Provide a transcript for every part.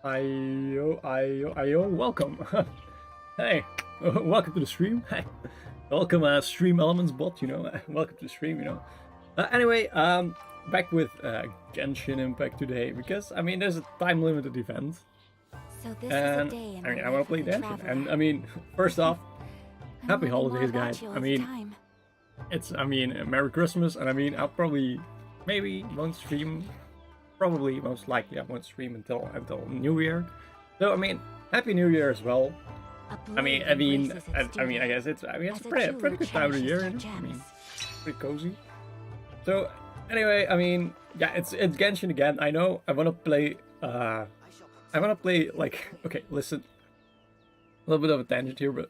Ayo, welcome. Hey, welcome to the stream. Hey, welcome, Stream Elements bot, you know. Welcome to the stream, you know. Anyway, back with Genshin Impact today, because, I mean, there's a time-limited event. So this And, is a day in I mean, the I want life to play of a Genshin. traveler. And, I mean, first off, I'm happy learning more holidays, about guys. you I all mean, the time. it's, I mean, Merry Christmas, and I mean, I'll probably, maybe won't stream, probably, most likely, I won't stream until New Year. So, I mean, Happy New Year as well. I mean, I guess it's, it's pretty good time of the year, you know? I mean, pretty cozy. So, anyway, I mean, yeah, it's Genshin again. I know, I want to play, like, okay, listen, a little bit of a tangent here, but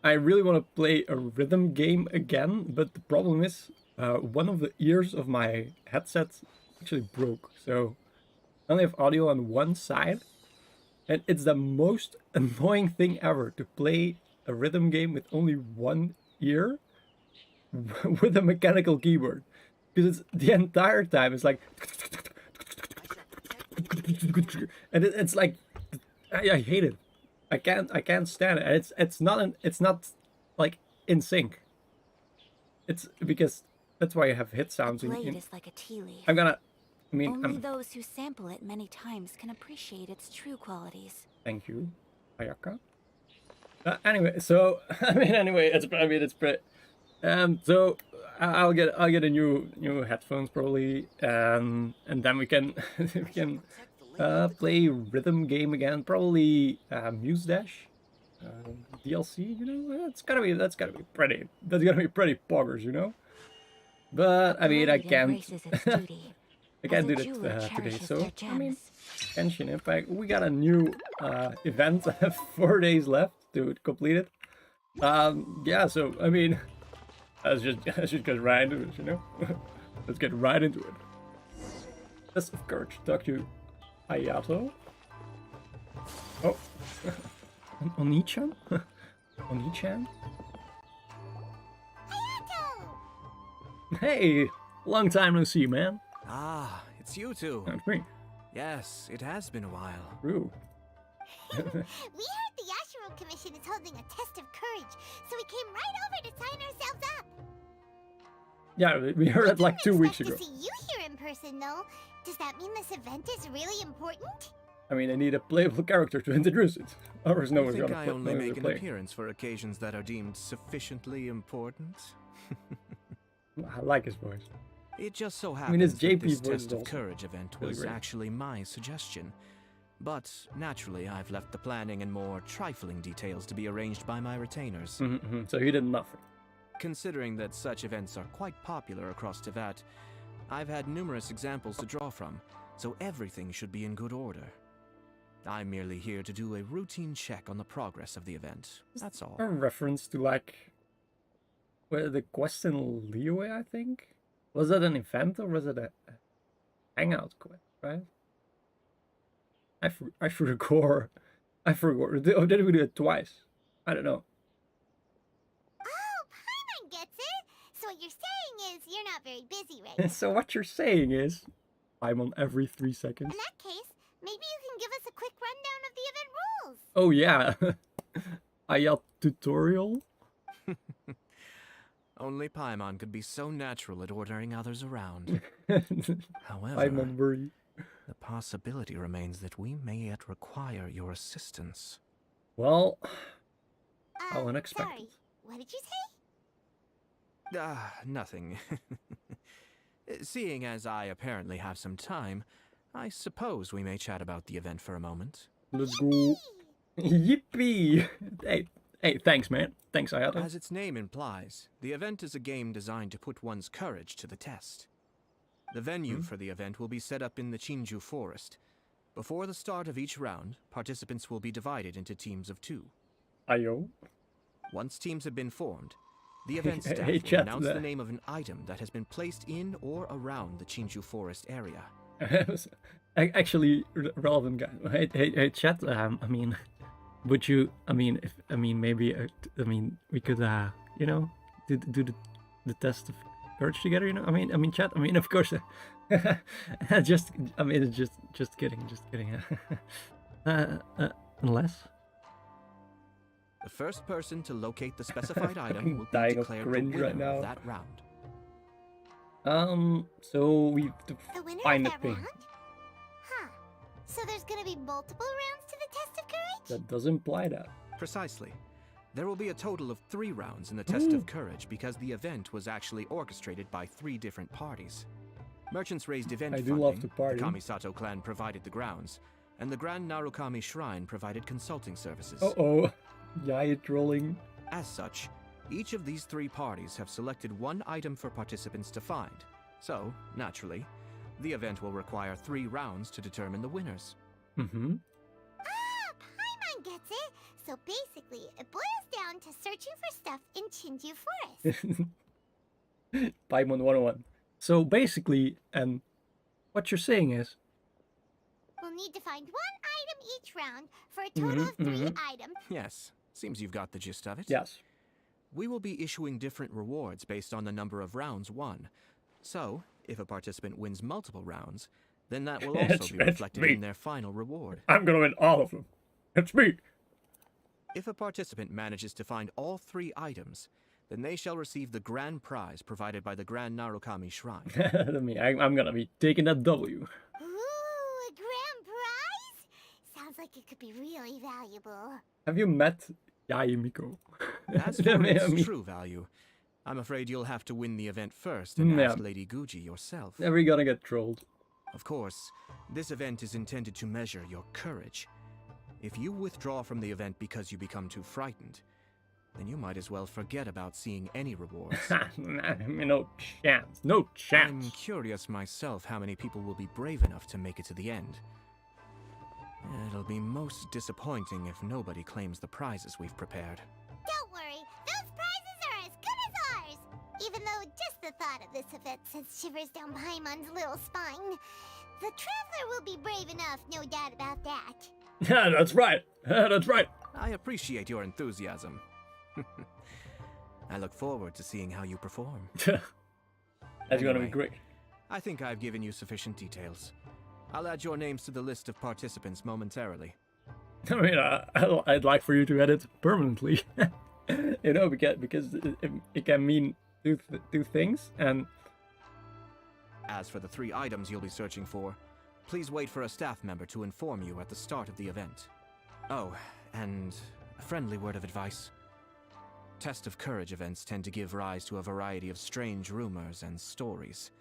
I really want to play a rhythm game again, but the problem is, one of the ears of my headset actually broke, so I only have audio on one side, and it's the most annoying thing ever to play a rhythm game with only one ear with a mechanical keyboard, because it's the entire time it's like, and it's like, I hate it. I can't stand it, and it's not like in sync. It's because that's why I have hit sounds A blade in. is like a tea leaf. Only those who sample it many times can appreciate its true qualities. Thank you, Ayaka. Anyway, so it's pretty. So I'll get a new headphones probably, and then we can play rhythm game again, probably Muse Dash DLC. You know, that's gotta be pretty poggers, you know. But I mean, I can't. I can't do that today, so I mean, Genshin Impact. We got a new event. 4 days left to complete it. Yeah. So I mean, let's just get right into it. You know, let's get right into it. Test of courage. Talk to Ayato. Oh, Oni-chan. Oni-chan. Hey, long time no see, man. Ah, it's you two. That's me. Yes, it has been a while. True. We heard the Yashiro Commission is holding a test of courage, so we came right over to sign ourselves up. Yeah, we heard it like 2 weeks ago. To see you here in person, though. Does that mean this event is really important? I mean, I need a playable character to introduce it. Otherwise, no I one's think gonna I play. only make an appearance for occasions that are deemed sufficiently important. I like his voice. It just so happens his that JP this voice test is of also courage event really was great. actually my suggestion. But naturally, I've left the planning and more trifling details to be arranged by my retainers. So he did nothing. Considering that such events are quite popular across Teyvat, I've had numerous examples to draw from, so everything should be in good order. I'm merely here to do a routine check on the progress of the event, that's all. A reference to like, the quest in Liyue, I think. Was that an event or was it a hangout quest? Right? I forgot. Oh, did we do it twice? I don't know. Oh, Paimon gets it. So what you're saying is you're not very busy right now. So what you're saying is, I'm on every 3 seconds. In that case, maybe you can give us a quick rundown of the event rules. Oh yeah, Ayat tutorial. Only Paimon could be so natural at ordering others around. However, I'm on worry. the possibility remains that we may yet require your assistance. Well, how unexpected. Sorry, what did you say? Nothing. Seeing as I apparently have some time, I suppose we may chat about the event for a moment. Let's go. Yippee! Hey, thanks, man. Thanks, Ayato. As its name implies, the event is a game designed to put one's courage to the test. The venue for the event will be set up in the Chinju Forest. Before the start of each round, participants will be divided into teams of 2. Ayo. Once teams have been formed, the event staff Hey, will chat, announce the name of an item that has been placed in or around the Chinju Forest area. Actually, relevant guy. Hey, chat. I mean, would you? I mean, maybe. We could, you know, do the test of courage together. You know, I mean, chat. I mean, of course. Just kidding. Unless. The first person to locate the specified item will be Dying of declared the cringe winner right now. of that round. So we have to The winner find of a that thing. round? Huh. So there's gonna be multiple rounds to the test of courage? That does imply that. Precisely. There will be a total of 3 rounds in the Test of Courage because the event was actually orchestrated by 3 different parties. Merchants raised event I do funding, love to party. the Kamisato clan provided the grounds, and the Grand Narukami Shrine provided consulting services. Uh-oh. Yaya trolling. As such, each of these 3 parties have selected one item for participants to find. So, naturally, the event will require 3 rounds to determine the winners. Mm-hmm. Ah, Paimon gets it. So basically, it boils down to searching for stuff in Chinju Forest. Paimon 101. So basically, what you're saying is, We'll need to find 1 item each round for a total of 3 items. Yes, seems you've got the gist of it. yes. We will be issuing different rewards based on the number of rounds won. So, if a participant wins multiple rounds, then that will also It's be reflected me. in their final reward. I'm gonna win all of them. It's me. If a participant manages to find all 3 items, then they shall receive the grand prize provided by the Grand Narukami Shrine. I'm gonna be taking that W. Ooh, a grand prize? Sounds like it could be really valuable. Have you met Yaya Miko? As for its true value, I'm afraid you'll have to win the event first and Yeah. ask Lady Guji yourself. Never gonna get trolled. Of course, this event is intended to measure your courage. If you withdraw from the event because you become too frightened, then you might as well forget about seeing any rewards. No chance. No I'm chance. curious myself how many people will be brave enough to make it to the end. It'll be most disappointing if nobody claims the prizes we've prepared. Don't worry, those prizes are as good as ours. Even though just the thought of this event sends shivers down Paimon's little spine. The traveler will be brave enough, no doubt about that. Yeah, that's right. That's right. I appreciate your enthusiasm. I look forward to seeing how you perform. That's gonna be Anyway. great. I think I've given you sufficient details. I'll add your names to the list of participants momentarily. I mean, I'd like for you to edit permanently. You know, because it can mean two things, and As for the 3 items you'll be searching for, please wait for a staff member to inform you at the start of the event. Oh, and a friendly word of advice. Test of Courage events tend to give rise to a variety of strange rumors and stories.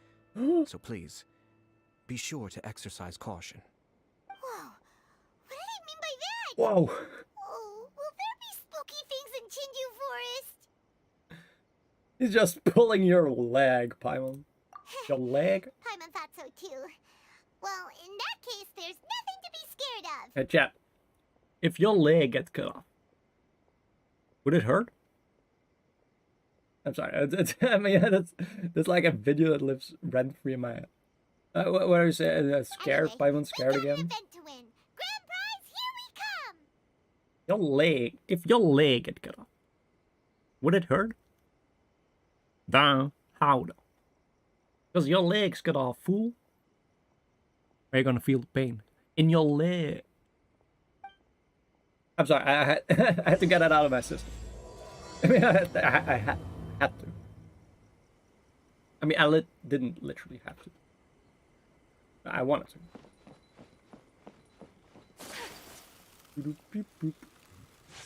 So please, be sure to exercise caution. Whoa, what did he mean by that? whoa, Oh, will there be spooky things in Chinju Forest? he's just pulling your leg, Paimon. Your leg? Paimon thought so too. Well, in that case, there's nothing to be scared of. Hey, chat. If your leg gets cut off, would it hurt? I'm sorry. I mean, that's like a video that lives rent free in my head. What are you saying? Scared? Anyway, Paimon scared we've got again? an event to win. Grand prize, here we come! Your leg. If your leg get cut off, would it hurt? Then how though? Because your legs cut off, fool. Are you gonna feel the pain in your leg? I'm sorry. I had to get that out of my system. I mean, I had to. I mean, didn't literally have to. I wanted to.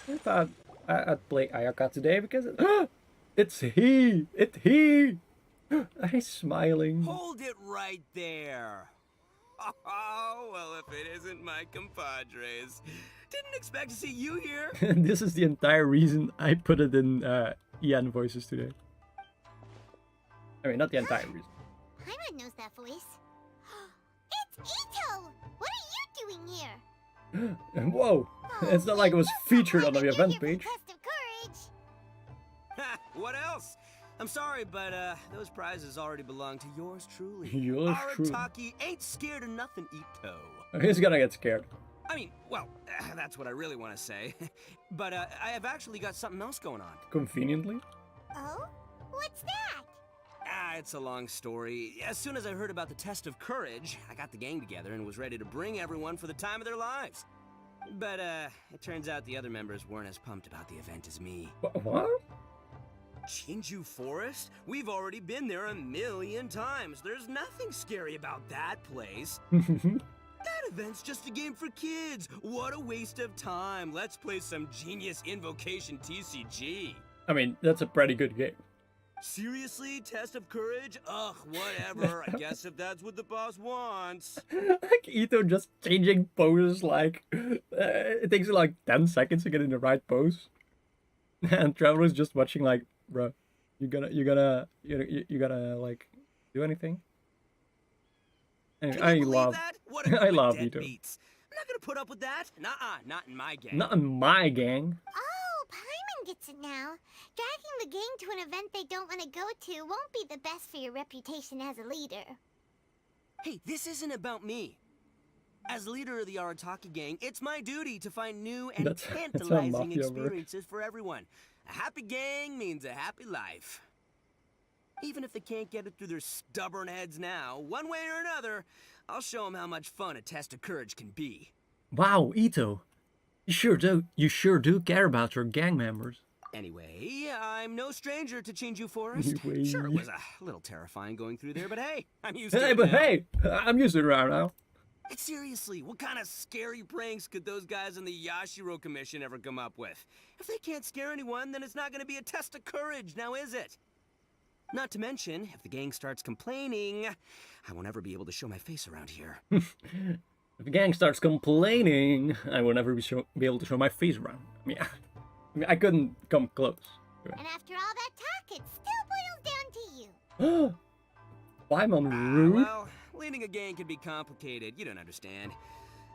I thought I'd play Ayaka today because it's he! It's he! He's smiling. Hold it right there. Oh, well, if it isn't my compadres. Didn't expect to see you here. This is the entire reason I put it in Ian voices today. I mean, not the entire reason. Paimon knows that voice. It's Ito! What are you doing here? Whoa! It's not like it was featured on the event page. Test of courage. Ha, what else? I'm sorry, but those prizes already belong to yours truly. Yours truly. Arataki ain't scared of nothing, Ito. He's gonna get scared. I mean, well, that's what I really want to say. But I have actually got something else going on. Conveniently. Oh? What's that? It's a long story. As soon as I heard about the test of courage, I got the gang together and was ready to bring everyone for the time of their lives. But, it turns out the other members weren't as pumped about the event as me. What? Shinju Forest? We've already been there 1,000,000 times. There's nothing scary about that place. That event's just a game for kids. What a waste of time. Let's play some genius invocation TCG. I mean, that's a pretty good game. Seriously? Test of courage? Ugh, whatever. I guess if that's what the boss wants. Like Ito just changing poses, like it takes you like 10 seconds to get in the right pose, and Traveler's just watching like, bro, you gotta like do anything. Anyway, Can you I believe love that? What a I group of love Ito. deadbeats. I'm not gonna put up with that. Nuh-uh, not in my game. Not in my gang. Oh, Paimon gets it now. Dragging the gang to an event they don't want to go to won't be the best for your reputation as a leader. Hey, this isn't about me. As leader of the Arataki gang, it's my duty to find new and That's how tantalizing mafia works. experiences for everyone. A happy gang means a happy life. Even if they can't get it through their stubborn heads now, one way or another, I'll show them how much fun a test of courage can be. Wow, Ito, you sure do care about your gang members. Anyway, I'm no stranger to Chinju Forest. Anyway. Sure, it was a little terrifying going through there, but hey, I'm used to Hey, it but now. hey, I'm used to it right now. Hey, seriously, what kind of scary pranks could those guys in the Yashiro Commission ever come up with? If they can't scare anyone, then it's not going to be a test of courage, now is it? Not to mention, if the gang starts complaining, I won't ever be able to show my face around here. If the gang starts complaining, I will never be able to show my face around. I mean, I couldn't come close. And after all that talk, it still boils down to you. Why, Mom? Rude? Well, leading a gang can be complicated, you don't understand.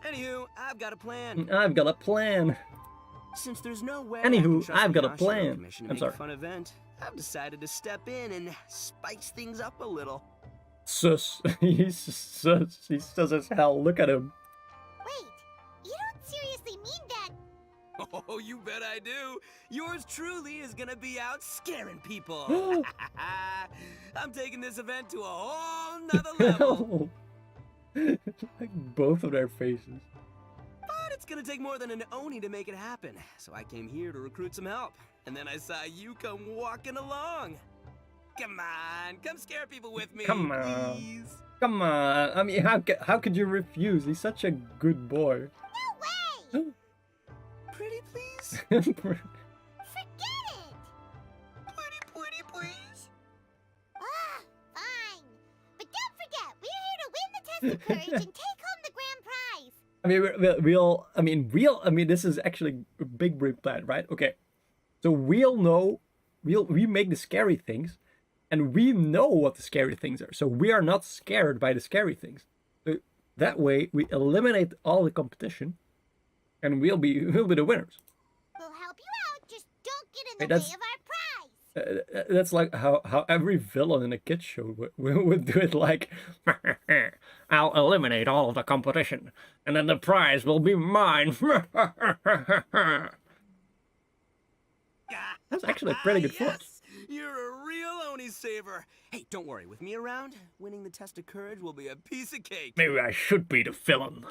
Anywho, I've got a plan. I've got a plan. Since there's no way Anywho, I can trust I've the got a Yashiro plan. Commission to I'm make sorry. a fun event, I've decided to step in and spice things up a little. Sus. He's sus. He's sus as hell. Look at him. Wait, you don't seriously mean that? Oh, you bet I do. Yours truly is gonna be out scaring people. I'm taking this event to a whole nother level. Like both of their faces. But it's gonna take more than an Oni to make it happen. So I came here to recruit some help. And then I saw you come walking along. Come on, come scare people with me, Come on. please. Come on. I mean, how could you refuse? He's such a good boy. No way! Pretty please? Forget it! Pretty please? Ah, fine. But don't forget, we're here to win the test of courage and take home the grand prize. I mean, this is actually a big plan, right? Okay. So we make the scary things, and we know what the scary things are. So we are not scared by the scary things. So that way, we eliminate all the competition, and we'll be the winners. We'll help you out, just don't get in Hey, the way that's- of our prize. That's like how every villain in a kids show would do it. Like, I'll eliminate all of the competition, and then the prize will be mine. That's actually a pretty good force. Yes! You're a real Oni saver. Hey, don't worry. With me around, winning the test of courage will be a piece of cake. Maybe I should be the villain.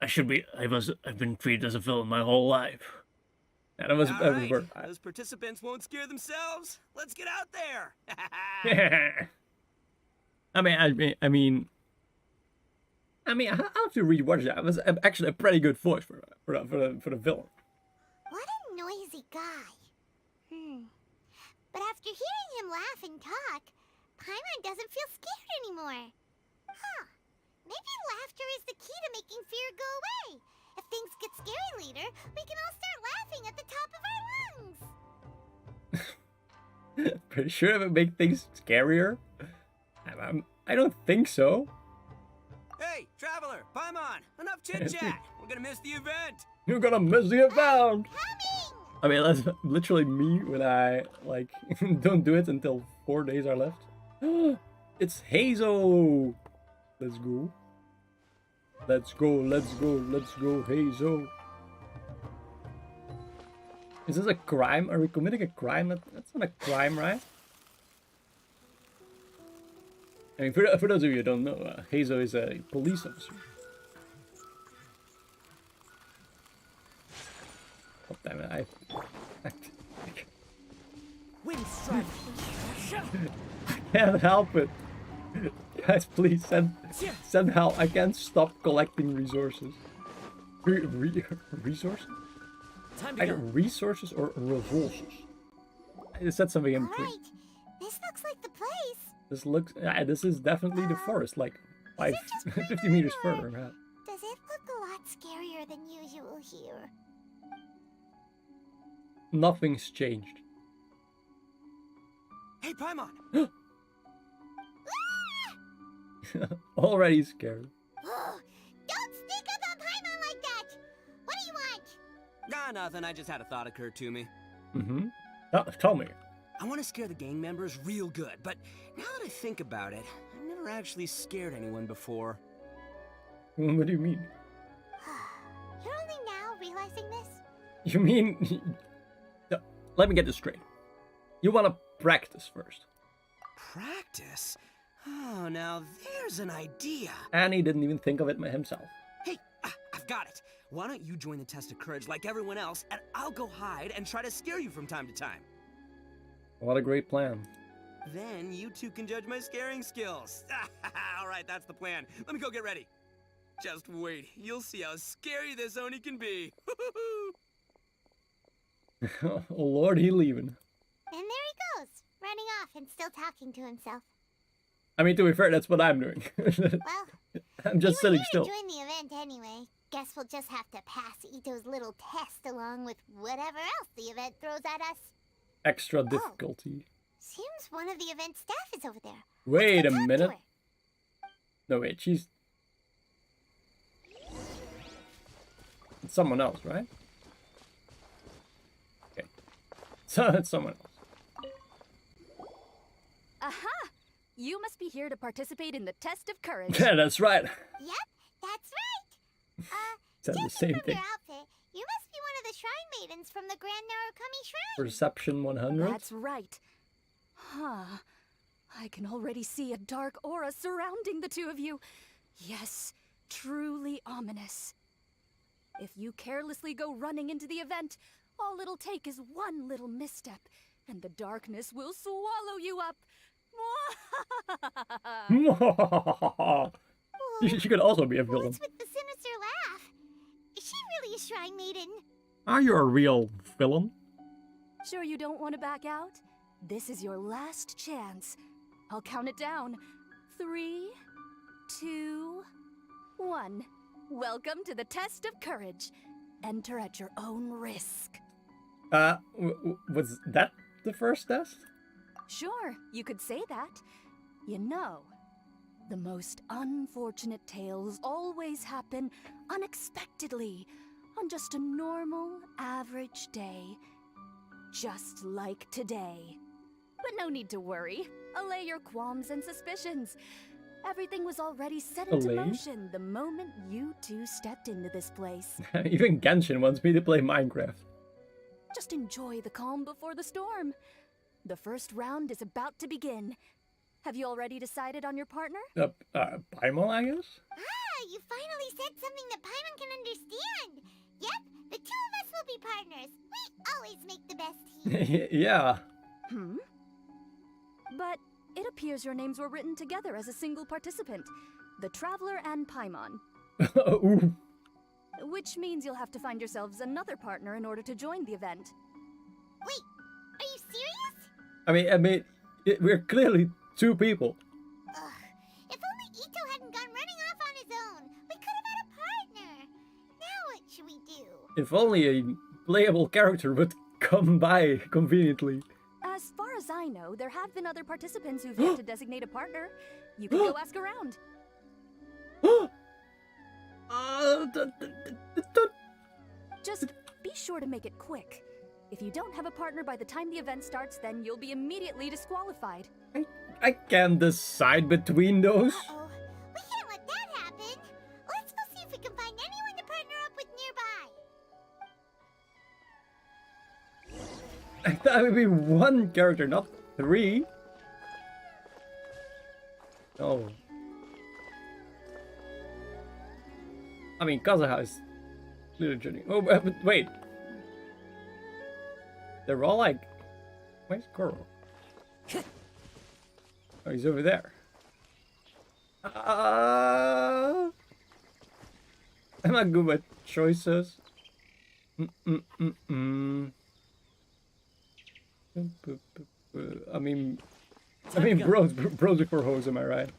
I've been treated as a villain my whole life. Yeah, that was All that was right, worth. those participants won't scare themselves. Let's get out there. I mean, I have to rewatch that. It was actually a pretty good voice for the villain. What a noisy guy. But after hearing him laugh and talk, Paimon doesn't feel scared anymore. Huh. Maybe laughter is the key to making fear go away. If things get scary later, we can all start laughing at the top of our lungs. Pretty sure it would make things scarier. I don't think so. Hey, traveler, Paimon, enough chit-chat. We're gonna miss the event. You're gonna miss the event. Coming! I mean, that's literally me when I like don't do it until 4 days are left. It's Hazo. Let's go. Let's go. Let's go. Let's go, Hazo. Is this a crime? Are we committing a crime? That's not a crime, right? I mean, for those of you who don't know, Hazo is a police officer. God damn it, I Wind strike. can't help it. Guys, please send help. I can't stop collecting resources. Resources? Time to Either go. resources or resources. I said something in between. Alright, this looks like the place. This looks. This is definitely the forest, like 50 meters further. Yeah. Does it look a lot scarier than usual here? Nothing's changed. Hey, Paimon! Already scared. Don't sneak up on Paimon like that! What do you want? Nah, nothing. I just had a thought occur to me. Mm-hmm. Tell me. I want to scare the gang members real good, but now that I think about it, I've never actually scared anyone before. What do you mean? You're only now realizing this? You mean? Let me get this straight. You want to practice first. Practice? Oh, now there's an idea. And he didn't even think of it himself. Hey, I've got it. Why don't you join the test of courage like everyone else, and I'll go hide and try to scare you from time to time. What a great plan. Then you two can judge my scaring skills. All right, that's the plan. Let me go get ready. Just wait. You'll see how scary this Oni can be. Oh Lord, he leaving. And there he goes, running off and still talking to himself. I mean, to be fair, that's what I'm doing. Well, I'm just we were sitting here still. to join the event anyway. Guess we'll just have to pass Ito's little test along with whatever else the event throws at us. Extra difficulty. Seems one of the event staff is over there. Wait a Let's go talk to minute. her. No, wait, she's... It's someone else, right? Okay. So it's someone else. Aha! You must be here to participate in the test of courage. Yeah, that's right. Yep, that's right. Said the judging same from thing. your outfit, you must be one of the shrine maidens from the Grand Narukami Shrine. Perception 100. That's right. Huh. I can already see a dark aura surrounding the two of you. Yes, truly ominous. If you carelessly go running into the event, all it'll take is one little misstep, and the darkness will swallow you up. She could also be a villain. What's with the sinister laugh? Is she really a shrine maiden? Are you a real villain? Sure you don't want to back out? This is your last chance. I'll count it down. 3, 2, 1. Welcome to the test of courage. Enter at your own risk. Was that the first test? Sure, you could say that. You know, the most unfortunate tales always happen unexpectedly on just a normal, average day. Just like today. But no need to worry. Allay your qualms and suspicions. Everything was already set into Allay? motion the moment you two stepped into this place. Even Genshin wants me to play Minecraft. Just enjoy the calm before the storm. The first round is about to begin. Have you already decided on your partner? Paimon, I guess? You finally said something that Paimon can understand. Yep, the two of us will be partners. We always make the best team. Yeah. But it appears your names were written together as a single participant, the Traveler and Paimon. Ooh. Which means you'll have to find yourselves another partner in order to join the event. Wait, are you serious? I mean, we're clearly two people. Ugh, if only Ito hadn't gone running off on his own, we could have had a partner. Now what should we do? If only a playable character would come by conveniently. As far as I know, there have been other participants who've yet to designate a partner. You can go ask around. Just be sure to make it quick. If you don't have a partner by the time the event starts, then you'll be immediately disqualified. I can't decide between those. Uh-oh, we can't let that happen. Let's go see if we can find anyone to partner up with nearby. I thought it would be one character, not 3. Oh. I mean, Kazuha is literally... Oh, but wait. They're all like, where's Goro? Oh, he's over there. I'm not good with choices. I mean, bros before hoes, am I right?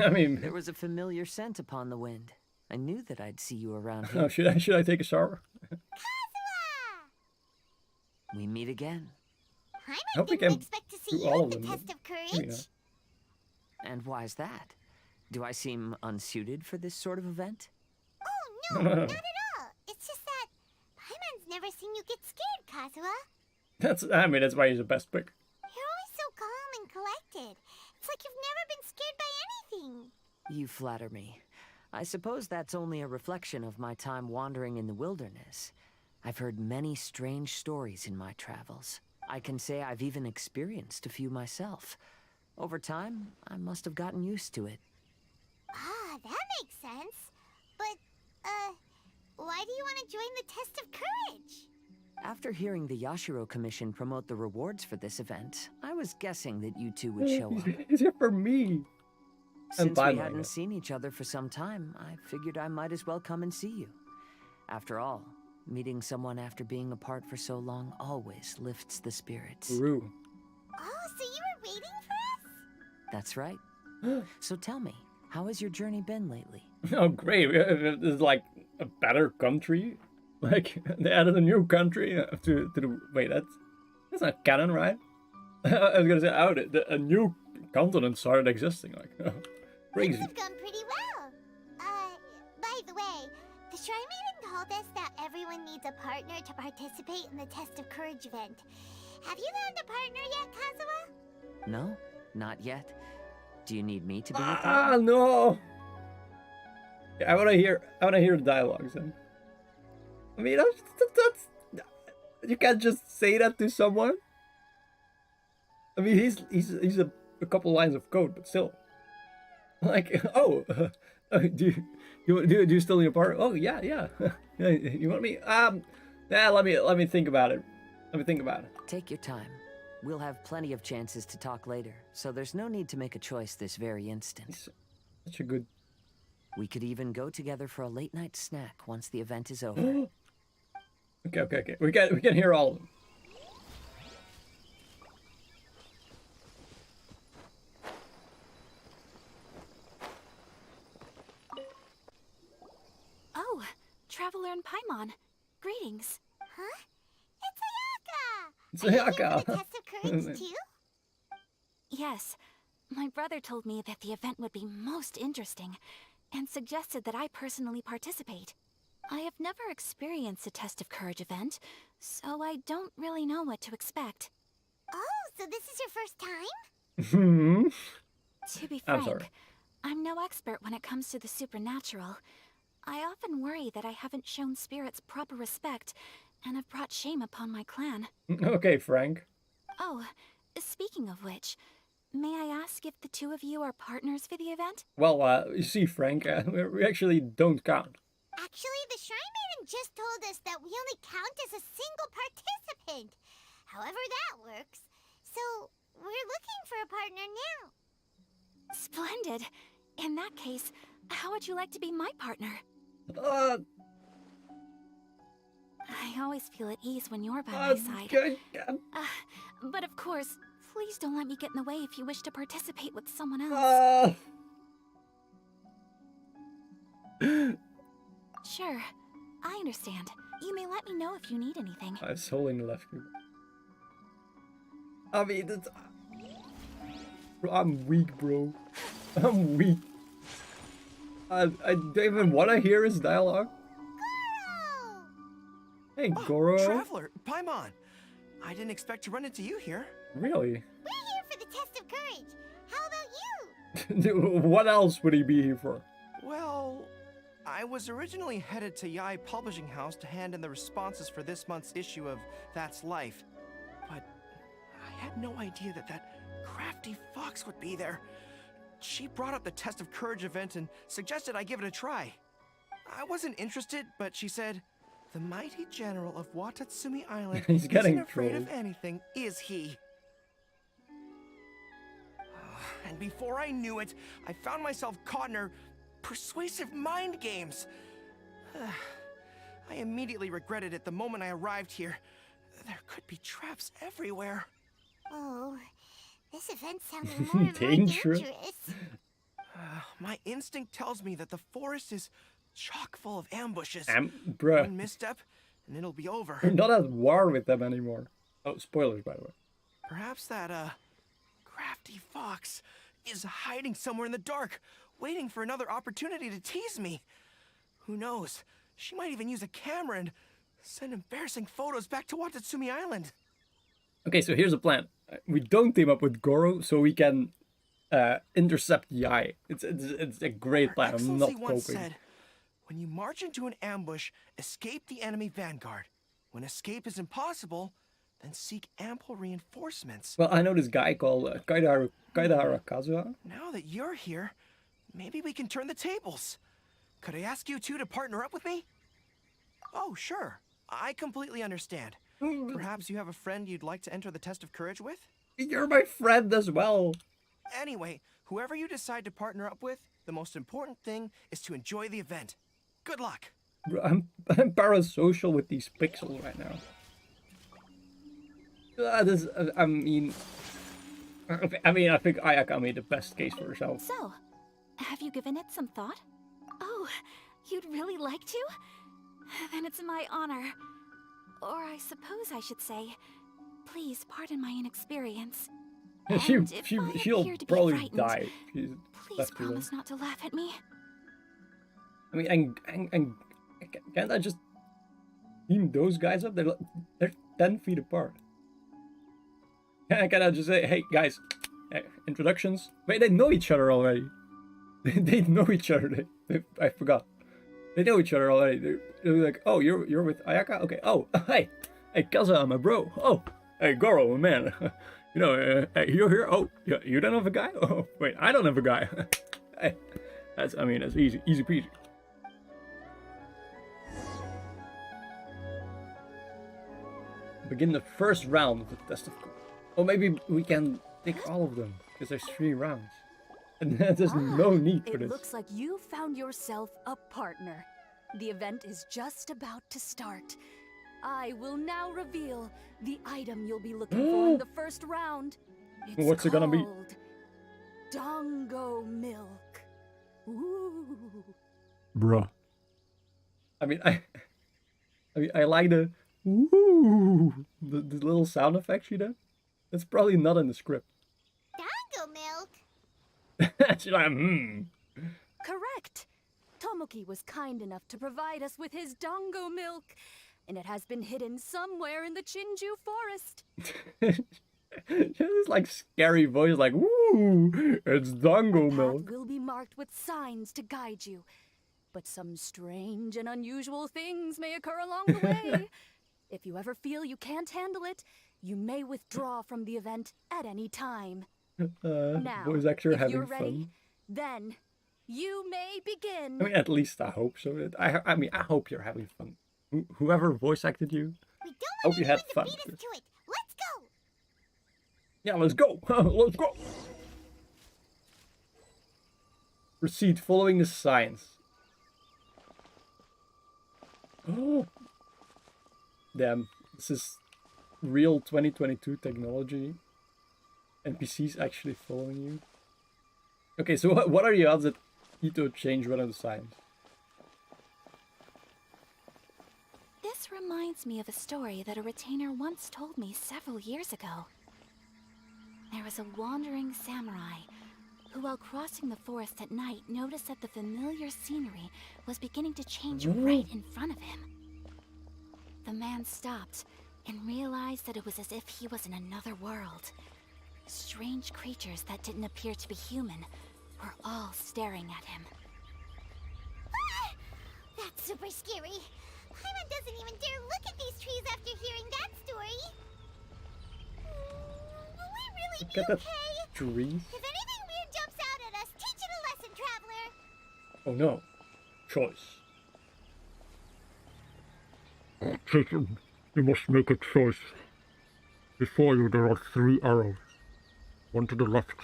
I mean, There was a familiar scent upon the wind. I knew that I'd see you around oh, here. should I take a shower? We meet again. I Paimon hope we didn't can expect to do see you all at of the them, test but of courage. maybe not. And why's that? Do I seem unsuited for this sort of event? Oh, no, not at all. It's just that Paimon's never seen you get scared, Kazuha. I mean, that's why he's the best pick. You're always so calm and collected. It's like you've never been scared by anything. You flatter me. I suppose that's only a reflection of my time wandering in the wilderness. I've heard many strange stories in my travels. I can say I've even experienced a few myself. Over time, I must have gotten used to it. Ah, that makes sense. But, why do you want to join the test of courage? After hearing the Yashiro Commission promote the rewards for this event, I was guessing that you two would show up. He's here for me. Since bye, we Manga. hadn't seen each other for some time, I figured I might as well come and see you. After all, meeting someone after being apart for so long always lifts the spirits. Rue. Oh, so you were waiting for us? That's right. So tell me, how has your journey been lately? Oh, great. This is like a better country. Like, they added a new country to the... Wait, that's not canon, right? I was gonna say, a new continent started existing. Like, Things crazy. have gone pretty well. By the way, the Shrine Maiden told us that everyone needs a partner to participate in the Test of Courage event. Have you found a partner yet, Kazuha? No, not yet. Do you need me to be your Ah, partner? no! Yeah, I wanna hear the dialogues then. I mean, that's you can't just say that to someone. I mean, he's a couple lines of code, but still. Like, oh, do you still need a partner? Oh, yeah. You want me? Yeah, let me think about it. Let me think about it. Take your time. We'll have plenty of chances to talk later, so there's no need to make a choice this very instant. It's such a good. We could even go together for a late-night snack once the event is over. Okay. We can hear all of them. Oh, Traveler and Paimon. Greetings. Huh? It's It's Ayaka! Are you here Ayaka. for the Test of Courage too? Yes, my brother told me that the event would be most interesting and suggested that I personally participate. I have never experienced a Test of Courage event, so I don't really know what to expect. Oh, so this is your first time? Hmm. To be I'm frank, sorry. I'm no expert when it comes to the supernatural. I often worry that I haven't shown spirits proper respect and have brought shame upon my clan. Okay, Frank. Oh, speaking of which, may I ask if the two of you are partners for the event? Well, you see, Frank, we actually don't count. Actually, the Shrine Maiden just told us that we only count as a single participant. However that works. So, we're looking for a partner now. Splendid. In that case, how would you like to be my partner? I always feel at ease when you're by my side. Good. But of course, please don't let me get in the way if you wish to participate with someone else. Sure, I understand. You may let me know if you need anything. I was holding the left group. I mean, I'm weak, bro. I'm weak. I don't even want to hear his dialogue. Goro! Hey, Goro. Traveler, Paimon! I didn't expect to run into you here. Really? We're here for the Test of Courage. How about you? What else would he be here for? Well, I was originally headed to Yai Publishing House to hand in the responses for this month's issue of That's Life. But I had no idea that crafty fox would be there. She brought up the Test of Courage event and suggested I give it a try. I wasn't interested, but she said, the mighty general of Watatsumi Island He's getting isn't afraid of trolled. anything, is he? And before I knew it, I found myself caught in her persuasive mind games. I immediately regretted it the moment I arrived here. There could be traps everywhere. Oh, this event's sounding more and more Dangerous. dangerous. My instinct tells me that the forest is chock full of ambushes. Bruh, One misstep, and it'll be over. we're not at war with them anymore. Oh, spoilers, by the way. Perhaps that, crafty fox is hiding somewhere in the dark, waiting for another opportunity to tease me. Who knows? She might even use a camera and send embarrassing photos back to Watatsumi Island. Okay, so here's the plan. We don't team up with Goro so we can intercept Yai. It's a great Her plan. I'm not Excellency once coping. said, when you march into an ambush, escape the enemy vanguard. When escape is impossible, then seek ample reinforcements. Well, I know this guy called Kaidahara Kazuha. Now that you're here, maybe we can turn the tables. Could I ask you two to partner up with me? Oh, sure. I completely understand. Perhaps you have a friend you'd like to enter the test of courage with? You're my friend as well. Anyway, whoever you decide to partner up with, the most important thing is to enjoy the event. Good luck. Bro, I'm parasocial with these pixels right now. I think Ayaka made the best case for herself. So, have you given it some thought? Oh, you'd really like to? Then it's my honor. Or I suppose I should say, please pardon my inexperience. And if I She'll appear to be probably frightened, die. She's please left alone. promise not to laugh at me. I mean, and can't I just team those guys up? They're 10 feet apart. Can I just say, hey guys, introductions? Wait, they know each other already. They know each other. I forgot. They know each other already. They're like, oh, you're with Ayaka? Okay. Oh, hey, Kaza, my bro. Oh, hey, Goro, my man. You know, hey, you're here. Oh, you don't have a guy? Oh, wait, I don't have a guy. Hey, that's easy peasy. Begin the first round of the test of. Or maybe we can take all of them because there's 3 rounds. And there's no need for It this. looks like you found yourself a partner. The event is just about to start. I will now reveal the item you'll be looking for in the first round. It's What's it gonna be? called Dongo milk. Ooh. Bruh. I like the woo, the little sound effect she did. That's probably not in the script. Dango milk? She's like, Correct. Tomoki was kind enough to provide us with his Dongo milk, and it has been hidden somewhere in the Chinju forest. She has this like scary voice, like, woo, it's Dango The milk. path will be marked with signs to guide you, but some strange and unusual things may occur along the way. If you ever feel you can't handle it, you may withdraw from the event at any time. Now, Voice actor if having you're ready, fun. then you may begin. I mean, at least I hope so. I hope you're having fun. Whoever voice acted you, We don't hope want you had anyone fun. to beat us to it. Let's go! Yeah, let's go. Let's go. Proceed following the signs. Oh. Damn, this is real 2022 technology. NPCs actually following you. Okay, so what are the odds that Ito changed one of the signs? This reminds me of a story that a retainer once told me several years ago. There was a wandering samurai who, while crossing the forest at night, noticed that the familiar scenery was beginning to change right in front of him. The man stopped and realized that it was as if he was in another world. Strange creatures that didn't appear to be human were all staring at him. Ah! That's super scary. Paimon doesn't even dare look at these trees after hearing that story. Will we really Look be at the okay? trees. If anything weird jumps out at us, Oh no. Choice. Jason, you must make a choice. Before you there are 3 arrows. One to the left,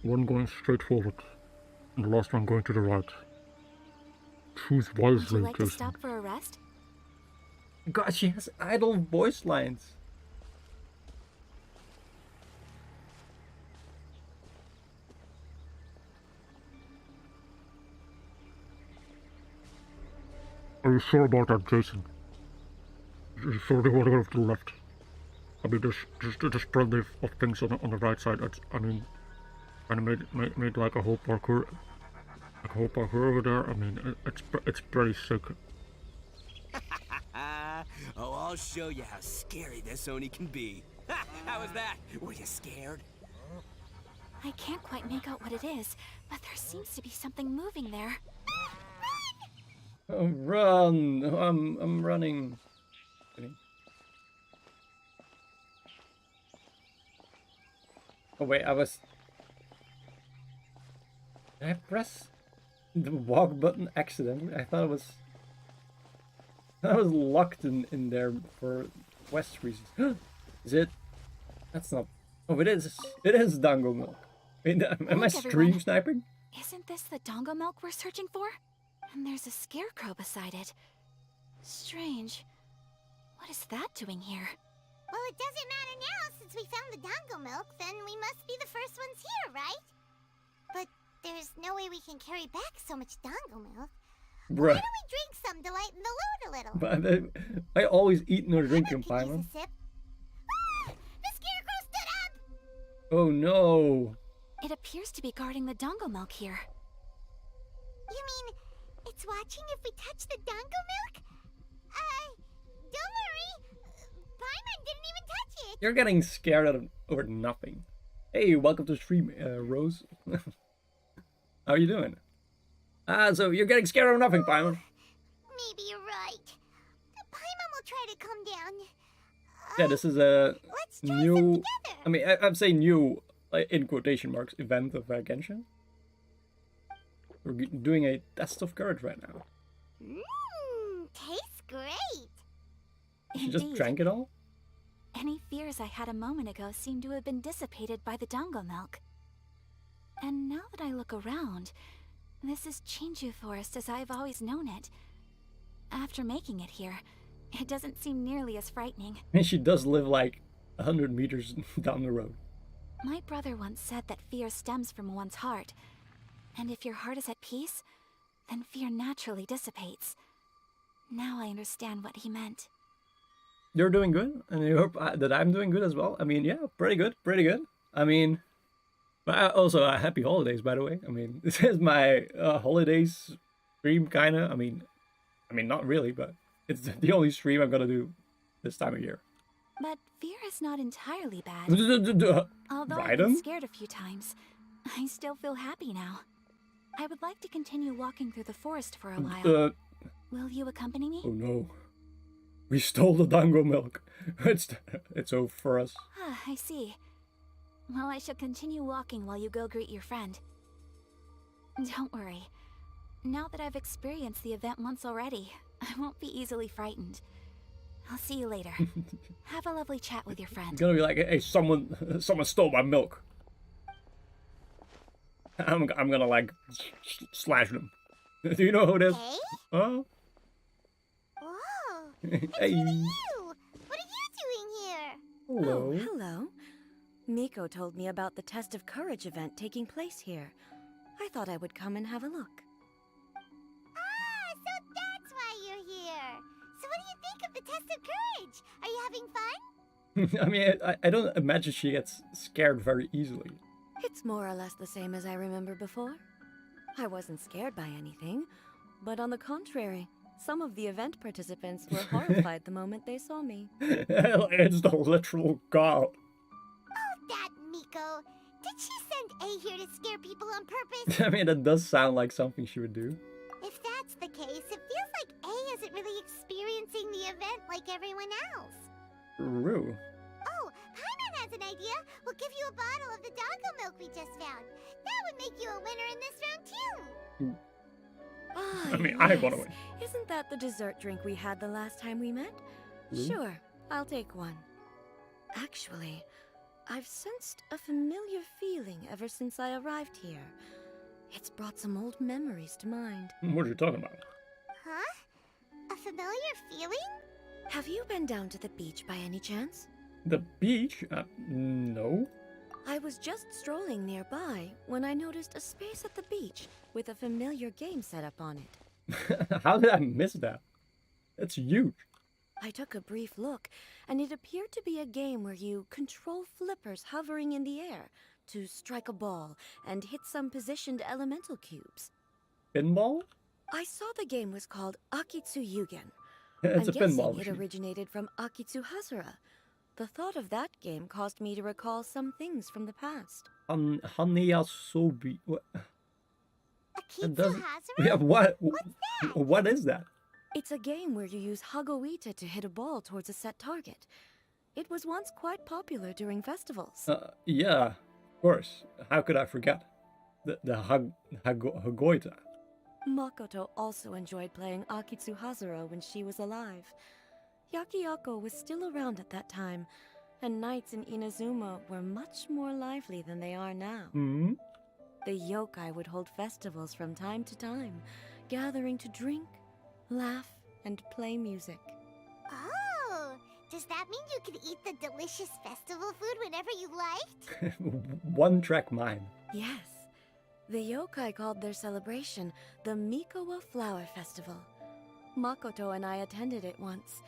one going straight forward, and the last one going to the right. Choose Would you wisely, like to Jason. stop for a rest? God, she has idle voice lines. Are you sure about that, Jason? Are you sure they want to go to the left? I mean, there's plenty of things on the right side. I mean, kind of made like a whole parkour over there. I mean, it's pretty sick. Oh, I'll show you how scary this Oni can be. How was that? Were you scared? I can't quite make out what it is, but there seems to be something moving there. Oh, run! I'm running. Kidding. Oh wait, I was. Did I press the walk button accidentally? I thought it was. I was locked in there for quest reasons. Is it? That's not. Oh, it is. It is Dango Milk. Wait, am I Look, stream everyone. sniping? Isn't this the Dongo milk we're searching for? And there's a scarecrow beside it. Strange. What is that doing here? Well, it doesn't matter now since we found the Dango milk, then we must be the first ones here, right? But there's no way we can carry back so much Dango milk. Why Bruh. don't we drink some to lighten the load a little? But I always eat no drinking, Everyone can Paimon. use a sip. Ah! The scarecrow stood up! Oh no. It appears to be guarding the Dongo milk here. You mean it's watching if we touch the Dango milk? Don't worry. Paimon didn't even touch it. You're getting scared over nothing. Hey, welcome to stream, Rose. How are you doing? So you're getting scared over nothing, Paimon. Maybe you're right. Paimon will try to calm down. Yeah, this is a Let's try some new. together. I mean, I'm saying new, like, in quotation marks, event of Genshin. We're doing a test of courage right now. Tastes great. She just Indeed. drank it all? Any fears I had a moment ago seem to have been dissipated by the Dongo milk. And now that I look around, this is Chinju Forest as I've always known it. After making it here, it doesn't seem nearly as frightening. And she does live like 100 meters down the road. My brother once said that fear stems from one's heart. And if your heart is at peace, then fear naturally dissipates. Now I understand what he meant. You're doing good, and I hope that I'm doing good as well. I mean, yeah, pretty good, pretty good. I mean, but also happy holidays, by the way. I mean, this is my holidays stream, kinda. I mean, not really, but it's the only stream I'm gonna do this time of year. But fear is not entirely bad. Although I've Raiden? been scared a few times, I still feel happy now. I would like to continue walking through the forest for a while. Will you accompany me? Oh no. We stole the Dango milk. It's over for us. Ah, I see. Well, I shall continue walking while you go greet your friend. Don't worry. Now that I've experienced the event once already, I won't be easily frightened. I'll see you later. Have a lovely chat with your It's friend. gonna be like, hey, someone stole my milk. I'm gonna like slash them. Do you know who it is? Hey? Huh? Whoa. Hey. You! What are you doing here? Hello. Oh, hello. Miko told me about the Test of Courage event taking place here. I thought I would come and have a look. Ah, so that's why you're here. So what do you think of the Test of Courage? Are you having fun? I mean, I don't imagine she gets scared very easily. It's more or less the same as I remember before. I wasn't scared by anything, but on the contrary, some of the event participants were horrified the moment they saw me. It's the literal god. Oh, that Miko. Did she send A here to scare people on purpose? I mean, that does sound like something she would do. If that's the case, it feels like A isn't really experiencing the event like everyone else. True. Oh, Paimon has an idea. We'll give you a bottle of the Dango milk we just found. That would make you a winner in this round too. Ah, I mean, I want to yes. win. Isn't that the dessert drink we had the last time we met? Really? Sure, I'll take one. Actually, I've sensed a familiar feeling ever since I arrived here. It's brought some old memories to mind. What are you talking about? Huh? A familiar feeling? Have you been down to the beach by any chance? The beach? No. I was just strolling nearby when I noticed a space at the beach with a familiar game set up on it. How did I miss that? It's huge. I took a brief look, and it appeared to be a game where you control flippers hovering in the air to strike a ball and hit some positioned elemental cubes. Pinball? I saw the game was called Akitsu Yugen. It's I'm a pinball guessing it machine. originated from Akitsu Hazura. The thought of that game caused me to recall some things from the past. Hanayasobi. What? Akitsu doesn't- Hazara? Yeah, what? What's that? What is that? It's a game where you use Hagoita to hit a ball towards a set target. It was once quite popular during festivals. Yeah, of course. How could I forget? The Hagoita. Makoto also enjoyed playing Akitsu Hazura when she was alive. Yakiyako was still around at that time, and nights in Inazuma were much more lively than they are now. Hmm? The yokai would hold festivals from time to time, gathering to drink, laugh, and play music. Oh, does that mean you can eat the delicious festival food whenever you liked? One track mind. Yes, the yokai called their celebration the Mikowa Flower Festival. Makoto and I attended it once.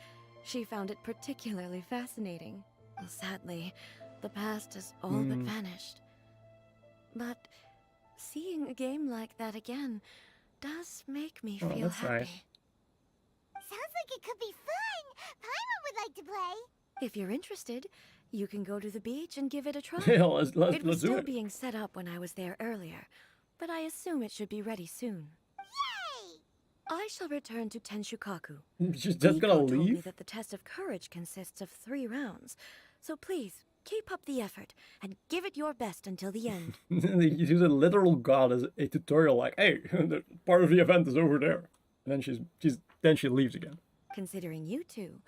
She found it particularly fascinating. Sadly, the past has all but vanished. But seeing a game like that again does make me Oh, feel that's happy. nice. Sounds like it could be fun. Paimon would like to play. If you're interested, you can go to the beach and give it a try. Yeah, let's It was do still it. being set up when I was there earlier, but I assume it should be ready soon. Yay! I shall return to Tenshukaku. She's just gonna Nico told me leave? that the test of courage consists of 3 rounds, so please keep up the effort and give it your best until the end. They use a literal god as a tutorial, like, hey, the part of the event is over there. And then she leaves again. Considering you two,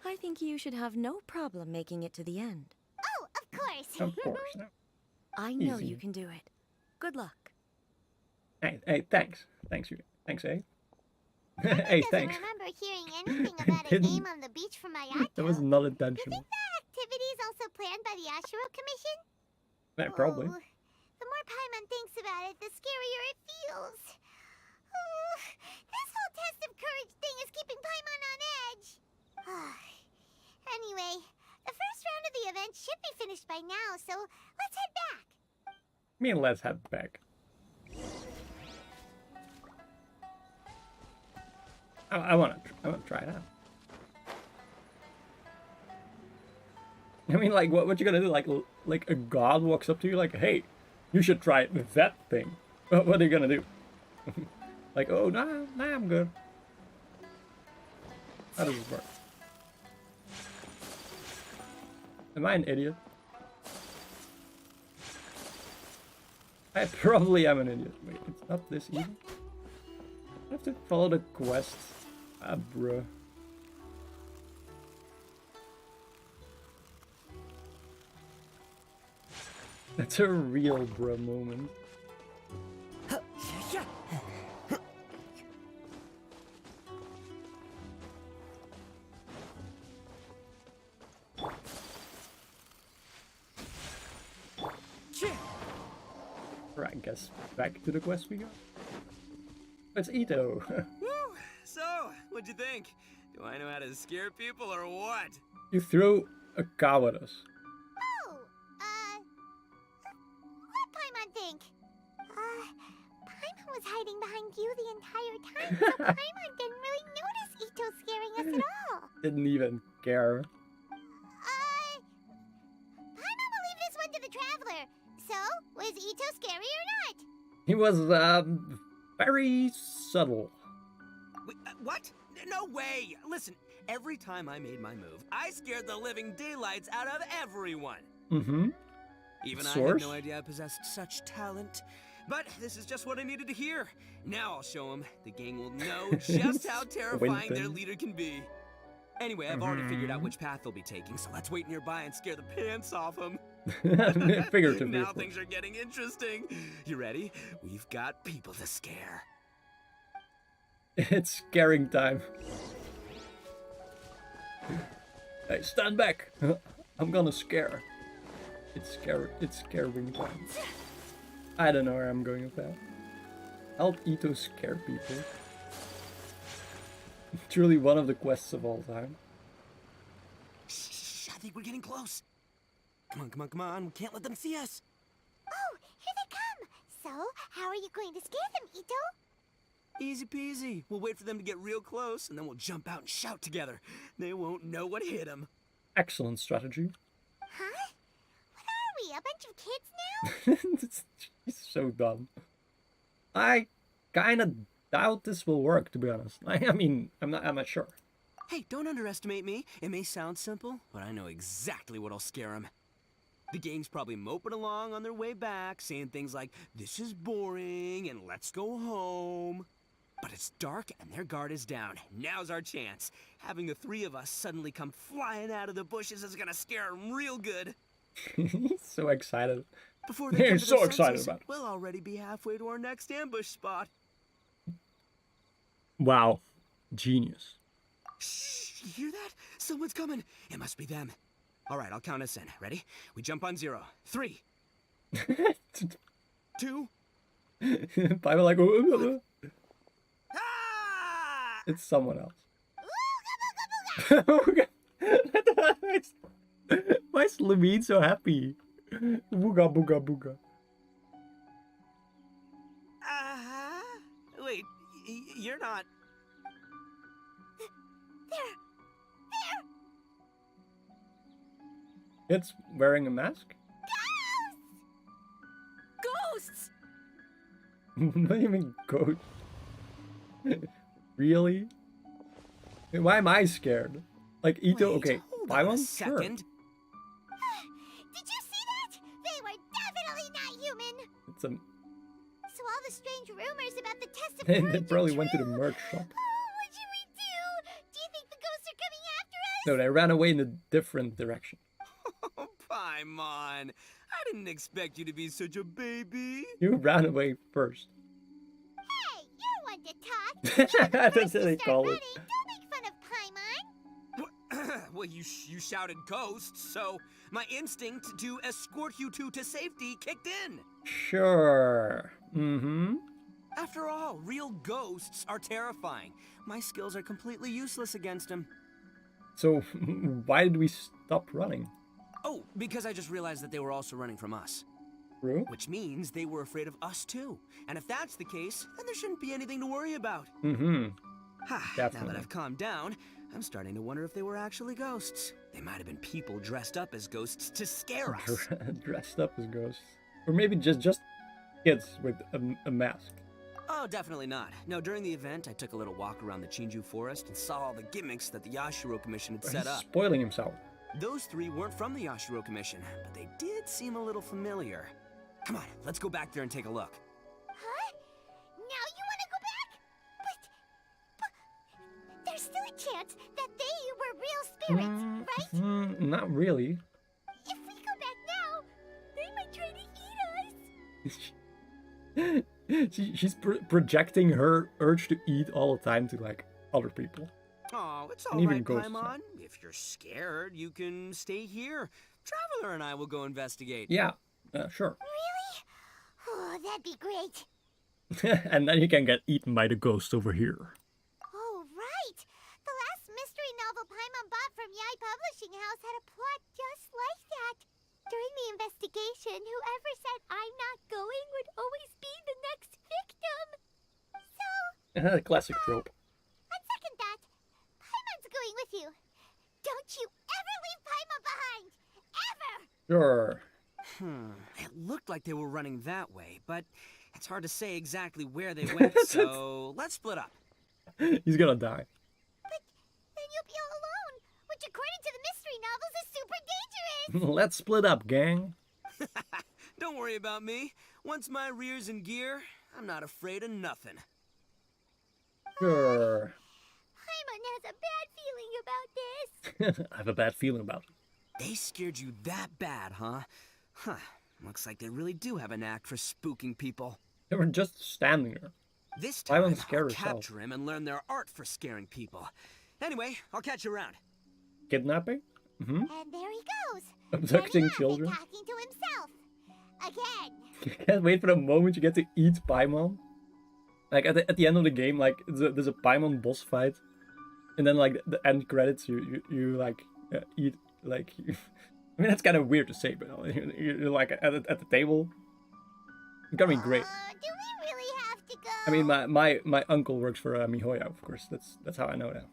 I think you should have no problem making it to the end. Oh, of course. Of course. No. I know Easy. you can do it. Good luck. Hey, thanks. Thanks, eh? Paimon Hey, doesn't thanks. remember hearing anything about a Didn't- game on the beach from Mayato. That was not You intentional. think that activity is also planned by the Ashiro Commission? Yeah, probably. Oh, the more Paimon thinks about it, the scarier it feels. Oh, this whole test of courage thing is keeping Paimon on edge. Anyway, the first round of the event should be finished by now, so let's head back. Let's head back. I wanna try it out. I mean, like, what you gonna do? Like a god walks up to you, like, hey, you should try that thing. What are you gonna do? Like, oh, nah, I'm good. How does this work? Am I an idiot? I probably am an idiot. Wait, it's not this easy? I have to follow the quest. Ah, bruh. That's a real bruh moment. Right, I guess back to the quest we go. It's Ito. Woo! So, what'd you think? Do I know how to scare people or what? You threw a cow at us. Oh, what Paimon think? Paimon was hiding behind you the entire time, so Paimon didn't really notice Ito scaring us at all. Didn't even care. Paimon will leave this one to the traveler. So, was Ito scary or not? He was, very subtle. Wait, what? No way! Listen, every time I made my move, I scared the living daylights out of everyone. Mm-hmm. Even I Source? had no idea I possessed such talent. But this is just what I needed to hear. Now I'll show them. The gang will know just how terrifying their leader can be. Anyway, I've already figured out which path they'll be taking, so let's wait nearby and scare the pants off them. Figuratively. Now things are getting interesting. You ready? We've got people to scare. It's scaring time. Hey, stand back! I'm gonna scare. It's scaring time. I don't know where I'm going with that. Help Ito scare people. Truly one of the quests of all time. Shh, I think we're getting close. Come on. We can't let them see us. Oh, here they come. So, how are you going to scare them, Ito? Easy peasy. We'll wait for them to get real close, and then we'll jump out and shout together. They won't know what hit them. Excellent strategy. Huh? What are we, a bunch of kids now? It's so dumb. I kind of doubt this will work, to be honest. I mean, I'm not sure. Hey, don't underestimate me. It may sound simple, but I know exactly what'll scare them. The gang's probably moping along on their way back, saying things like, "This is boring," and "Let's go home." But it's dark and their guard is down. Now's our chance. Having the three of us suddenly come flying out of the bushes is gonna scare them real good. He's so excited. Before they come to so their excited senses, about it. we'll already be halfway to our next ambush spot. Wow. Genius. Shh, you hear that? Someone's coming. It must be them. All right, I'll count us in. Ready? We jump on 0. 3. 2. I'm like, Ah! it's someone else. Why is Lovin so happy? Booga booga booga. Wait, you're not. It's wearing a mask? Ghosts! What do you mean ghost? Really? Why am I scared? Like Ito, Wait, okay, hold buy on a one? Sure. second. Did you see that? They were definitely not human. It's a... So all the strange rumors about the test of They courage probably are went to the true. merch shop. Oh, what should we do? Do you think the ghosts are coming after us? No, they ran away in a different direction. Oh, Paimon. I didn't expect you to be such a baby. You ran away first. Hey, you're one to talk. You're the That's first what to they start call running. it. Don't make fun of Paimon. Well, you shouted ghosts, so my instinct to escort you two to safety kicked in. Sure. Mm-hmm. After all, real ghosts are terrifying. My skills are completely useless against them. So, why did we stop running? Oh, because I just realized that they were also running from us. True? Which means they were afraid of us too. And if that's the case, then there shouldn't be anything to worry about. Mm-hmm. Now Definitely. that I've calmed down, I'm starting to wonder if they were actually ghosts. They might have been people dressed up as ghosts to scare us. Dressed up as ghosts. Or maybe just kids with a mask. Oh, definitely not. No, during the event, I took a little walk around the Chinju forest and saw all the gimmicks that the Yashiro Commission had set He's up. spoiling himself. Those three weren't from the Yashiro Commission, but they did seem a little familiar. Come on, let's go back there and take a look. Huh? Now you want to go back? But there's still a chance that they were real spirits, right? Not really. If we go back now, they might try to eat us. She's projecting her urge to eat all the time to like other people. Oh, it's And all even right, ghosts. Paimon. If you're scared, you can stay here. Traveler and I will go investigate. Yeah, sure. Really? Oh, that'd be great. And then you can get eaten by the ghost over here. Oh, right. The last mystery novel Paimon bought from Yai Publishing House had a plot just like that. During the investigation, whoever said I'm not going would always be the next victim. So, Classic trope. on second thought, Paimon's going with you. Don't you ever leave Paimon behind! Ever! Sure. It looked like they were running that way, but it's hard to say exactly where they went, so let's split up. He's gonna die. But then you'll be all alone, which according to the mystery novels is super dangerous! Let's split up, gang. Don't worry about me. Once my rear's in gear, I'm not afraid of nothing. Sure. Paimon has a bad feeling about this. I have a bad feeling about it. They scared you that bad, huh? Huh. Looks like they really do have a knack for spooking people. They were just standing there. This Why time, won't scare I'll herself? capture him and learn their art for scaring people. Anyway, I'll catch you around. Kidnapping? Mm-hmm. And there he goes. Abducting running off and children. talking to himself. Again. Can't wait for the moment you get to eat Paimon. Like at the end of the game, like there's a Paimon boss fight, and then like the end credits, you like eat like. I mean that's kind of weird to say, but you're like at the table. It's gonna be great. Do we really have to go? I mean my uncle works for Mihoyo, of course. That's how I know that.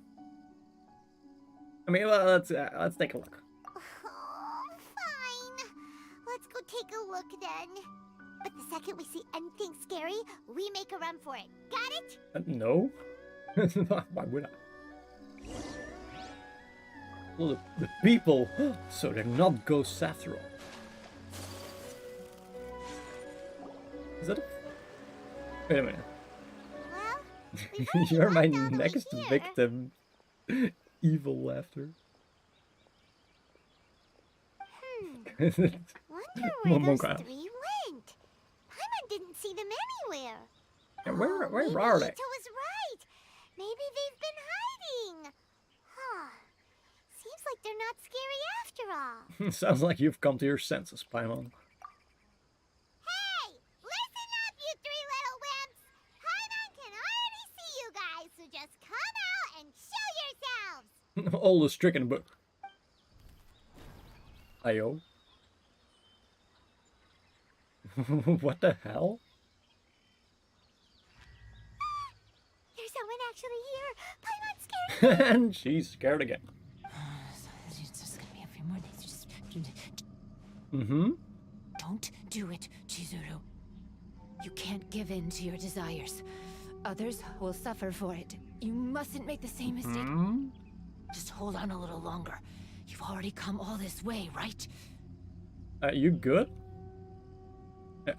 I mean, well, let's take a look. Oh, fine. Let's go take a look then. But the second we see anything scary, we make a run for it. Got it? No. Why would I? Well, the people, so they're not ghosts after all. Is that a... Wait a minute. Well, we've already You're my walked all the way next here. victim. Evil laughter. Wonder where One those guy. three went. Paimon didn't see them anywhere. Yeah, where Maybe are they? Ito was right. Maybe they've been hiding. Huh. Seems like they're not scary after all. Sounds like you've come to your senses, Paimon. Hey! Listen up, you three little wimps! Paimon can already see you guys, so just come out and show yourselves! All the stricken book. Ayo. What the hell? There's someone actually here! Paimon's scared! And she's scared again. It's just gonna be a few more days. Just Mm-hmm. don't do it, Chizuru. You can't give in to your desires. Others will suffer for it. You mustn't make the same mistake. Hmm? Just hold on a little longer. You've already come all this way, right? Are you good?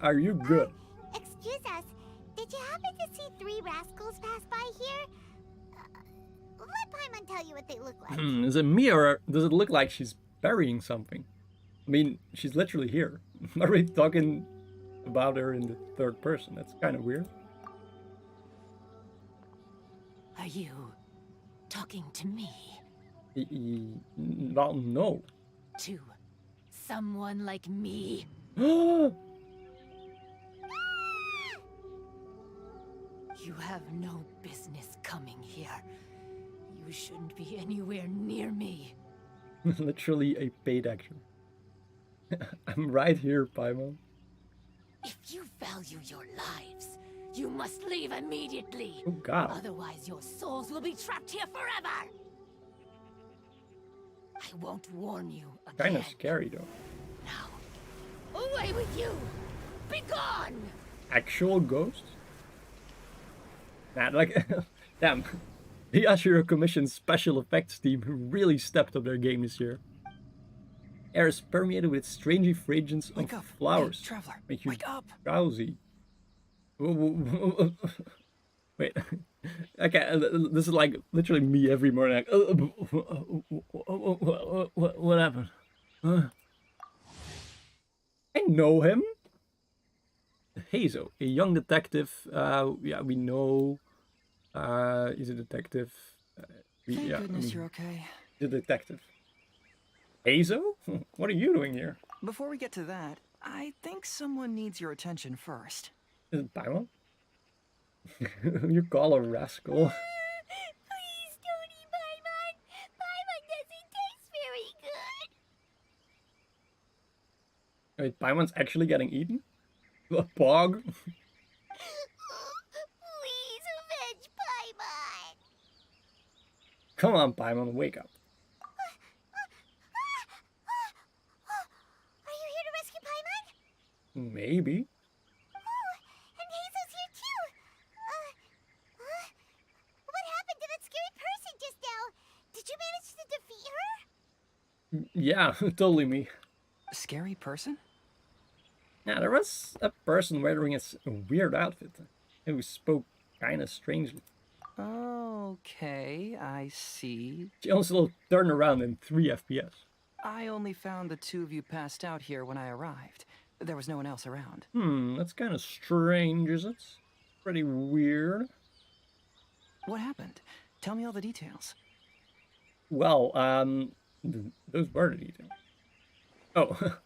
Are you good? Excuse us, did you happen to see three rascals pass by here? Let Paimon tell you what they look like. Is it me or does it look like she's burying something? I mean, she's literally here. Are we talking about her in the third person? That's kind of weird. Are you talking to me? Well, no. To someone like me? You have no business coming here. You shouldn't be anywhere near me. Literally a paid actor. I'm right here, Paimon. If you value your lives, you must leave immediately. Oh god. Otherwise, your souls will be trapped here forever. I won't warn you again. Kind of scary though. Now, away with you! Be gone! Actual ghosts? Nah, like, damn. The Ashura Commission's special effects team really stepped up their game this year. Air is permeated with strange fragrance of Wake up. flowers. Hey, traveler, Make you wake up. drowsy. Wait. Okay, this is like literally me every morning. Like, what happened? I know him. Hazo, a young detective. Yeah, we know. He's a detective. Thank goodness you're okay. He's a detective. Hazo? What are you doing here? Before we get to that, I think someone needs your attention first. Is it Paimon? You call a rascal. Please don't eat Paimon! Paimon doesn't taste very good! Wait, Paimon's actually getting eaten? A pog? Please avenge Paimon! Come on, Paimon, wake up. Are you here to rescue Paimon? Maybe. Oh, and Hazel's here too! What happened to that scary person just now? Did you manage to defeat her? Yeah, totally me. Scary person? Yeah, there was a person wearing a weird outfit who spoke kind of strangely. Okay, I see. She also turned around in 3 FPS. I only found the two of you passed out here when I arrived. There was no one else around. That's kind of strange, is it? Pretty weird. What happened? Tell me all the details. Well, those were the details. Oh,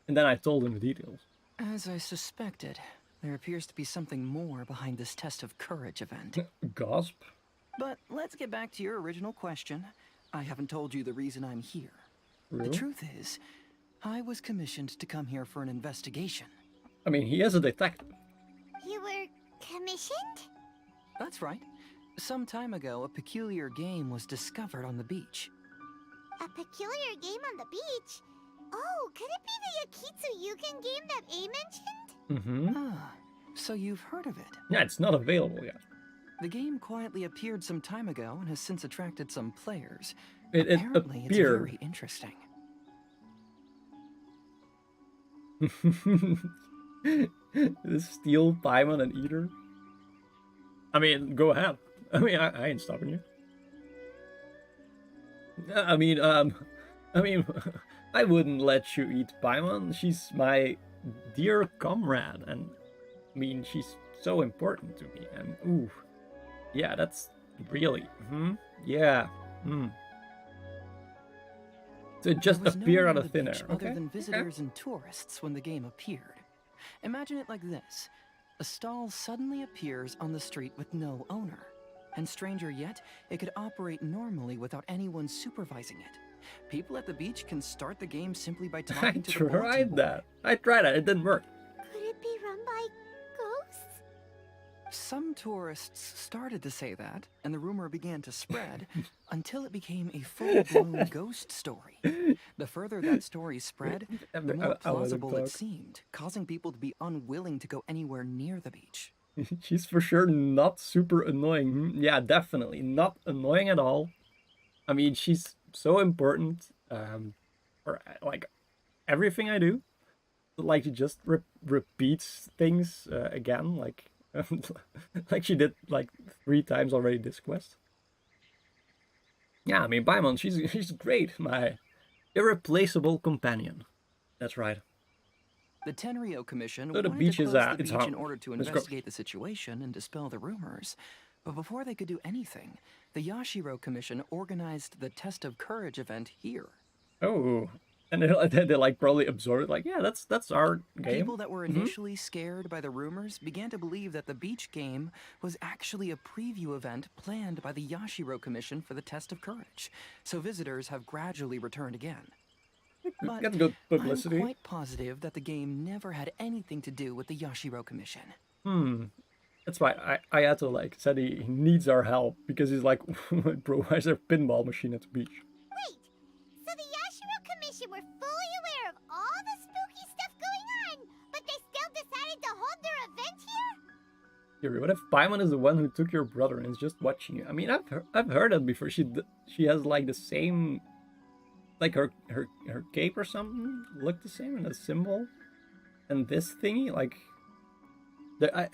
and then I told him the details. As I suspected, there appears to be something more behind this test of courage event. Gasp. But let's get back to your original question. I haven't told you the reason I'm here. Really? The truth is, I was commissioned to come here for an investigation. I mean, he is a detective. You were commissioned? That's right. Some time ago, a peculiar game was discovered on the beach. A peculiar game on the beach? Oh, could it be the Yakitsu Yugen game that A mentioned? Ah, so you've heard of it. Yeah, it's not available yet. The game quietly appeared some time ago and has since attracted some players. It Apparently, it's appeared. very interesting. The steel Paimon and Eater. I mean, go ahead. I mean, I ain't stopping you. I mean, I wouldn't let you eat Paimon. She's my dear comrade, and I mean, she's so important to me. And ooh, yeah, that's really, yeah, So it just There was no appeared one out on of the thin air. beach Okay. Other than visitors and tourists when the game appeared. Imagine it like this. A stall suddenly appears on the street with no owner. And stranger yet, it could operate normally without anyone supervising it. People at the beach can start the game simply by I talking to the bulletin tried board. that. I tried that. It didn't work. Could it be run by ghosts? Some tourists started to say that, and the rumor began to spread until it became a full-blown ghost story. The further that story spread, the more plausible it seemed, causing people to be unwilling to go anywhere near the beach. She's for sure not super annoying. Yeah, definitely not annoying at all. I mean, she's so important for like everything I do. Like she just repeats things again, like like she did like 3 times already this quest. Yeah, I mean, Paimon, she's great, my irreplaceable companion. That's right. The Tenryo Commission So the wanted beach to is, close the it's beach in hung. order to Let's go. investigate the situation and dispel the rumors. But before they could do anything, the Yashiro Commission organized the Test of Courage event here. Oh, and they like probably absorb it. Like, yeah, that's our game. People that were initially scared by the rumors began to believe that the beach game was actually a preview event planned by the Yashiro Commission for the Test of Courage. So visitors have gradually returned again. But Get good publicity. I'm quite positive that the game never had anything to do with the Yashiro Commission. That's why I had to like said he needs our help because he's like, bro, why is there a pinball machine at the beach? Wait, so the Yashiro Commission were fully aware of all the spooky stuff going on, but they still decided to hold their event here? Yuri, what if Paimon is the one who took your brother and is just watching you? I mean, I've heard that before. She has like the same, like her cape or something looked the same and a symbol, and this thingy like,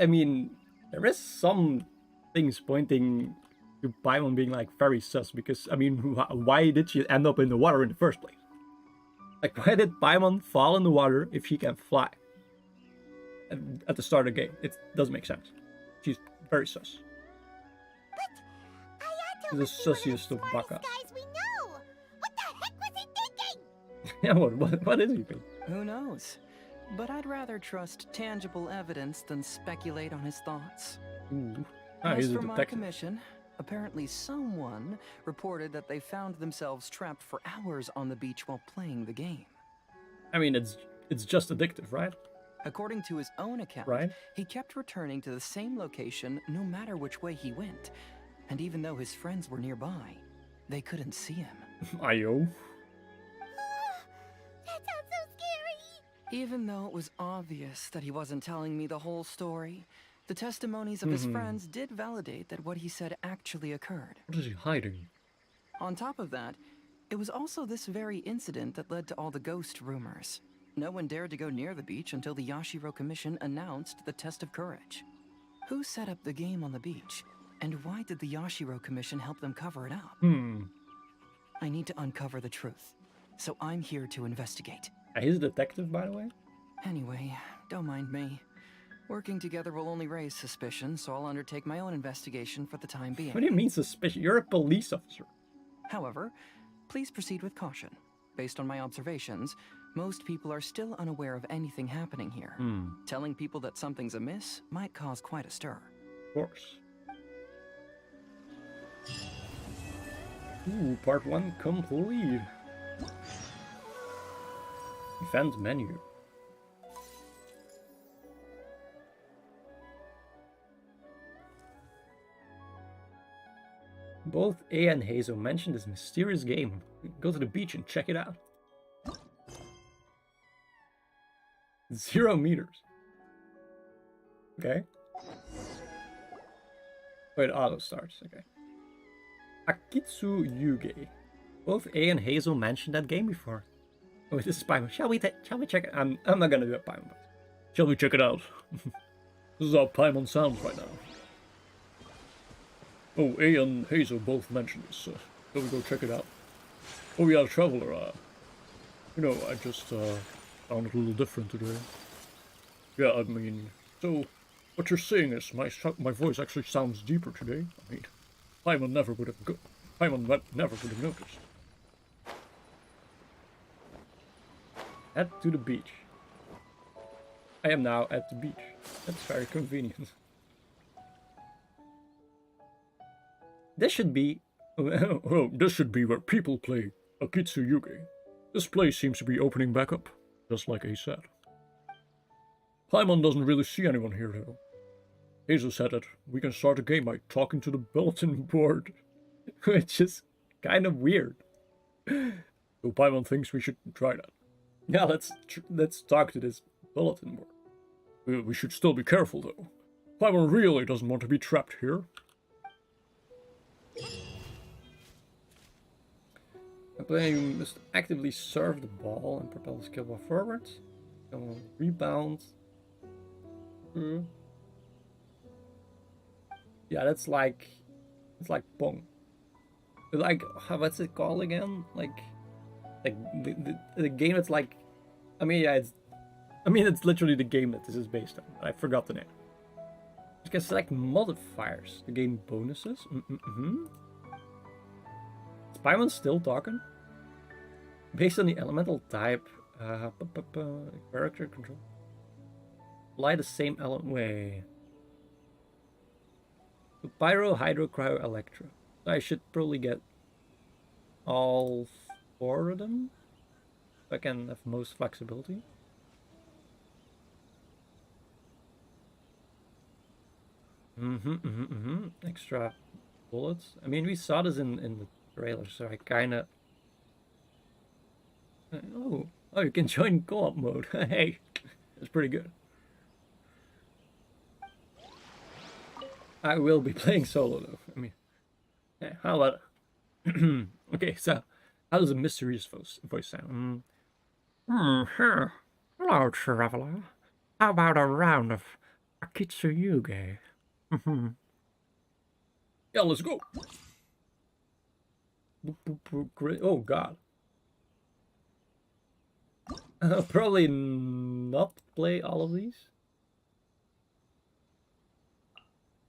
I mean, there is some things pointing to Paimon being like very sus because I mean, why did she end up in the water in the first place? Like, why did Paimon fall in the water if she can fly? At the start of the game, it doesn't make sense. She's very sus. But Ayato The must be one of the sussiest of smartest baka. guys we know. What the heck was he thinking? Yeah, what is he thinking? Who knows? But I'd rather trust tangible evidence than speculate on his thoughts. Ooh. As He's a for my detective. commission, apparently someone reported that they found themselves trapped for hours on the beach while playing the game. I mean, it's just addictive, right? According to his own account, Right. he kept returning to the same location no matter which way he went. And even though his friends were nearby, they couldn't see him. Ayo. That sounds so scary. Even though it was obvious that he wasn't telling me the whole story, the testimonies of his friends did validate that what he said actually occurred. What is he hiding? On top of that, it was also this very incident that led to all the ghost rumors. No one dared to go near the beach until the Yashiro Commission announced the test of courage. Who set up the game on the beach? And why did the Yashiro Commission help them cover it up? I need to uncover the truth. So I'm here to investigate. He's a detective, by the way. Anyway, don't mind me. Working together will only raise suspicion, so I'll undertake my own investigation for the time being. What do you mean suspicion? You're a police officer. However, please proceed with caution. Based on my observations, most people are still unaware of anything happening here. Telling people that something's amiss might cause quite a stir. Of course. Ooh, part 1 complete. Event menu. Both A and Hazel mentioned this mysterious game. Go to the beach and check it out. 0 meters. Okay. Wait, auto starts. Okay. Akitsu Yuge. Both A and Hazel mentioned that game before. Oh, this is Paimon. Shall we check it? I'm not gonna do a Paimon. Shall we check it out? This is how Paimon sounds right now. Oh, A and Hazel both mentioned this. Shall we go check it out? Oh yeah, Traveler. You know, I just found it a little different today. Yeah, I mean, so what you're saying is my voice actually sounds deeper today. I mean, Paimon never would have noticed. Head to the beach. I am now at the beach. That's very convenient. This should be... Oh, this should be where people play Akitsu Yuge. This place seems to be opening back up, just like A said. Paimon doesn't really see anyone here though. Hazel said that we can start a game by talking to the bulletin board. Which is kind of weird. So Paimon thinks we should try that. Yeah, let's talk to this bulletin board. We should still be careful though. Paimon really doesn't want to be trapped here. A player must actively serve the ball and propel the skill ball forward. Rebound. Yeah, it's like Pong. Like, what's it called again? Like the game that's like, I mean, yeah, it's literally the game that this is based on. I forgot the name. You can select modifiers to gain bonuses. Is Paimon still talking? Based on the elemental type, character control. Apply the same element. Wait. Pyro, Hydro, Cryo, Electro. I should probably get all 4 of them. So I can have most flexibility. Extra bullets. I mean, we saw this in the trailer, so I kinda... Oh, you can join co-op mode. Hey, that's pretty good. I will be playing solo though. I mean, yeah, how about... Okay, so how does a mysterious voice sound? Hello, traveler. How about a round of Akitsu Yuge? Yeah, let's go. Oh god. Probably not play all of these.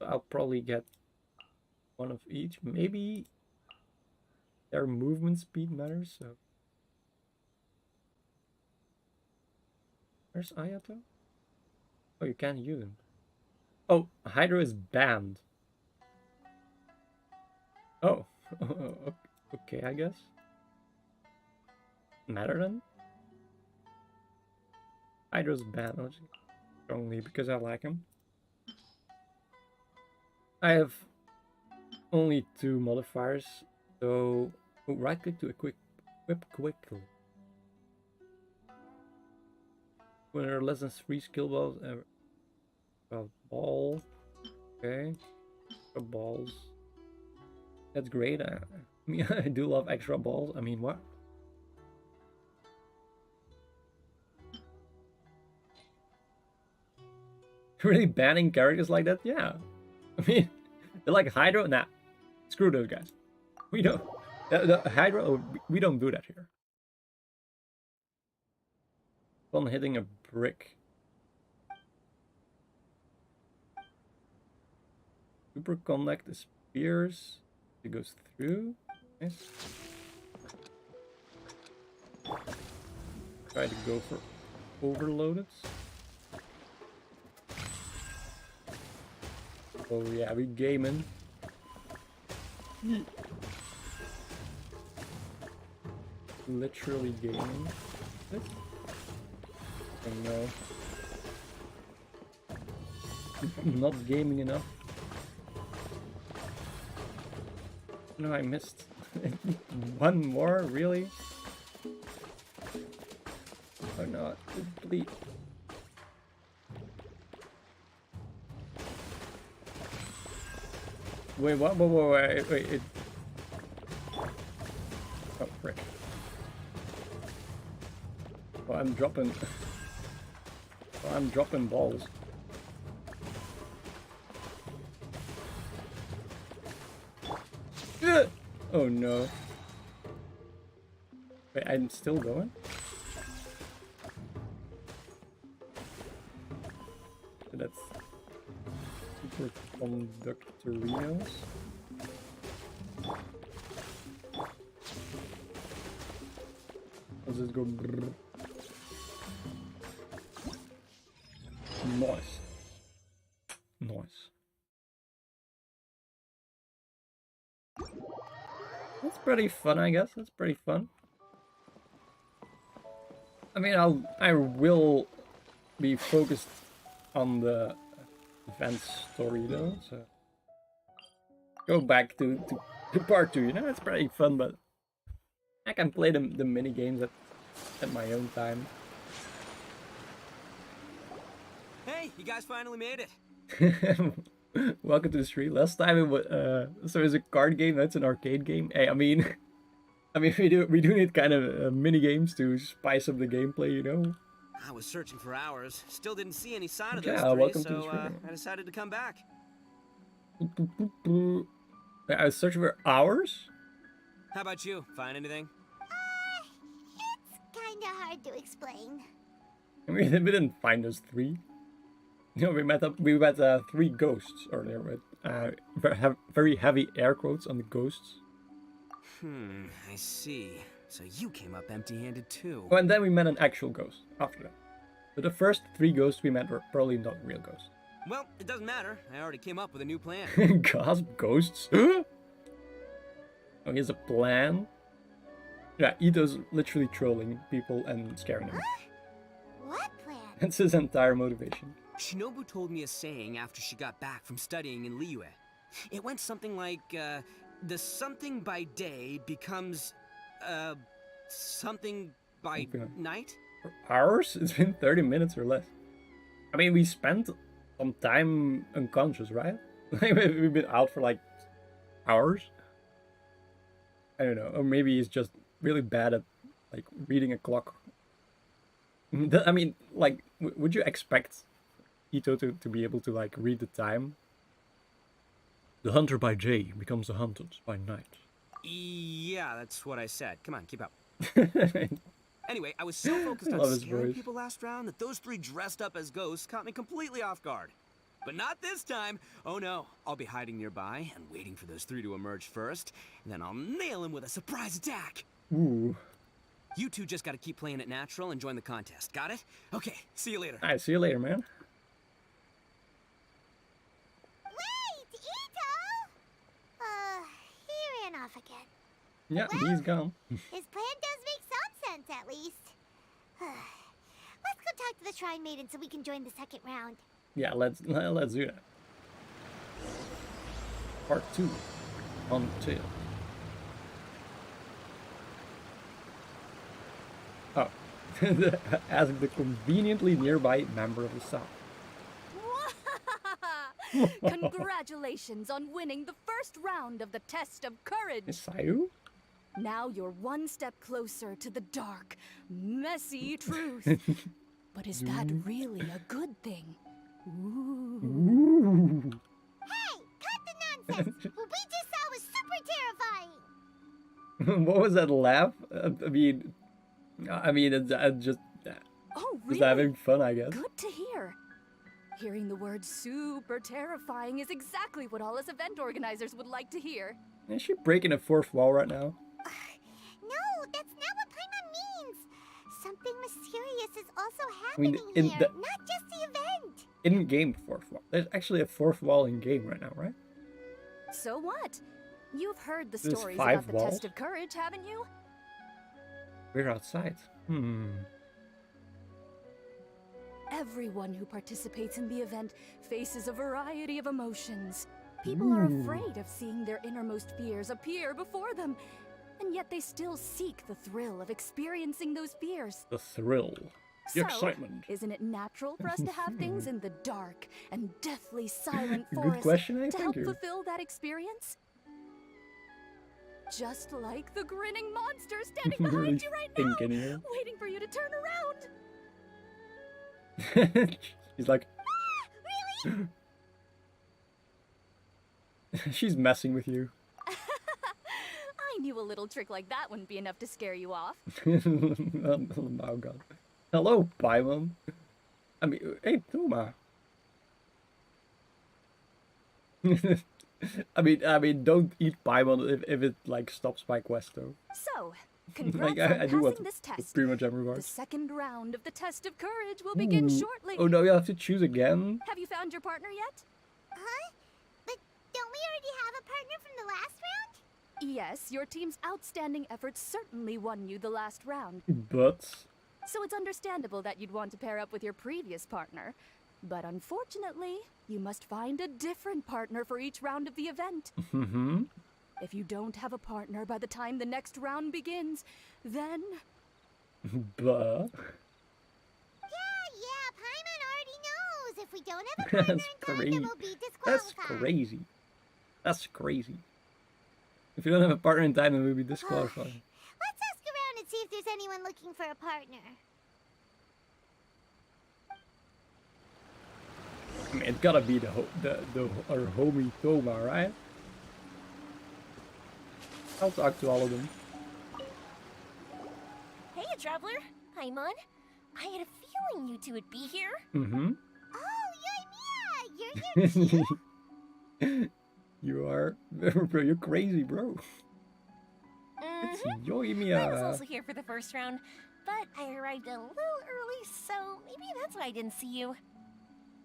I'll probably get one of each. Maybe their movement speed matters, so... Where's Ayato? Oh, you can't use him. Oh, Hydro is banned. Oh, okay, I guess. Matter then? Hydro's banned only because I like him. I have only 2 modifiers, so right click to equip quickly. When there are less than 3 skill balls, ball. Okay, balls. That's great. I mean, I do love extra balls. I mean, what? Really banning characters like that? Yeah. I mean, they're like Hydro? Nah. Screw those guys. We don't. The Hydro, we don't do that here. On hitting a brick. Super conduct the spears. It goes through. Nice. Try to go for overloaded. Oh yeah, we gaming. Literally gaming. This? Oh no. Not gaming enough. No, I missed. One more, really? Oh no, please. Wait, what? Wait. Oh, frick. Oh, I'm dropping. Oh, I'm dropping balls. Oh no. Wait, I'm still going? So that's super conductorinos. Let's just go. Brrr. Nice. Nice. That's pretty fun, I guess. That's pretty fun. I mean, I will be focused on the event story though, so go back to part 2. You know, it's pretty fun, but I can play the mini games at my own time. Hey, you guys finally made it. Welcome to the street. Last time it was so it's a card game. That's an arcade game. Hey, I mean we do need kind of mini games to spice up the gameplay, you know. I was searching for hours. Still didn't see any sign of Yeah, those three, welcome to the so street. I decided to come back. I was searching for hours. How about you? Find anything? It's kinda hard to explain. I mean, we didn't find those 3. You know, we met 3 ghosts earlier with very heavy air quotes on the ghosts. I see. So you came up empty-handed too. Oh, and then we met an actual ghost after that. But the first 3 ghosts we met were probably not real ghosts. Well, it doesn't matter. I already came up with a new plan. Gasp, ghosts? Oh, here's a plan. Yeah, Ito's literally trolling people and scaring them. What plan? That's his entire motivation. Shinobu told me a saying after she got back from studying in Liyue. It went something like, the something by day becomes, something by night? For hours? It's been 30 minutes or less. I mean, we spent some time unconscious, right? Like, we've been out for like hours. I don't know. Or maybe he's just really bad at like reading a clock. I mean, like, would you expect Ito to be able to like read the time? The hunter by day becomes the hunted by night. Yeah, that's what I said. Come on, keep up. Anyway, I was so focused on scaring people last round that those 3 dressed up as ghosts caught me completely off guard. But not this time. Oh no, I'll be hiding nearby and waiting for those 3 to emerge first, and then I'll nail them with a surprise attack. Ooh. You 2 just gotta keep playing it natural and join the contest. Got it? Okay, see you later. Alright, see you later, man. Wait, Ito! He ran off again. Yeah, he's gone. His plan does make some sense, at least. Let's go talk to the Shrine Maiden so we can join the second round. Yeah, let's do that. Part 2. Until. Oh. As the conveniently nearby member of the South. Congratulations on winning the first round of the test of courage. Sayu? Now you're one step closer to the dark, messy truth. But is that really a good thing? Ooh. Ooh. Hey, cut the nonsense! What we just saw was super terrifying! What was that laugh? I mean, it's just Oh, just really? having fun, I guess. Good to hear. Hearing the word super terrifying is exactly what all us event organizers would like to hear. Is she breaking a fourth wall right now? No, that's not what Paimon means! Something mysterious is also I mean, happening in here, the- not just the event! In-game fourth wall. There's actually a fourth wall in-game right now, right? So what? You've heard the There's stories 5 about the walls? test of courage, haven't you? We're outside. Everyone who participates in the event faces a variety of emotions. People are afraid of seeing their innermost fears appear before them, and yet they still seek the thrill of experiencing those fears. The thrill. The So, excitement. isn't it natural for us to have things in the dark and deathly silent Good forest question, I to thank help you. fulfill that experience? Just like the grinning monster standing Really behind you right now, thinking here. waiting for you to turn around. She's like, Really? she's messing with you. I knew a little trick like that wouldn't be enough to scare you off. Oh god. Hello, Paimon. I mean, hey, Tuma. I mean, don't eat Paimon if it like stops my quest though. So, congrats Like, on I do want passing this to test. pretty much The everyone. second round of the test of courage will begin shortly. Oh no, you have to choose again. Have you found your partner yet? Huh? But don't we already have a partner from the last round? Yes, your team's outstanding efforts certainly won you the last round. But So it's understandable that you'd want to pair up with your previous partner. But unfortunately, you must find a different partner for each round of the event. If you don't have a partner by the time the next round begins, then... but Yeah, Paimon already knows. If we don't have a partner that's in time, crazy. then we'll be That's disqualified. crazy. That's crazy. If you don't have a partner in time, then we'll be disqualified. Let's ask around and see if there's anyone looking for a partner. I mean, it's gotta be our homie Toma, right? I'll talk to all of them. Hey, traveler. Paimon. I had a feeling you two would be here. Oh, Yoimiya! You're here too? You are, bro. You're crazy, bro. It's I was Yoimiya. also here for the first round, but I arrived a little early, so maybe that's why I didn't see you.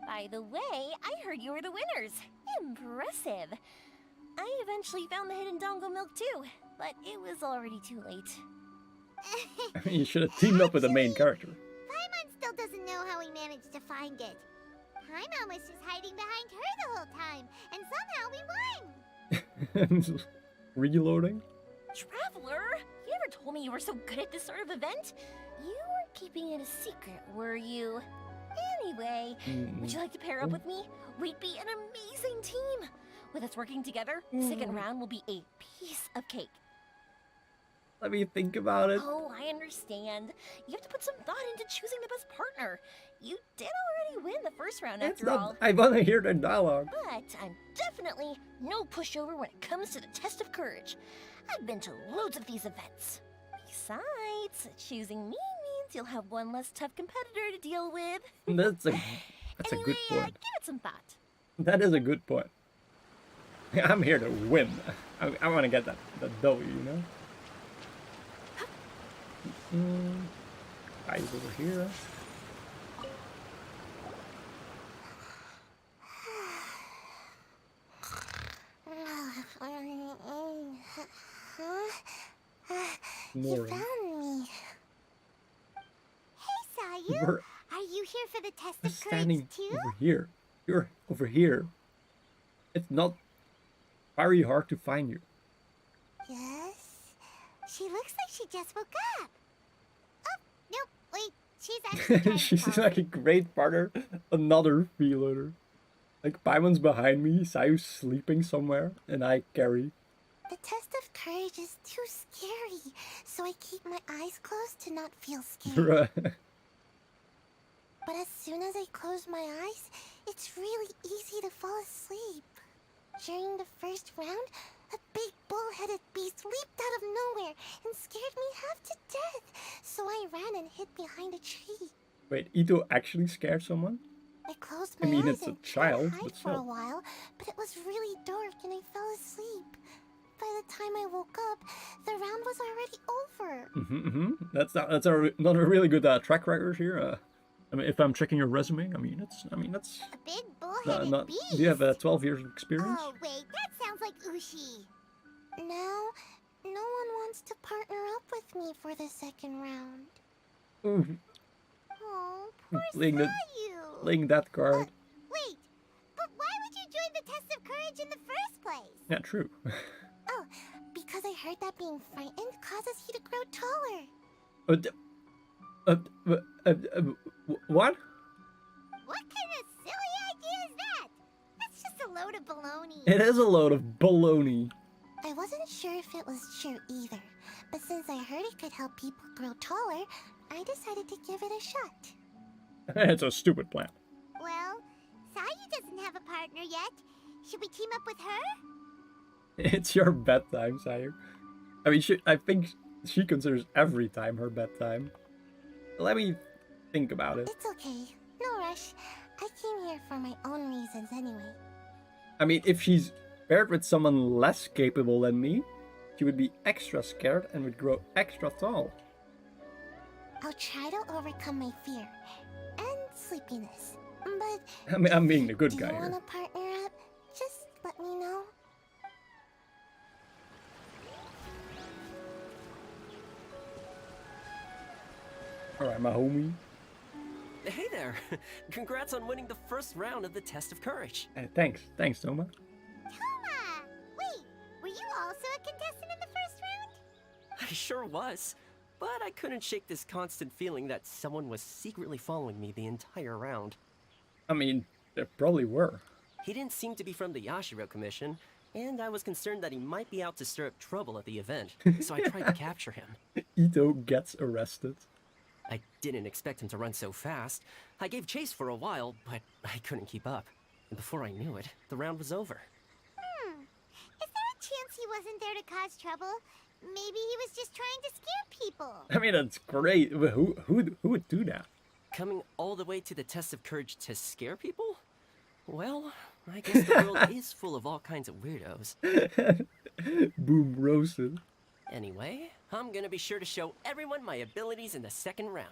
By the way, I heard you were the winners. Impressive. I eventually found the hidden dongo milk too, but it was already too late. I mean, you should have teamed up with the main character. Paimon still doesn't know how we managed to find it. Paimon was just hiding behind her the whole time, and somehow we won! Reloading. Traveler, you never told me you were so good at this sort of event. You weren't keeping it a secret, were you? Anyway, would you like to pair up with me? We'd be an amazing team. With us working together, the second round will be a piece of cake. Let me think about it. Oh, I understand. You have to put some thought into choosing the best partner. You did already win the first round It's after all. not. I want to hear their dialogue. But I'm definitely no pushover when it comes to the test of courage. I've been to loads of these events. Besides, choosing me means you'll have one less tough competitor to deal with. That's a Anyway, good point. give it some thought. That is a good point. I'm here to win. I want to get that W, you know. Guys over here. You More. found me. Hey, Sayu. We're Are you here for the test of standing courage too? over here. You're over here. It's not very hard to find you. Yes. She looks like she just woke up. Oh, nope. Wait. She's actually trying to She's call like a me. great partner. Another freeloader. Like Paimon's behind me, Sayu's sleeping somewhere, and I carry. The test of courage is too scary, so I keep my eyes closed to not feel scared. Bruh. But as soon as I close my eyes, it's really easy to fall asleep. During the first round, a big bull-headed beast leaped out of nowhere and scared me half to death, so I ran and hid behind a tree. Wait, Ito actually scared someone? I closed my I mean, eyes it's a and tried child, to hide but for a still. while, but it was really dark and I fell asleep. By the time I woke up, the round was already over. That's not a really good track record here. I mean, if I'm checking your resume, I mean, that's A big bull-headed beast. Do you have 12 years of experience? Oh wait, that sounds like Ushi. Now, no one wants to partner up with me for the second round. Ooh, Oh, poor playing that card. Wait, but why would you join the test of courage in the first place? Yeah, true. Oh, because I heard that being frightened causes you to grow taller. What? What kind of silly idea is that? That's just a load of baloney. It is a load of baloney. I wasn't sure if it was true either, but since I heard it could help people grow taller, I decided to give it a shot. It's a stupid plan. Well, Sayu doesn't have a partner yet. Should we team up with her? It's your bedtime, Sayu. I mean, I think she considers every time her bedtime. Let me think about it. It's okay. No rush. I came here for my own reasons anyway. I mean, if she's paired with someone less capable than me, she would be extra scared and would grow extra tall. I'll try to overcome my fear and sleepiness. But I mean, I'm being the good do guy you here. want to partner up? Just let me know. Alright, my homie. Hey there! Congrats on winning the first round of the test of courage. Thanks, Toma. Toma! Wait, were you also a contestant in the first round? I sure was, but I couldn't shake this constant feeling that someone was secretly following me the entire round. I mean, there probably were. He didn't seem to be from the Yashiro Commission, and I was concerned that he might be out to stir up trouble at the event, so I tried to capture him. Ito gets arrested. I didn't expect him to run so fast. I gave chase for a while, but I couldn't keep up. And before I knew it, the round was over. Is there a chance he wasn't there to cause trouble? Maybe he was just trying to scare people. I mean, that's great. Who would do that? Coming all the way to the test of courage to scare people? Well, I guess the world is full of all kinds of weirdos. Boom, roasted. Anyway, I'm gonna be sure to show everyone my abilities in the second round.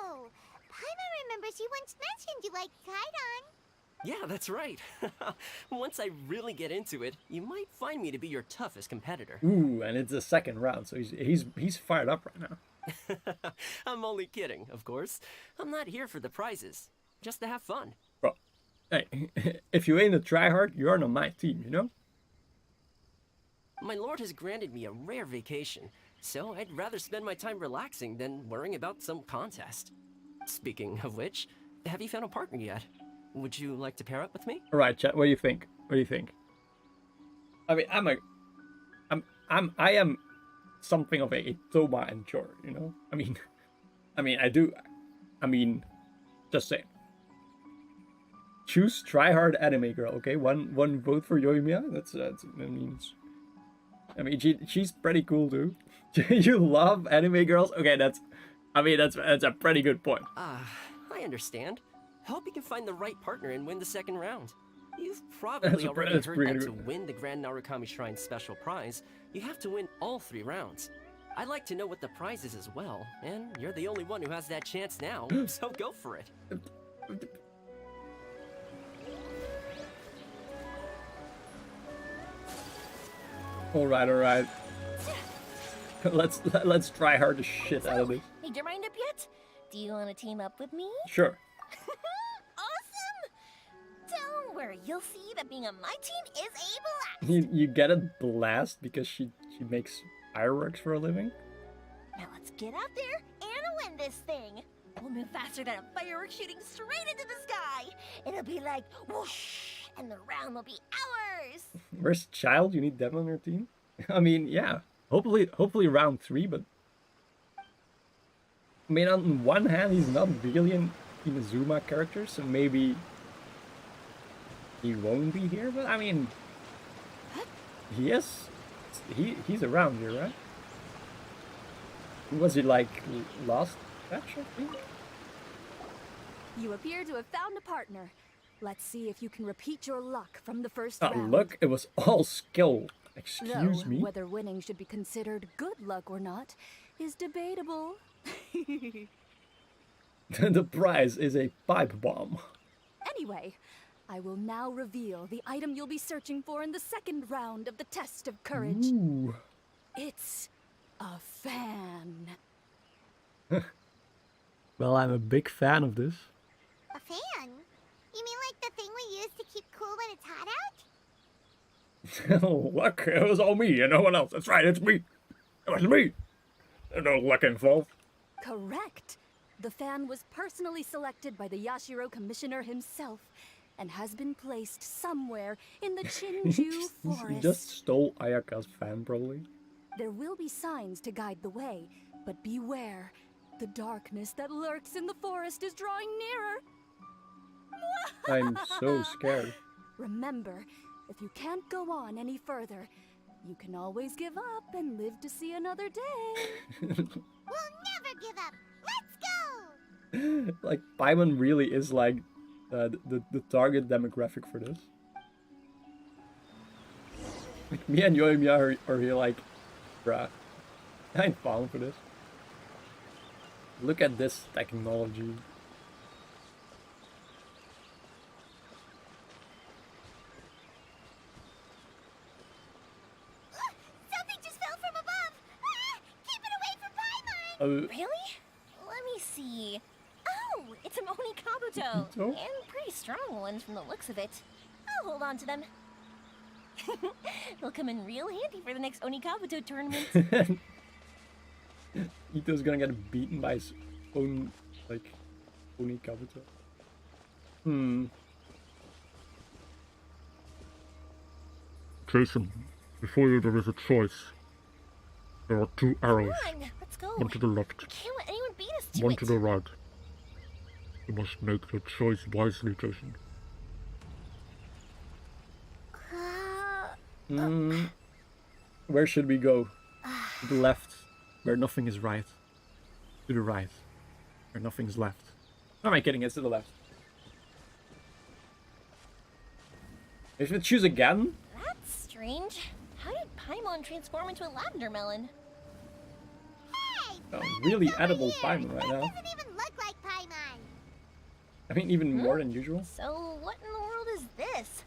Oh, Paimon remembers you once mentioned you liked Kaidan. Yeah, that's right. Once I really get into it, you might find me to be your toughest competitor. Ooh, and it's the second round, so he's fired up right now. I'm only kidding, of course. I'm not here for the prizes, just to have fun. Bro, hey, if you ain't a tryhard, you aren't on my team, you know? My lord has granted me a rare vacation, so I'd rather spend my time relaxing than worrying about some contest. Speaking of which, have you found a partner yet? Would you like to pair up with me? All right, chat. What do you think? I mean, I am something of a Toma and Chor, you know. I mean, just saying. Choose tryhard anime girl. Okay, one vote for Yoimiya. I mean, she's pretty cool too. You love anime girls? Okay, that's a pretty good point. I understand. Hope you can find the right partner and win the second round. You've probably already heard that to win the Grand Narukami Shrine special prize, you have to win all 3 rounds. I'd like to know what the prize is as well, and you're the only one who has that chance now, so go for it. All right. Let's try hard to shit out of this. Made your mind up yet? Do you want to team up with me? Sure. Awesome! Don't worry, you'll see that being on my team is a blast. You get a blast because she makes fireworks for a living? Now let's get out there and win this thing. We'll move faster than a firework shooting straight into the sky. It'll be like whoosh, and the round will be ours. Where's Child? You need them on your team? I mean, yeah. Hopefully round 3, but I mean, on one hand, he's not really an Inazuma character, so maybe he won't be here, but I mean, he is. He's around here, right? Was he like last batch, I think? You appear to have found a partner. Let's see if you can repeat your luck from the first round. Look, it was all skill. Excuse Though, me? whether winning should be considered good luck or not is debatable. The prize is a pipe bomb. Anyway, I will now reveal the item you'll be searching for in the second round of the test of courage. Ooh. It's a fan. Well, I'm a big fan of this. A fan? You mean like the thing we use to keep cool when it's hot out? Look, it was all me and no one else. That's right, it's me. It was me. There's no luck involved. Correct. The fan was personally selected by the Yashiro Commissioner himself and has been placed somewhere in the Chinju forest. He just stole Ayaka's fan, probably. There will be signs to guide the way, but beware. The darkness that lurks in the forest is drawing nearer. I'm so scared. Remember, if you can't go on any further, you can always give up and live to see another day. We'll never give up. Let's go! Like, Paimon really is like the target demographic for this. Like, me and Yoimiya are here like, bruh, I ain't falling for this. Look at this technology. Something just fell from above! Ah, keep it away from Paimon! Really? Let me see. Oh, it's a Oni Kabuto. Oh. And pretty strong ones from the looks of it. I'll hold on to them. They'll come in real handy for the next Oni Kabuto tournament. Ito's gonna get beaten by his own, like, Oni Kabuto. Jason, before you there is a choice. There are two arrows. Come on, let's go. One to the left, We can't let anyone beat us to one it. to the right. You must make your choice wisely, Jason. Where should we go? To the left, where nothing is right. To the right, where nothing's left. Or am I kidding? It's to the left. If you choose again? That's strange. How did Paimon transform into a lavender melon? Hey! Really edible Paimon right That now. doesn't even look like Paimon! I mean, even more than usual. So what in the world is this?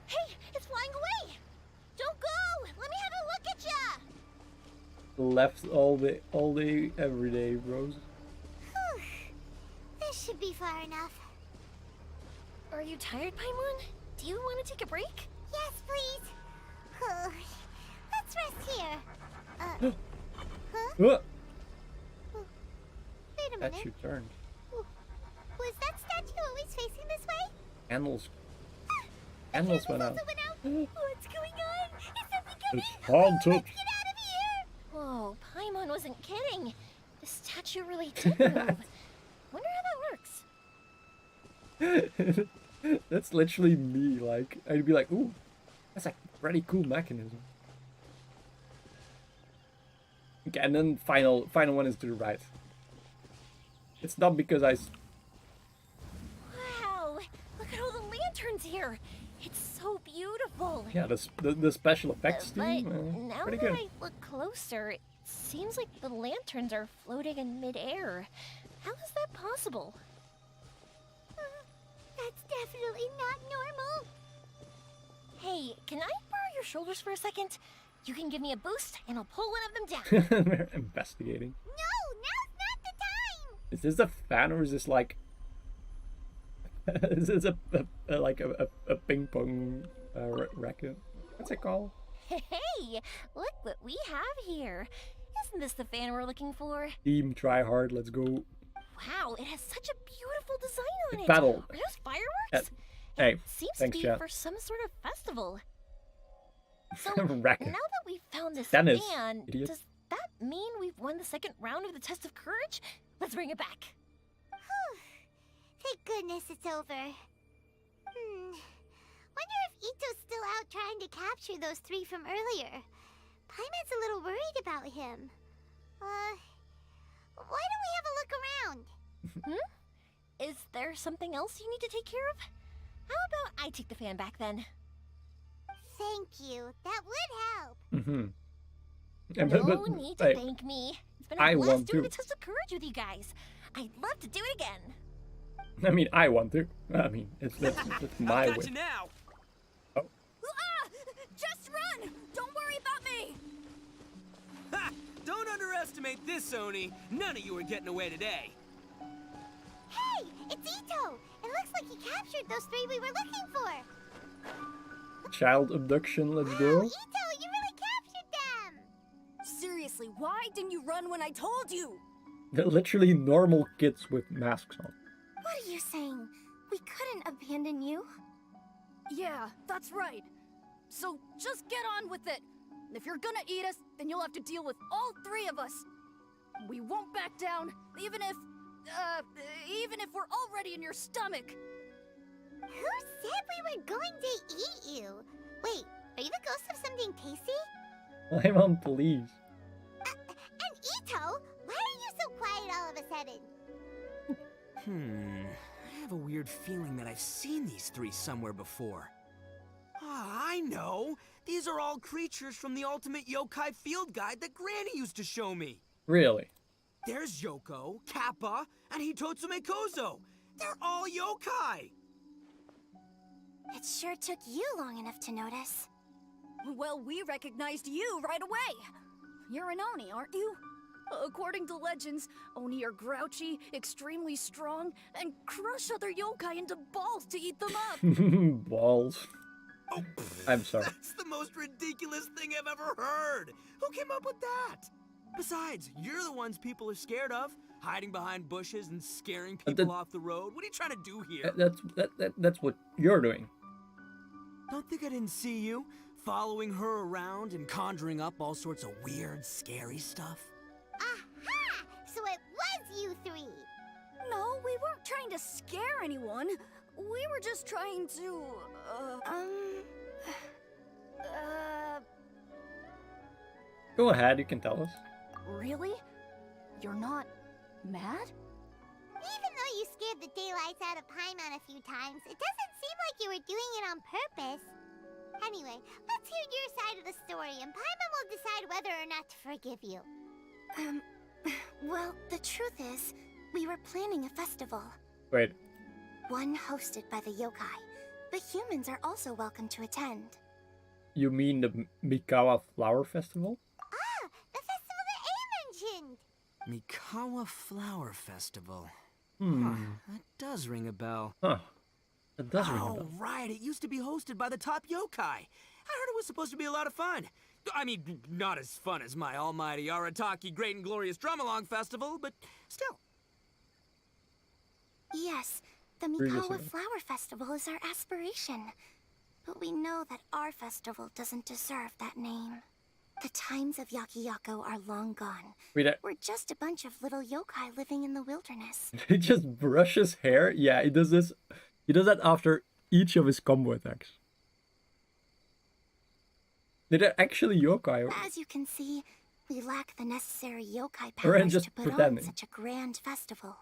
Hey, it's flying away! Don't go! Let me have a look at ya! Left all day, every day, Rose. Whew. This should be far enough. Are you tired, Paimon? Do you want to take a break? Yes, please. Oh, let's rest here. Huh? What? Wait a That minute. you turned. Was that statue always facing this way? Candles. The Candles went out. also went out. What's going on? Is something coming? It's haunted. Get out of here! Whoa, Paimon wasn't kidding. The statue really did move. Wonder how that works. That's literally me. Like, I'd be like, ooh, that's a pretty cool mechanism. Okay, and then final one is to the right. It's not because I. Wow, look at all the lanterns here. It's so beautiful. Yeah, the special effects But team, now pretty that good. I look closer, it seems like the lanterns are floating in midair. How is that possible? That's definitely not normal. Hey, can I borrow your shoulders for a second? You can give me a boost, and I'll pull one of them down. We're investigating. No, now's not the time. Is this a fan or is this like? Is this a ping pong racket? What's it called? Hey, look what we have here. Isn't this the fan we're looking for? Team try hard. Let's go. Wow, it has such a beautiful design on it. Battle. Are those fireworks? Hey, Seems thanks, to be chat. for some sort of festival. So Racket. now that we've found this Tennis, fan, idiot. does that mean we've won the second round of the test of courage? Let's bring it back. Whew. Thank goodness it's over. Wonder if Ito's still out trying to capture those 3 from earlier. Paimon's a little worried about him. Why don't we have a look around? Is there something else you need to take care of? How about I take the fan back then? Thank you. That would help. No need to thank me. It's been a blast doing a test of courage with you guys. I'd love to do it again. I mean, I want to. I mean, that's my way. You now. Ah! Just run! Don't worry about me! Ha! Don't underestimate this, Oni. None of you are getting away today. Hey, it's Ito. It looks like he captured those 3 we were looking for. Child abduction, let's go. Ito, you really captured them. Seriously, why didn't you run when I told you? They're literally normal kids with masks on. What are you saying? We couldn't abandon you? Yeah, that's right. So just get on with it. If you're gonna eat us, then you'll have to deal with all 3 of us. We won't back down, even if we're already in your stomach. Who said we were going to eat you? Wait, are you the ghost of something tasty? I'm on police. And Ito, why are you so quiet all of a sudden? I have a weird feeling that I've seen these 3 somewhere before. Ah, I know! These are all creatures from the Ultimate Yokai Field Guide that Granny used to show me. Really? There's Yoko, Kappa, and Hitotsume Kozo. They're all yokai! It sure took you long enough to notice. Well, we recognized you right away. You're an Oni, aren't you? According to legends, Oni are grouchy, extremely strong, and crush other yokai into balls to eat them up. Balls. Oh, I'm sorry. That's the most ridiculous thing I've ever heard! Who came up with that? Besides, you're the ones people are scared of. Hiding behind bushes and scaring people off the road. What are you trying to do here? That's what you're doing. Don't think I didn't see you. Following her around and conjuring up all sorts of weird, scary stuff. Aha! So it was you 3. No, we weren't trying to scare anyone. We were just trying to, Go ahead, you can tell us. Really? You're not mad? Even though you scared the daylights out of Paimon a few times, it doesn't seem like you were doing it on purpose. Anyway, let's hear your side of the story, and Paimon will decide whether or not to forgive you. Well, the truth is, we were planning a festival. Wait. One hosted by the yokai, but humans are also welcome to attend. You mean the Mikawa Flower Festival? Ah, the festival that A mentioned! Mikawa Flower Festival. Huh, that does ring a bell. Huh. That does ring a bell. Oh, right. It used to be hosted by the top yokai. I heard it was supposed to be a lot of fun. I mean, not as fun as my almighty Arataki Great and Glorious Drum-Along Festival, but still. Yes, the Mikawa Flower Festival is our aspiration. But we know that our festival doesn't deserve that name. The times of Yakiyako are long gone. Wait, We're just a bunch of little yokai living in the wilderness. he just brushes hair? Yeah, he does this. He does that after each of his combo attacks. They're actually yokai. As you can see, we lack the necessary yokai Or powers just to put pretending. on such a grand festival.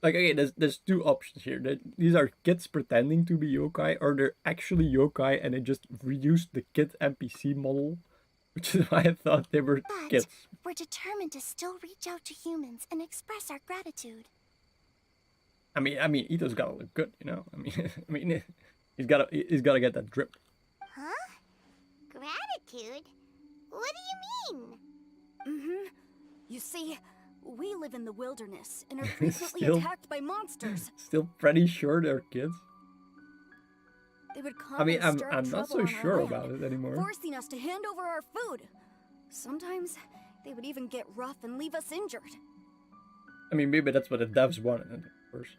Like, okay, there's 2 options here. These are kids pretending to be yokai, or they're actually yokai and they just reused the kid NPC model, which is why I thought they were But kids. we're determined to still reach out to humans and express our gratitude. I mean, Ito's gotta look good, you know. I mean, he's gotta get that drip. Huh? Gratitude? What do you mean? You see, we live in the wilderness and are frequently Still- attacked by monsters. Still pretty sure they're kids. They would come I mean, and stir up I'm not trouble so on our sure land, about it anymore. forcing us to hand over our food. Sometimes they would even get rough and leave us injured. I mean, maybe that's what the devs wanted, of course.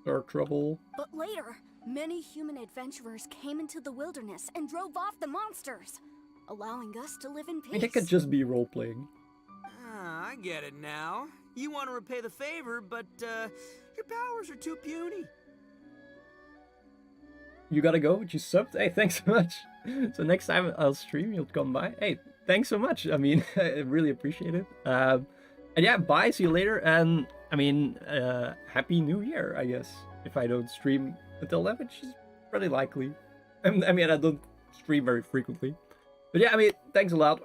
Or trouble. But later, many human adventurers came into the wilderness and drove off the monsters, allowing us to live in I mean, it peace. could just be role playing. Ah, I get it now. You want to repay the favor, but your powers are too puny. you gotta go, but you subbed. Hey, thanks so much. So next time I'll stream, you'll come by. Hey, thanks so much. I mean, I really appreciate it. And yeah, bye. See you later. And I mean, Happy New Year, I guess. If I don't stream until then, which is pretty likely. I mean, I don't stream very frequently. But yeah, I mean, thanks a lot.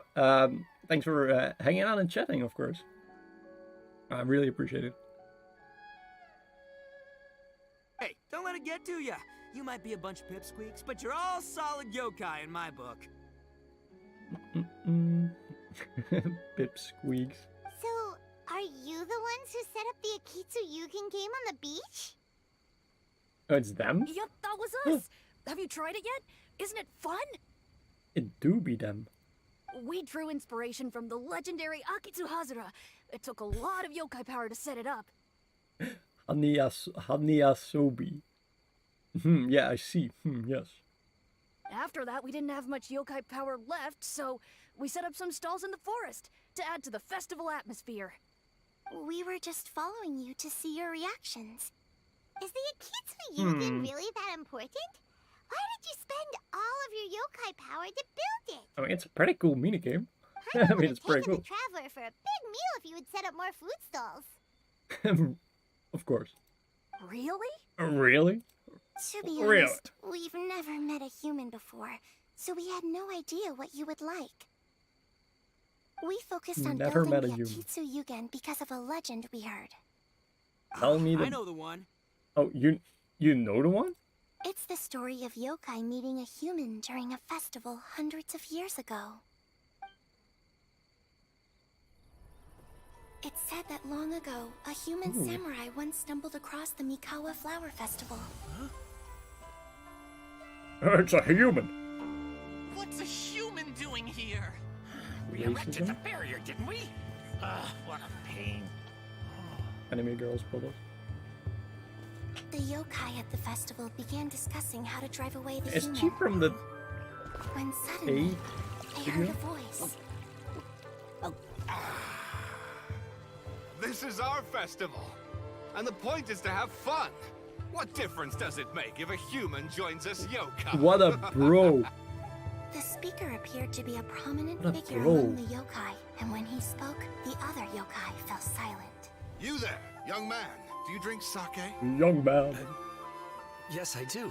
Thanks for hanging out and chatting, of course. I really appreciate it. Hey, don't let it get to ya. You might be a bunch of pipsqueaks, but you're all solid yokai in my book. Pipsqueaks. So, are you the ones who set up the Akitsu Yugen game on the beach? Oh, it's them? Yep, that was us. Have you tried it yet? Isn't it fun? It do be them. We drew inspiration from the legendary Akitsu Hazura. It took a lot of yokai power to set it up. Hania Sobi. Yeah, I see. Yes. After that, we didn't have much yokai power left, so we set up some stalls in the forest to add to the festival atmosphere. We were just following you to see your reactions. Is the Akitsu Yugen really that important? Why did you spend all of your yokai power to build it? I mean, it's a pretty cool minigame. I I mean, it's pretty cool. the Traveler for a big meal if you would set up more food stalls. Of course. Really? Really? To be Really? honest, we've never met a human before, so we had no idea what you would like. We focused on Never building met a the human. Akitsu Yugen because of a legend we heard. Tell me I know the one. Oh, you know the one? It's the story of yokai meeting a human during a festival hundreds of years ago. It's said that long ago, a human samurai once stumbled across the Mikawa Flower Festival. It's a human. What's a human doing here? We erected the barrier, didn't we? What a pain. Anime girls brothers. The yokai at the festival began discussing how to drive away the It's human. cheap from the When suddenly, they heard video? a voice. This is our festival, and the point is to have fun. What difference does it make if a human joins us yokai? What a bro. The speaker appeared to be a prominent What a figure bro. among the yokai, and when he spoke, the other yokai fell silent. You there, young man. Do you drink sake? Young man. Yes, I do.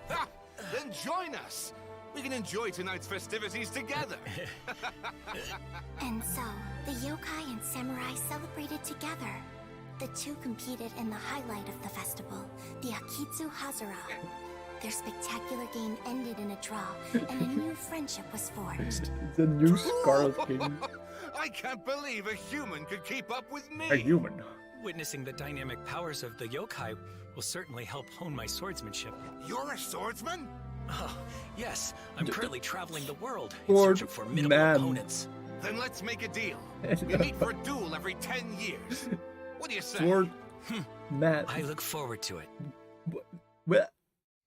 Ha! Then join us. We can enjoy tonight's festivities together. And so, the yokai and samurai celebrated together. The two competed in the highlight of the festival, the Akitsu Hazura. Their spectacular game ended in a draw, and a new friendship was forged. The new Scarlet King. I can't believe a human could keep up with me. A human. Witnessing the dynamic powers of the yokai will certainly help hone my swordsmanship. You're a swordsman? Oh, yes. I'm currently traveling the world in Sword search of formidable man. opponents. Then let's make a deal. We meet for a duel every 10 years. What do you say? Sword man. I look forward to it. Well,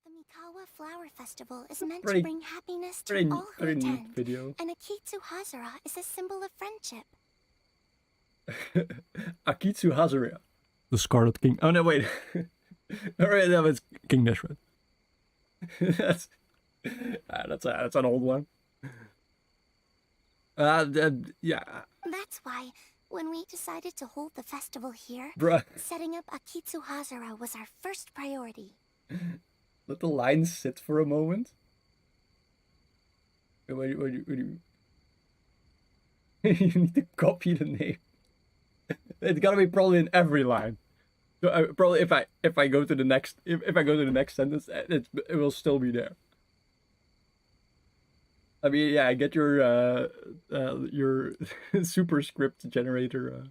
The Mikawa Flower Festival is meant pretty- to bring happiness to pretty- all who pretty neat attend, video. and Akitsu Hazura is a symbol of friendship. Akitsu Hazura. The Scarlet King. Oh no, wait. Alright, that was King Nishred. that's an old one. Yeah, That's why, when we decided to hold the festival here, bruh. setting up Akitsu Hazura was our first priority. Let the line sit for a moment. What do you... You need to copy the name. It's gotta be probably in every line. So probably if I go to the next sentence, it will still be there. I mean, yeah, I get your superscript generator.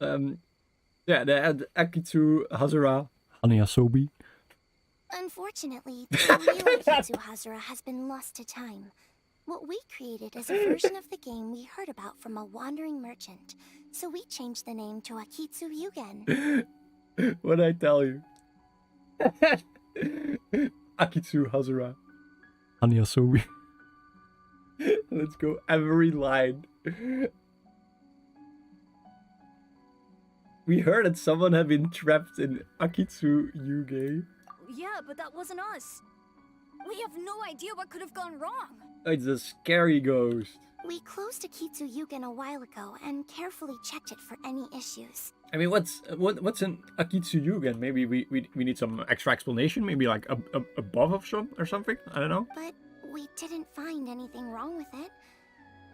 Yeah, the Akitsu Hazura Hanayasobi. Unfortunately, the real Akitsu Hazura has been lost to time. What we created is a version of the game we heard about from a wandering merchant, so we changed the name to Akitsu Yugen. What'd I tell you? Akitsu Hazura Hanayasobi. Let's go every line. We heard that someone had been trapped in Akitsu Yuge. Yeah, but that wasn't us. have no idea what could have gone wrong. It's a scary ghost. We closed Akitsu Yugen a while ago and carefully checked it for any issues. I mean, what's an Akitsu Yugen? Maybe we need some extra explanation. Maybe like above of some or something. I don't know. But we didn't find anything wrong with it.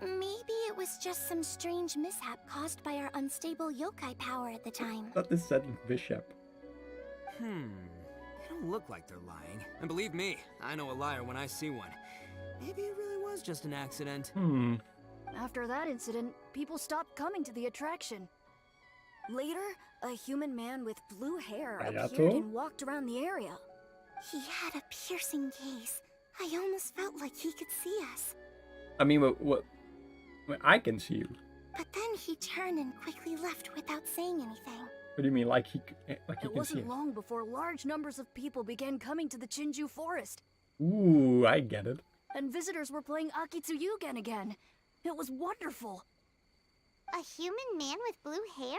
Maybe it was just some strange mishap caused by our unstable yokai power at the time. I thought this said bishop. They don't look like they're lying. And believe me, I know a liar when I see one. Maybe it really was just an accident. After that incident, people stopped coming to the attraction. Later, a human man with blue hair appeared and walked around the area. He had a piercing gaze. I almost felt like he could see us. I mean, what? I can see you. But then he turned and quickly left without saying anything. What do you mean, like he It can see wasn't us? long before large numbers of people began coming to the Chinju forest. Ooh, I get it. And visitors were playing Akitsu Yugen again. It was wonderful. A human man with blue hair?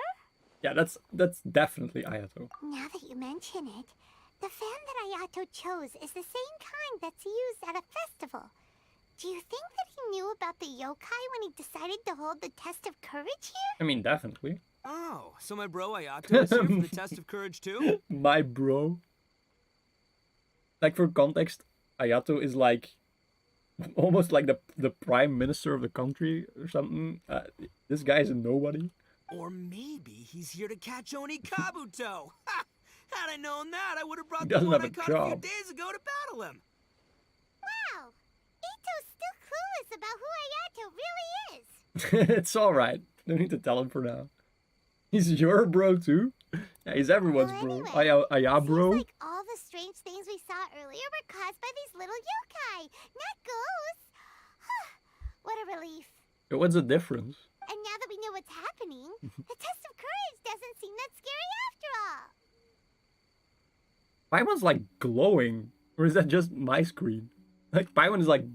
Yeah, that's definitely Ayato. Now that you mention it, the fan that Ayato chose is the same kind that's used at a festival. Do you think that he knew about the yokai when he decided to hold the test of courage here? I mean, definitely. Oh, so my bro Ayato is here for the test of courage too? My bro. Like, for context, Ayato is like almost like the prime minister of the country or something. This guy is a nobody. Or maybe he's here to catch Oni Kabuto. Ha! Had I known that, I would have brought He the doesn't one have I a caught a few job. days ago to battle him. Wow! Ito's still clueless about who Ayato really is. It's alright. No need to tell him for now. He's your bro too? Yeah, he's everyone's bro. Aya bro? Seems like all the strange things we saw earlier were caused by these little yokai, not ghosts. What a relief. What's the difference? And now that we know what's happening, the test of courage doesn't seem that scary after all. Paimon's like glowing. Or is that just my screen? Like, Paimon is like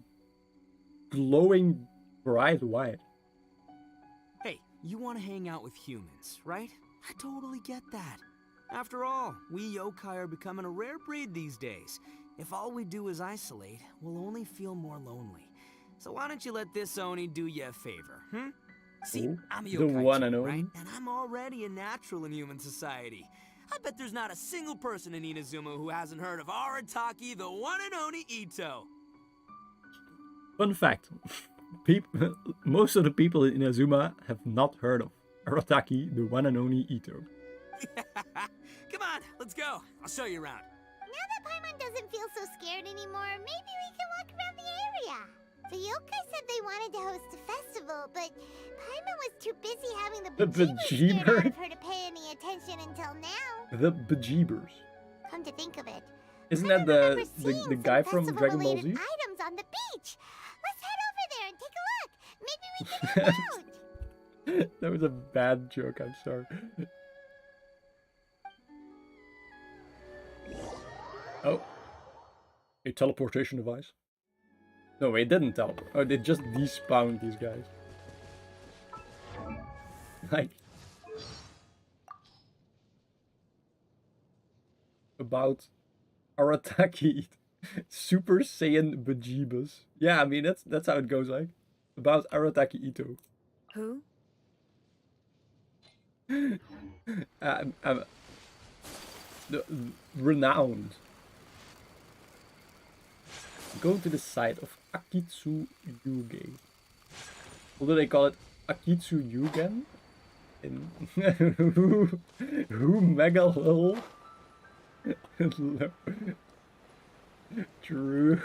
glowing bright white. Hey, you want to hang out with humans, right? I totally get that. After all, we yokai are becoming a rare breed these days. If all we do is isolate, we'll only feel more lonely. So why don't you let this Oni do you a favor, See, Ooh, I'm a the yokai one too, and only. right? And I'm already a natural in human society. I bet there's not a single person in Inazuma who hasn't heard of Arataki, the one and only Ito. Fun fact. Most of the people in Inazuma have not heard of Arataki, the one and only Ito. Come on, let's go. I'll show you around. Now that Paimon doesn't feel so scared anymore, maybe we can walk around the area. The yokai said they wanted to host a festival, but Paimon was too busy having the bejeebers scared out of her to pay any attention until now. The bejeebers. Come to think of it, Isn't that the guy from Dragon Ball Z? items on the beach. Let's head over there and take a look. Maybe we can help out. That was a bad joke, I'm sorry. Oh. A teleportation device? No, it didn't teleport. Oh, they just despawned these guys. Like... About Arataki Super Saiyan Bejeebus. Yeah, I mean, that's how it goes, like. About Arataki Ito. Who? The renowned. Go to the site of Akitsu Yugen. Although they call it Akitsu Yugen. In who mega lol. True.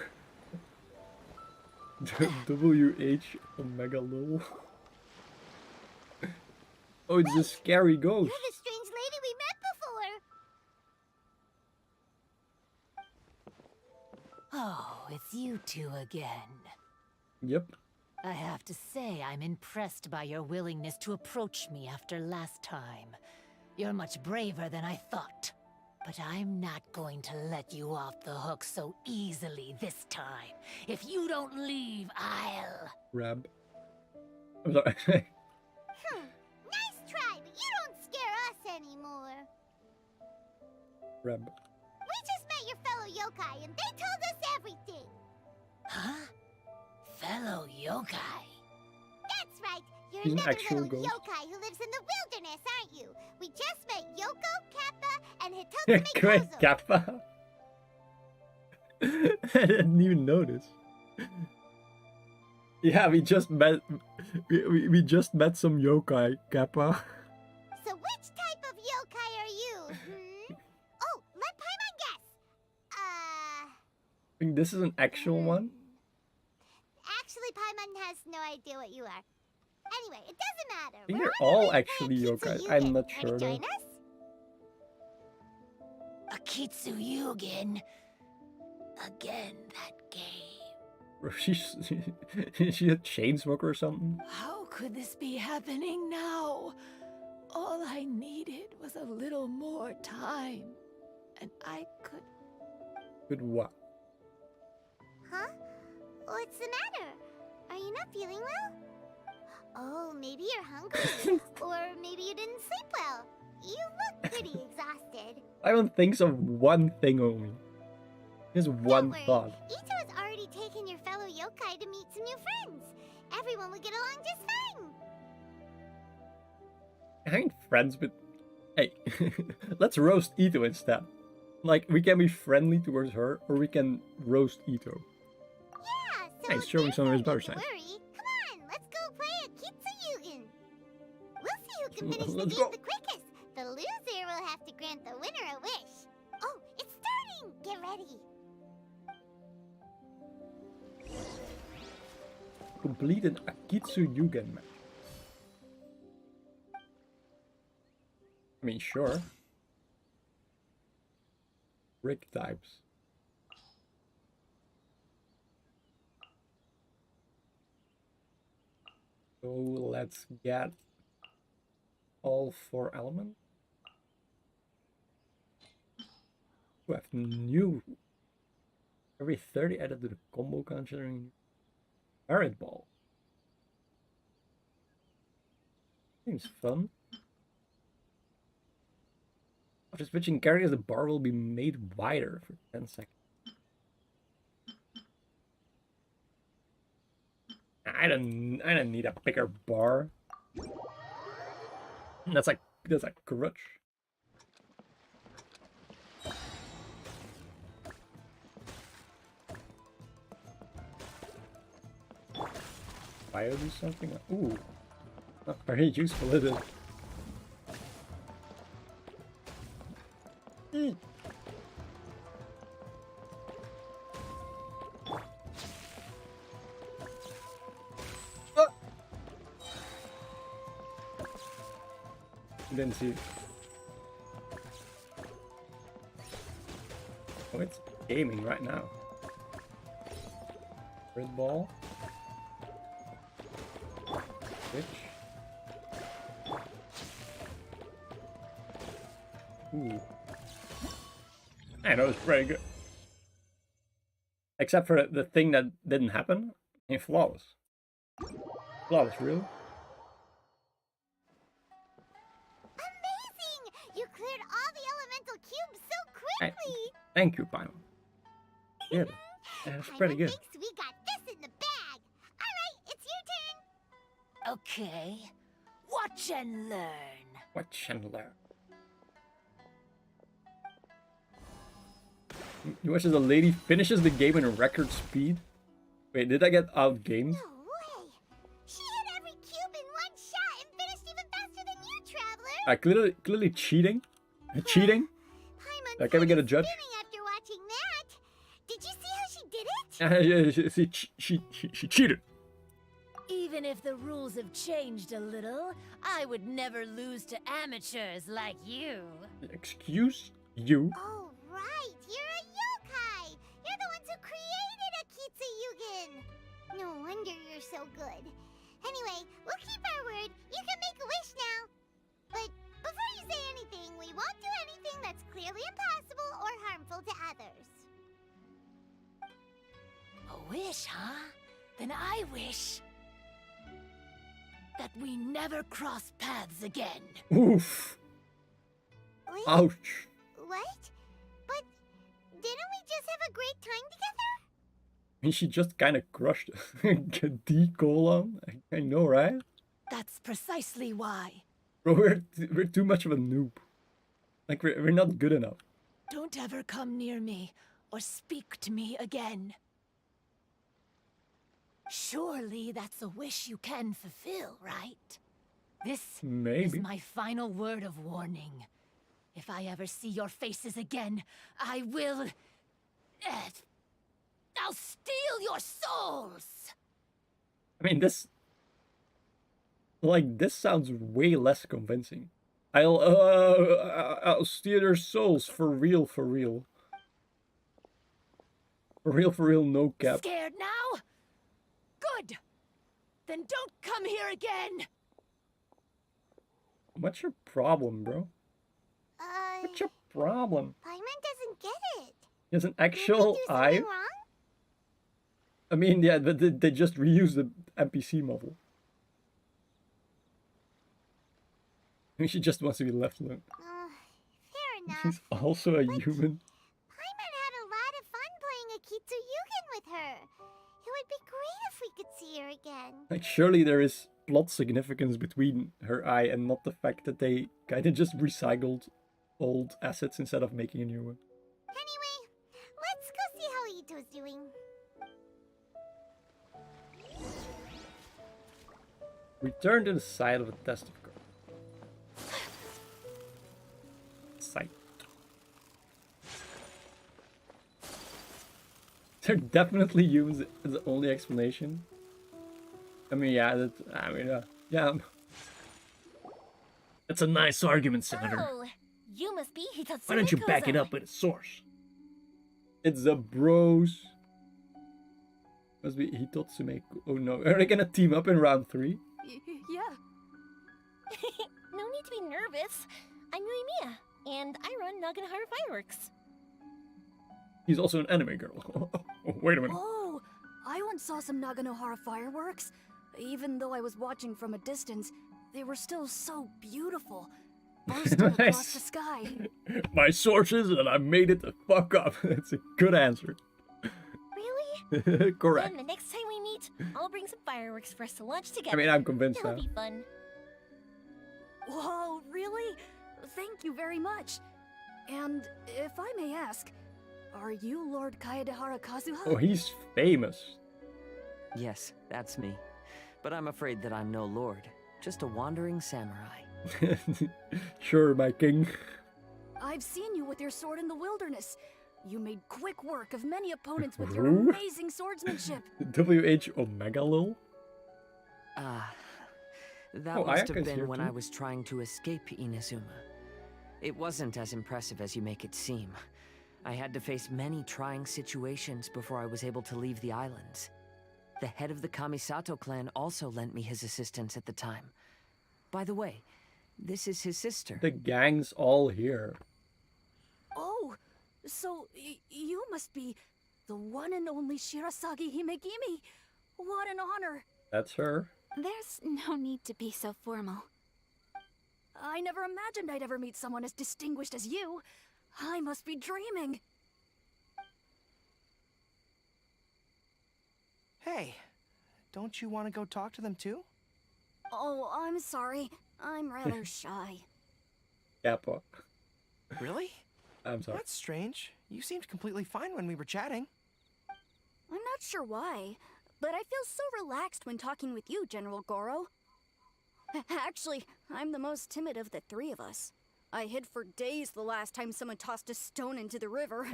WH Omega lol. Oh, it's a scary ghost. You're the strange lady we met before. Oh, it's you two again. Yep. I have to say, I'm impressed by your willingness to approach me after last time. You're much braver than I thought. But I'm not going to let you off the hook so easily this time. If you don't leave, I'll... Rab. I'm sorry. Nice try, but you don't scare us anymore. Rab. We just met your fellow yokai and they told us everything. yokai. That's right. You're He's an another actual little ghost. yokai who lives in the wilderness, aren't you? We just met Yoko, Kappa, and Hitotsume Great Kozo. Kappa. I didn't even notice. Yeah, we just met. We just met some yokai, Kappa. So which type of yokai are you? Hmm? Oh, let Paimon guess. I think this is an actual one. Actually, Paimon has no idea what you are. Anyway, it doesn't matter. I think We're they're on our all way to actually yokai. Kitsuyugen. I'm not Wanna sure though. join us? A Kitsuyugen. Again, that game. Bro, she's a chain smoker or something. How could this be happening now? All I needed was a little more time. And I could... With what? Huh? What's the matter? Are you not feeling well? Oh, maybe you're hungry. Or maybe you didn't sleep well. You look pretty exhausted. I don't think of one thing only. Just one thought. Ito has already taken your fellow yokai to meet some new friends. Everyone will get along just fine. I ain't friends with. Hey, let's roast Ito instead. Like, we can be friendly towards her, or we can roast Ito. Yeah, so Hey, he's showing some of his better don't side. worry. Come on, let's go play a Kitsuyugen. We'll see who can finish the Let's game go. the quickest. The loser will have to grant the winner a wish. Oh, it's starting! Get ready. Completed Akitsu Yugen match. I mean, sure. Brick types. So let's get all 4 elements. We have new. Every 30 added to the combo considering Merit Ball. Seems fun. After switching characters, the bar will be made wider for 10 seconds. I don't need a bigger bar. That's a crutch. Fire do something? Ooh. Not very useful, is it? Ah! Didn't see it. Oh, it's gaming right now. Red ball. Switch. Ooh. I know it's pretty good. Except for the thing that didn't happen. In flawless. Flawless, really? Amazing! You cleared all the elemental cubes so quickly! Thank you, Paimon. Yeah, that's pretty good. Thinks we got this in the bag. Alright, it's your turn. Okay. Watch and learn. Watch and learn. You watch as a lady finishes the game in record speed? Wait, did I get outgamed? No way! She hit every cube in one shot and finished even faster than you, Traveler! Clearly cheating? Cheating? Can we get a judge? After watching that, did you see how she did it? She cheated. Even if the rules have changed a little, I would never lose to amateurs like you. Excuse you? Oh, right! You're a yokai! You're the ones who created a Kitsuyugen! No wonder you're so good. Anyway, we'll keep our word. You can make a wish now. But before you say anything, we won't do anything that's clearly impossible or harmful to others. A wish, huh? Then I wish that we never cross paths again. Oof. Wait, Ouch. what? But didn't we just have a great time together? mean, she just kind of crushed D colon. I know, right? That's precisely why. Bro, we're too much of a noob. Like, we're not good enough. Don't ever come near me or speak to me again. Surely that's a wish you can fulfill, right? This Maybe. is my final word of warning. If I ever see your faces again, I will... I'll steal your souls! I mean, this... Like, this sounds way less convincing. I'll steal your souls, for real, for real. For real, no cap. Scared now? Good! Then don't come here again! What's your problem, bro? What's your problem? Paimon doesn't get it. He has an actual eye? Wrong? I mean, yeah, but they just reused the NPC model. I mean, she just wants to be left alone. Fair enough. She's also a human. Paimon had a lot of fun playing a Kitsuyugen with her. It would be great if we could see her again. Like, surely there is plot significance between her eye and not the fact that they kind of just recycled old assets instead of making a new one. Anyway, let's go see how Ito's doing. Return to the site of a test of courage. Site. They're definitely humans as the only explanation. I mean, yeah, yeah. That's a nice argument, Senator. Oh, you must be Hitatsumi. Why don't you back it up with a source? It's the bros. Must be Hitotsume. Oh no, are they gonna team up in round 3? Yeah. No need to be nervous. I'm Yuimiya, and I run Naganohara Fireworks. He's also an anime girl. Oh, wait a minute. Oh, I once saw some Naganohara fireworks. Even though I was watching from a distance, they were still so beautiful. Bursting across the sky. My sources, and I made it the fuck up. That's a good answer. Really? Correct. Then the next time we meet, I'll bring some fireworks for us to launch together. I mean, I'm convinced It'll now. be fun. Whoa, really? Thank you very much. And if I may ask, are you Lord Kaedehara Kazuha? Oh, he's famous. Yes, that's me. But I'm afraid that I'm no lord, just a wandering samurai. Sure, my king. I've seen you with your sword in the wilderness. You made quick work of many opponents with your Who? amazing swordsmanship. WH Omega lol? That Oh, must Ayaka's have here been when too. I was trying to escape Inazuma. It wasn't as impressive as you make it seem. I had to face many trying situations before I was able to leave the islands. The head of the Kamisato clan also lent me his assistance at the time. By the way, this is his sister. The gang's all here. Oh, so you must be the one and only Shirasagi Himegimi. What an honor. That's her. There's no need to be so formal. I never imagined I'd ever meet someone as distinguished as you. I must be dreaming. Hey, don't you want to go talk to them too? Oh, I'm sorry. I'm rather shy. Kappa. Really? I'm sorry. That's strange. You seemed completely fine when we were chatting. I'm not sure why, but I feel so relaxed when talking with you, General Goro. Actually, I'm the most timid of the three of us. I hid for days the last time someone tossed a stone into the river.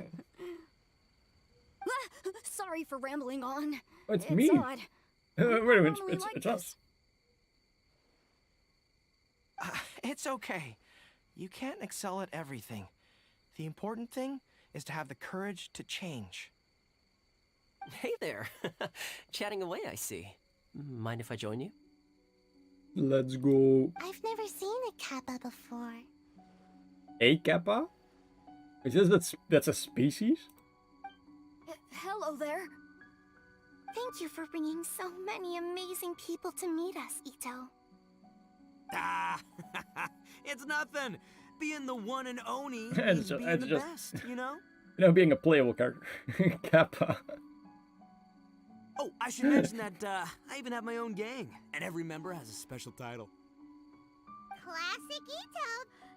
Sorry for rambling on. It's me. Odd. Wait a minute, normally it's, like it's us. It's okay. You can't excel at everything. The important thing is to have the courage to change. Hey there. Chatting away, I see. Mind if I join you? Let's go. I've never seen a kappa before. A Kappa? Is this that's a species? Hello there. Thank you for bringing so many amazing people to meet us, Ito. Ah, it's nothing. Being the one and only It's means ju- being it's the just- best, you know? You know, being a playable character. Kappa. Oh, I should mention that I even have my own gang, and every member has a special title. Classic Ito.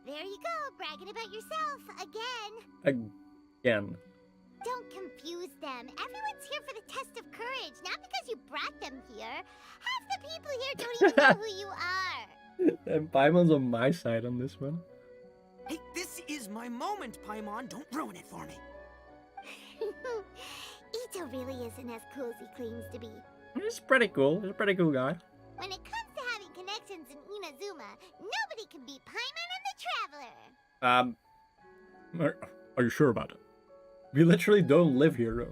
There you go, bragging about yourself again. Again. Don't confuse them. Everyone's here for the test of courage, not because you brought them here. Half the people here don't even know who you are. And Paimon's on my side on this one. Hey, this is my moment, Paimon. Don't ruin it for me. Ito really isn't as cool as he claims to be. He's pretty cool. He's a pretty cool guy. When it comes to having connections in Inazuma, nobody can beat Paimon and the Traveler. Are you sure about it? We literally don't live here,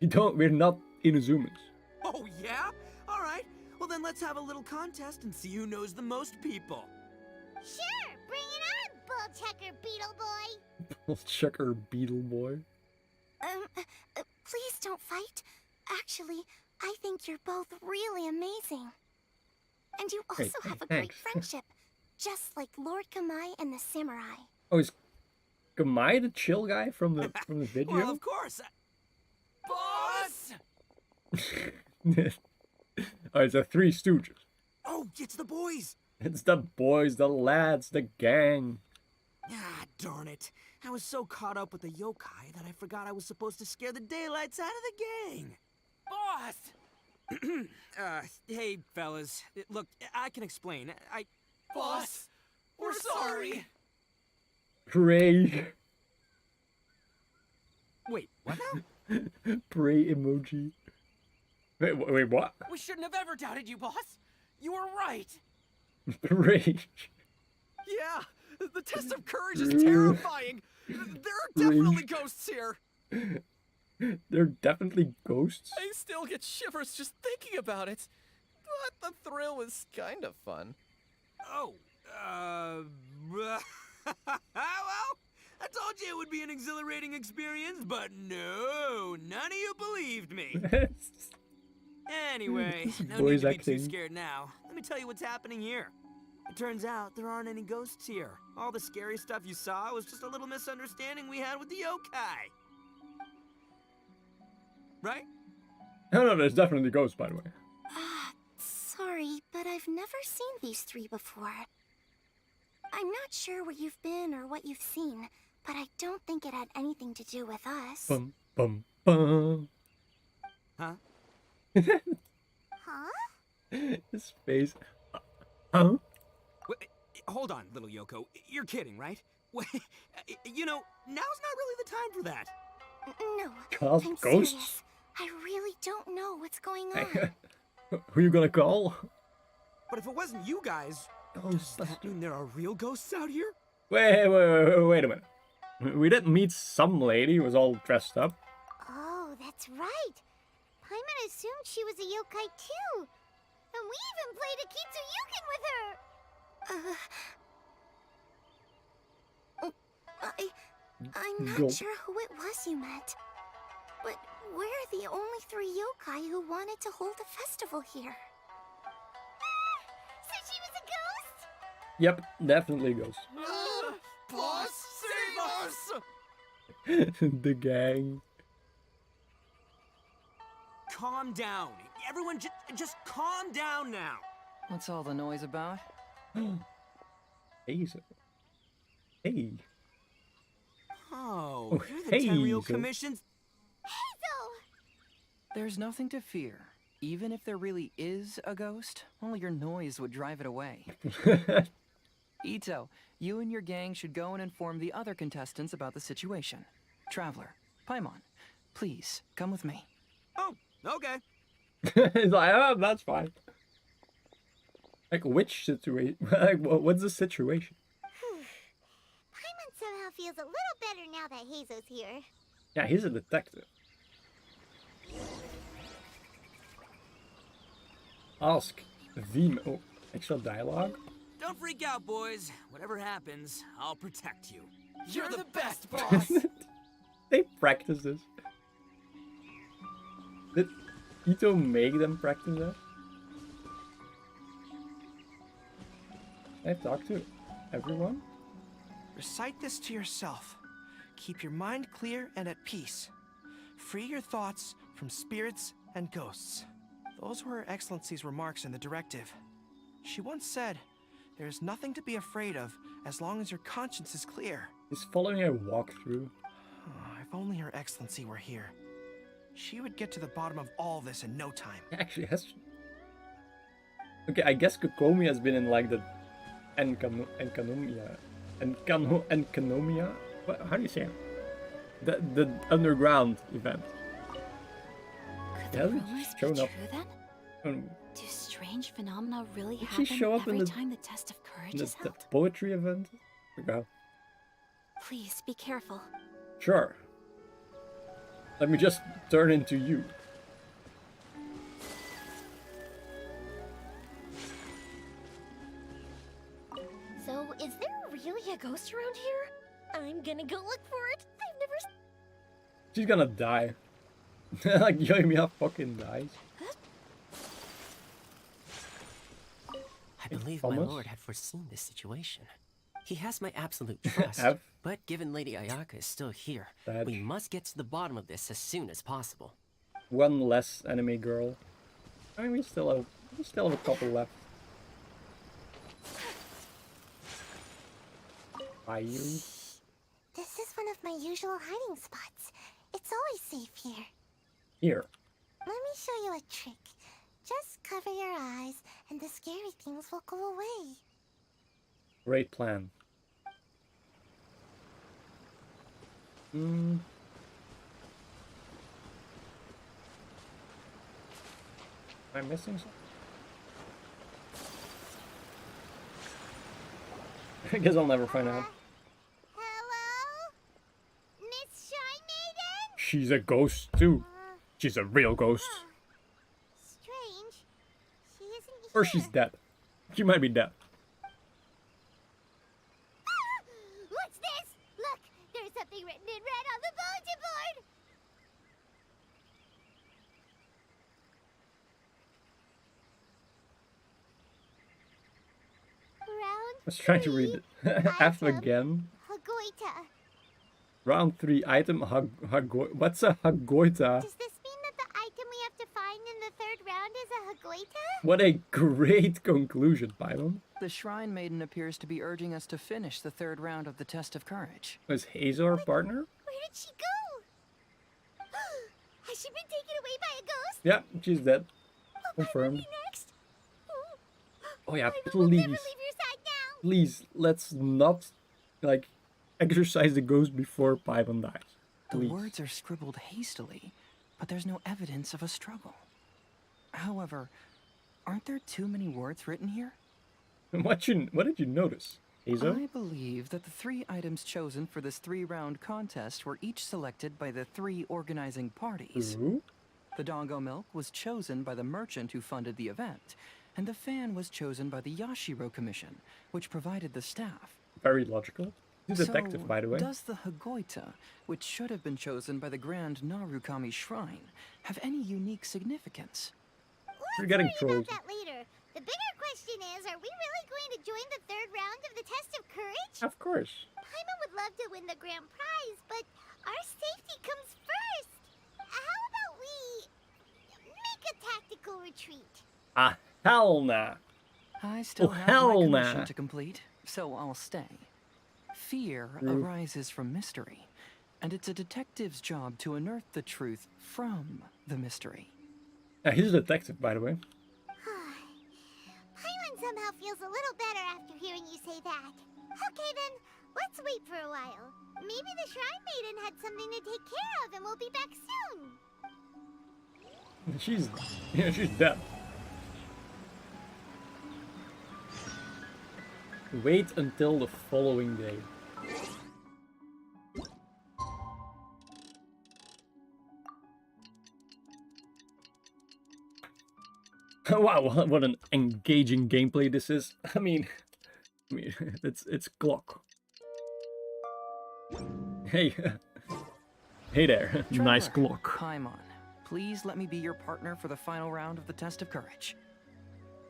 though. We're not Inazumas. Oh, yeah? All right. Well, then let's have a little contest and see who knows the most people. Sure, bring it on, Bullchucker Beetle Boy. Bullchucker Beetle Boy. Please don't fight. Actually, I think you're both really amazing. And you also have a great friendship, just like Lord Kamai and the Samurai. Oh, is Kamai the chill guy from the video? Well, of course. Boss! Oh, it's the Three Stooges. Oh, it's the boys. It's the boys, the lads, the gang. Ah, darn it. I was so caught up with the yokai that I forgot I was supposed to scare the daylights out of the gang. Boss! Hey, fellas. Look, I can explain. Boss, we're sorry. Pray. Wait, what now? Pray emoji. Wait, what? We shouldn't have ever doubted you, boss. You were right. Pray. Yeah, the test of courage is terrifying. There are definitely ghosts here. There are definitely ghosts? I still get shivers just thinking about it. But the thrill was kind of fun. Oh, well, I told you it would be an exhilarating experience, but no, none of you believed me. Anyway, no need to be too scared now. Let me tell you what's happening here. It turns out there aren't any ghosts here. All the scary stuff you saw was just a little misunderstanding we had with the yokai. Right? No, there's definitely ghosts, by the way. Sorry, but I've never seen these three before. I'm not sure where you've been or what you've seen, but I don't think it had anything to do with us. Bum, bum, bum. Huh? Huh? His face. Huh? Wait, hold on, little Yoko. You're kidding, right? Wait, you know, now's not really the time for that. No, Cause I'm ghosts? serious. I really don't know what's going on. Who you gonna call? But if it wasn't you guys, does that mean there are real ghosts out here? Wait a minute. We didn't meet some lady who was all dressed up. Oh, that's right. Paimon assumed she was a yokai too. And we even played a Kitsuyukin with her. I'm not sure who it was you met. But we're the only three yokai who wanted to hold a festival here. So she was a ghost? Yep, definitely ghost. Boss, save us! The gang. Calm down. Everyone just calm down now. What's all the noise about? Hazel. Hey. Oh, Oh, you're the Tenryou Hazel. Commission's... Hazel! There's nothing to fear. Even if there really is a ghost, only your noise would drive it away. Ito, you and your gang should go and inform the other contestants about the situation. Traveler, Paimon, please, come with me. Oh, okay. He's like, oh, that's fine. Like, which situation? Like, what's the situation? Paimon somehow feels a little better now that Hazel's here. Yeah, he's a detective. Ask the... Oh, extra dialogue? Don't freak out, boys. Whatever happens, I'll protect you. You're the best, boss! They practice this. Did Ito make them practice that? I talked to everyone? Recite this to yourself. Keep your mind clear and at peace. Free your thoughts from from spirits and ghosts. Those were Her Excellency's remarks in the directive. She once said, there is nothing to be afraid of as long as your conscience is clear. He's following a walkthrough. If only Her Excellency were here. She would get to the bottom of all this in no time. Actually, has she? Okay, I guess Kokomi has been in like the Enkanomia. How do you say it? The underground event. Could the rumors be true then? Do strange phenomena really happen every time the test of courage is held? The poetry event? Okay. Please be careful. Sure. Let me just turn into you. So, is there really a ghost around here? I'm gonna go look for it. I've never. She's gonna die. Like Yoimiya fucking dies. I believe my lord had foreseen this situation. He has my absolute trust. But given Lady Ayaka is still here, we must get to the bottom of this as soon as possible. One less enemy girl. I mean, we still have a couple left. Are you? This is one of my usual hiding spots. It's always safe here. Here. Let me show you a trick. Just cover your eyes, and the scary things will go away. Great plan. Am I missing something? I guess I'll never find out. Hello? Miss Shy Maiden? She's a ghost too. She's a real ghost. Strange. She isn't here. Or she's dead. She might be dead. What's this? Look, there's something written in red on the bulletin board. Round I was trying to read it. F again. Hagoita. Round 3 item what's a Hagoita? Does this mean that the item we have to find in the third round is a Hagoita? What a great conclusion, Pylon. The Shrine Maiden appears to be urging us to finish the third round of the Test of Courage. Was Hazel our partner? Where did she go? Has she been taken away by a ghost? Yeah, she's dead. What Confirmed. will be next? Oh yeah, I will never please. leave your side now. Please, let's not, like, exercise the ghost before Pylon dies. The Please. words are scribbled hastily, but there's no evidence of a struggle. However, aren't there too many words written here? What did you notice, Hazel? I believe that the 3 items chosen for this 3-round contest were each selected by the 3 organizing parties. Ooh. The Dongo Milk was chosen by the merchant who funded the event, and the fan was chosen by the Yashiro Commission, which provided the staff. Very logical. He's a detective, by the way. Does the Hagoita, which should have been chosen by the Grand Narukami Shrine, have any unique significance? We're getting Let's worry about that later. The bigger question is, are we really going to join the third round of the Test of Courage? Of course. Paimon would love to win the grand prize, but our safety comes first. How about we make a tactical retreat? Ah, hell nah. I still have my commission to complete, so I'll stay. Fear arises from mystery, and it's a detective's job to unearth the truth from the mystery. He's a detective, by the way. Paimon somehow feels a little better after hearing you say that. Okay then, let's wait for a while. Maybe the Shrine Maiden had something to take care of and we'll be back soon. She's dead. Wait until the following day. Wow, what an engaging gameplay this is. I mean, it's clock. Hey, hey there, nice clock. Paimon, please let me be your partner for the final round of the Test of Courage.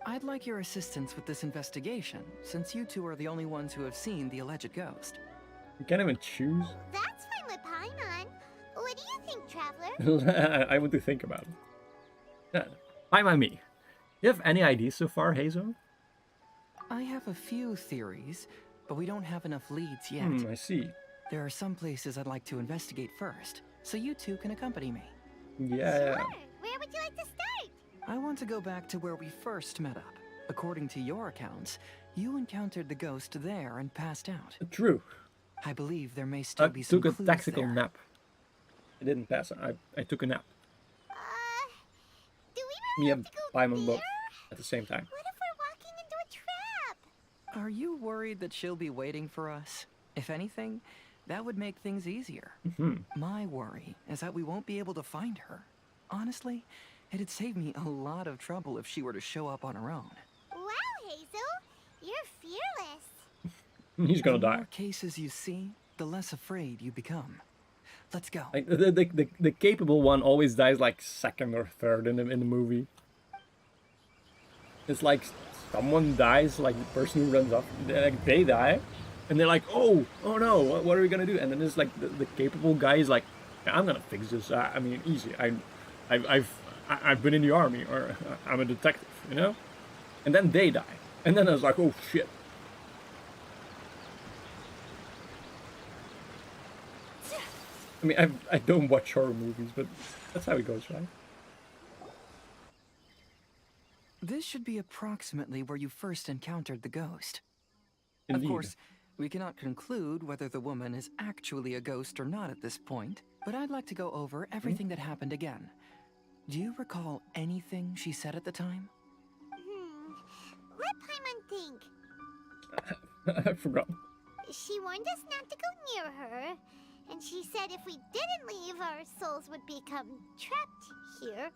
I'd like your assistance with this investigation, since you two are the only ones who have seen the alleged ghost. You can't even choose. That's fine with Paimon. What do you think, Traveler? I want to think about it. By me. You have any ideas so far, Hazel? I have a few theories, but we don't have enough leads yet. I see. There are some places I'd like to investigate first, so you two can accompany me. Yeah. Sure. Where would you like to start? I want to go back to where we first met up. According to your accounts, you encountered the ghost there and passed out. True. I believe there may still be some took a clues tactical there. nap. I didn't pass. I took a nap. Do we Me really and have to go Paimon there? both at the same time. What if we're walking into a trap? Are you worried that she'll be waiting for us? If anything, that would make things easier. My worry is that we won't be able to find her. Honestly, it'd save me a lot of trouble if she were to show up on her own. Wow, Hazel, you're fearless. He's gonna The die. more cases you see, the less afraid you become. Let's go. Like the capable one always dies like second or third in the movie. It's like someone dies, like the person who runs up, they die, and they're like, oh no, what are we gonna do? And then there's like the capable guy is like, yeah, I'm gonna fix this. I mean, easy. I've been in the army, or I'm a detective, you know. And then they die, and then I was like, oh shit. I mean, I don't watch horror movies, but that's how it goes, right? This should be approximately where you first encountered the ghost. Indeed. Of course, we cannot conclude whether the woman is actually a ghost or not at this point, but I'd like to go over everything that happened again. Do you recall anything she said at the time? Let Paimon think. I forgot. She warned us not to go near her, and she said if we didn't leave, our souls would become trapped here.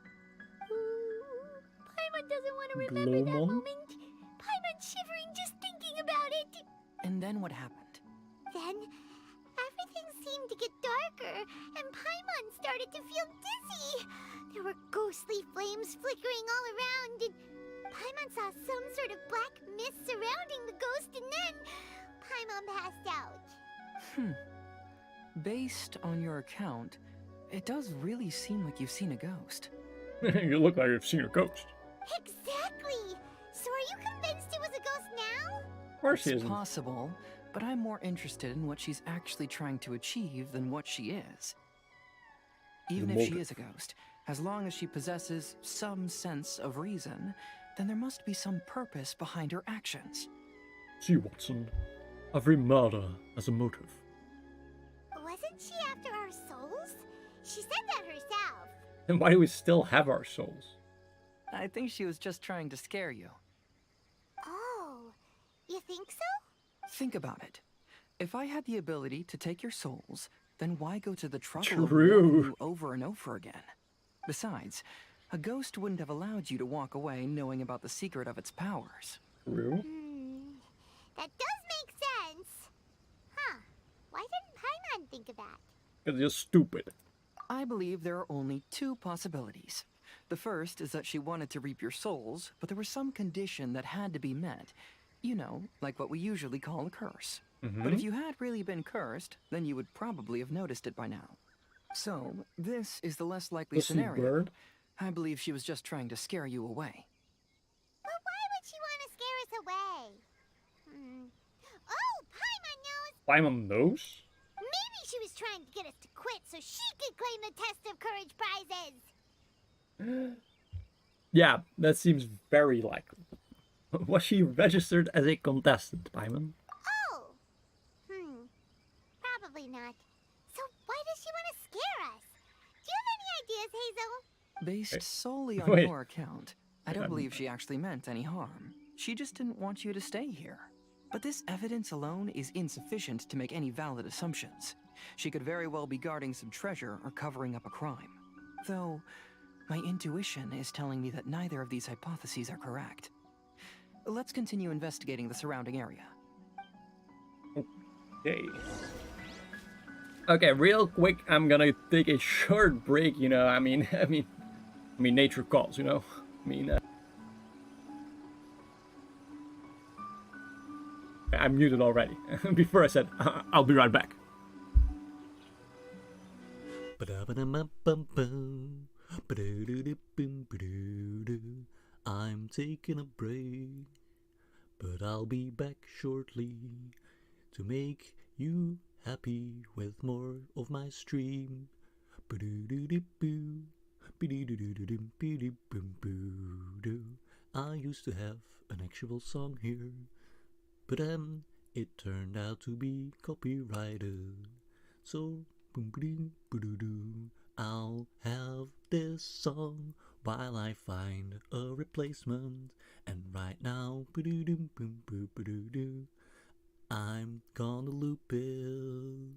Paimon doesn't want to remember that Glowmon? moment. Paimon's shivering just thinking about it. And then what happened? Then, everything seemed to get darker, and Paimon started to feel dizzy. There were ghostly flames flickering all around, and Paimon saw some sort of black mist surrounding the ghost, and then Paimon passed out. Based on your account, it does really seem like you've seen a ghost. You look like you've seen a ghost. Exactly! So are you convinced it was a ghost now? Of course he It's isn't. possible, but I'm more interested in what she's actually trying to achieve than what she is. Even if she motive. is a ghost, as long as she possesses some sense of reason, then there must be some purpose behind her actions. See, Watson, every murder has a motive. Wasn't she after our souls? She said that herself. And why do we still have our souls? I think she was just trying to scare you. Oh, you think so? Think about it. If I had the ability to take your souls, then why go to the trouble of True. warning you over and over again? Besides, a ghost wouldn't have allowed you to walk away knowing about the secret of its powers. True. That does make sense. Huh. Why didn't Paimon think of that? Because you're stupid. I believe there are only two possibilities. The first is that she wanted to reap your souls, but there was some condition that had to be met. You know, like what we usually call a curse. But if you had really been cursed, then you would probably have noticed it by now. So, this is the less likely Pussy scenario. bird. I believe she was just trying to scare you away. But why would she want to scare us away? Oh, Paimon knows! Paimon knows? Maybe she was trying to get us to quit so she could claim the Test of Courage prizes. Yeah, that seems very likely. Was she registered as a contestant, Paimon? Oh. Probably not. So why does she want to scare us? Do you have any ideas, Hazel? Based solely on Wait. your account, I don't believe she actually meant any harm. She just didn't want you to stay here. But this evidence alone is insufficient to make any valid assumptions. She could very well be guarding some treasure or covering up a crime. Though, my intuition is telling me that neither of these hypotheses are correct. Let's continue investigating the surrounding area. Okay. Okay, real quick, I'm gonna take a short break, you know, I mean, nature calls, you know? I'm muted already. Before I said, I'll be right back. I'm taking a break, but I'll be back shortly to make you happy with more of my stream. I used to have an actual song here, but then it turned out to be copyrighted. So I'll have this song while I find a replacement. And right now, I'm gonna loop it.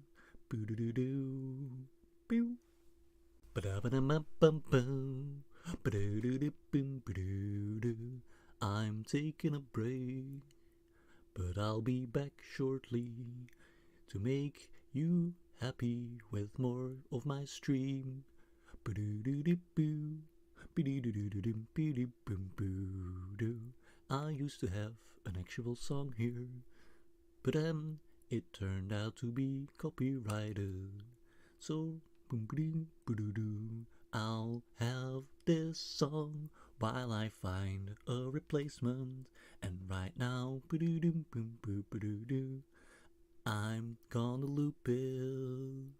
I'm taking a break, but I'll be back shortly to make you happy with more of my stream. I used to have an actual song here, but then it turned out to be copyrighted. So I'll have this song while I find a replacement. And right now, I'm gonna loop it.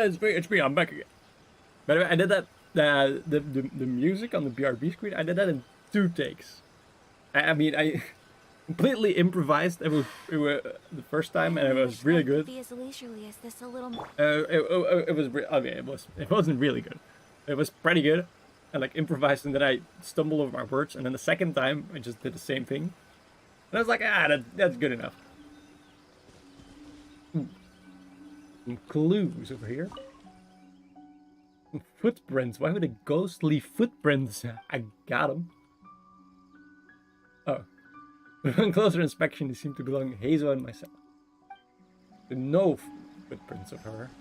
It's me. I'm back again. By the way, I did that. The music on the BRB screen. I did that in 2 takes. I mean, I completely improvised. It was the first time, and it was really good. Be as leisurely as this a little more. It was. I mean, it wasn't really good. It was pretty good. I like improvised, and then I stumbled over my words. And then the second time, I just did the same thing. And I was like, that's good enough. Some clues over here. Footprints. Why would a ghost leave footprints? I got them. Oh. On closer inspection, they seem to belong to Hazel and myself. There are no footprints of her.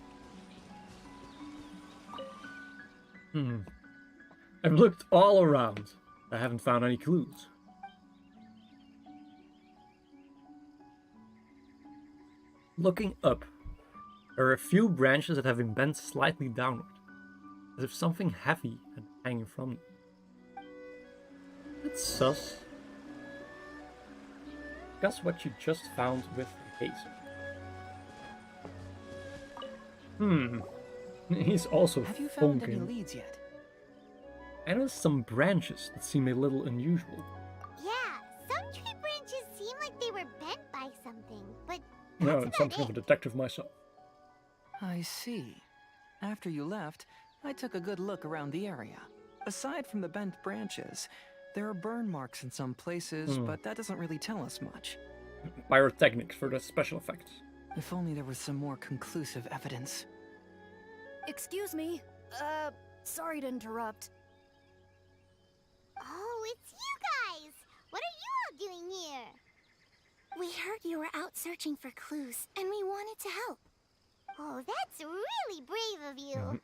I've looked all around. I haven't found any clues. Looking up, there are a few branches that have been bent slightly downward, as if something heavy had been hanging from them. That's sus. Guess what you just found with Hazel. He's also Have you found funky. any leads yet? I noticed some branches that seem a little unusual. Yeah, some tree branches seem like they were bent by something, but No, that's it's about something of a it. detective myself. I see. After you left, I took a good look around the area. Aside from the bent branches, there are burn marks in some places, but that doesn't really tell us much. Pyrotechnics for the special effects. If only there was some more conclusive evidence. Excuse me. Sorry to interrupt. Oh, it's you guys! What are you all doing here? We heard you were out searching for clues, and we wanted to help. Oh, that's really brave of you.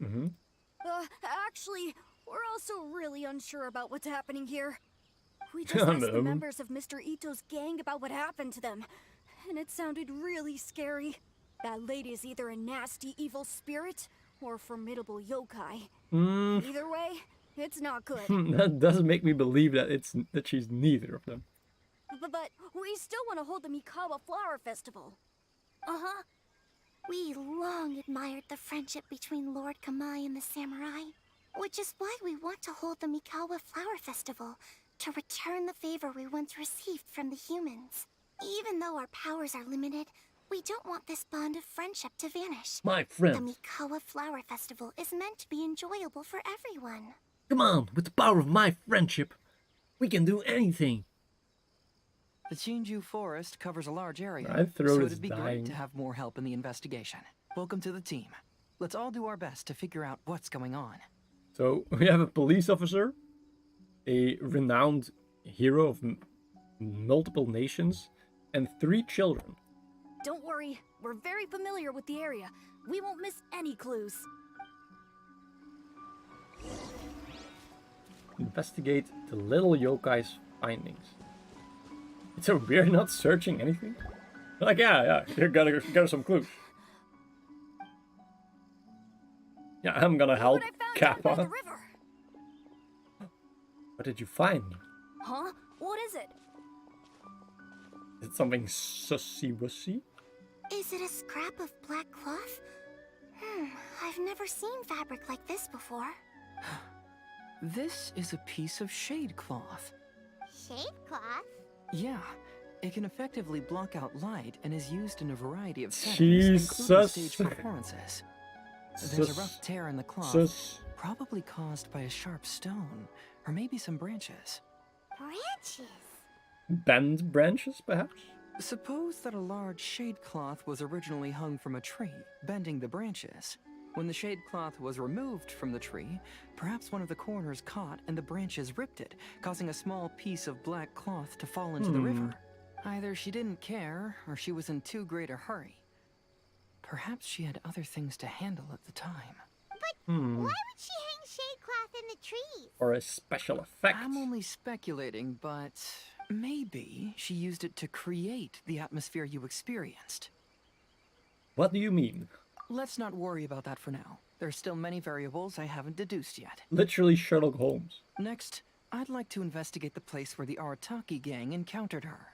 Actually, we're also really unsure about what's happening here. We just asked the members of Mr. Ito's gang about what happened to them, and it sounded really scary. That lady is either a nasty evil spirit or a formidable yokai. Either way, it's not good. That doesn't make me believe that she's neither of them. But we still want to hold the Mikawa Flower Festival. Uh-huh. We long admired the friendship between Lord Kamai and the samurai, which is why we want to hold the Mikawa Flower Festival, to return the favor we once received from the humans. Even though our powers are limited, we don't want this bond of friendship to vanish. My friend. The Mikawa Flower Festival is meant to be enjoyable for everyone. Come on, with the power of my friendship, we can do anything. The Chinju Forest covers a large area, My throat so is it'd be dying. great to have more help in the investigation. Welcome to the team. Let's all do our best to figure out what's going on. So, we have a police officer, a renowned hero of multiple nations, and 3 children. Don't worry, we're very familiar with the area. We won't miss any clues. Investigate the little yokai's findings. So we're not searching anything? Like, yeah, you gotta get some clues. Yeah, I'm gonna help Kappa. What did you find? Huh? What is it? Is it something sussy-wussy? Is it a scrap of black cloth? I've never seen fabric like this before. This is a piece of shade cloth. Shade cloth? Yeah, it can effectively block out light and is used in a variety of settings, including Jesus. stage performances. There's a rough tear in the cloth, probably caused by a sharp stone, or maybe some branches. Branches? Bent branches, perhaps? Suppose that a large shade cloth was originally hung from a tree, bending the branches. When the shade cloth was removed from the tree, perhaps one of the corners caught and the branches ripped it, causing a small piece of black cloth to fall into the river. Either she didn't care, or she was in too great a hurry. Perhaps she had other things to handle at the time. But why would she hang shade cloth in the trees? Or a special effect? I'm only speculating, but maybe she used it to create the atmosphere you experienced. What do you mean? Let's not worry about that for now. There's still many variables I haven't deduced yet. Literally Sherlock Holmes. Next, I'd like to investigate the place where the Arataki gang encountered her.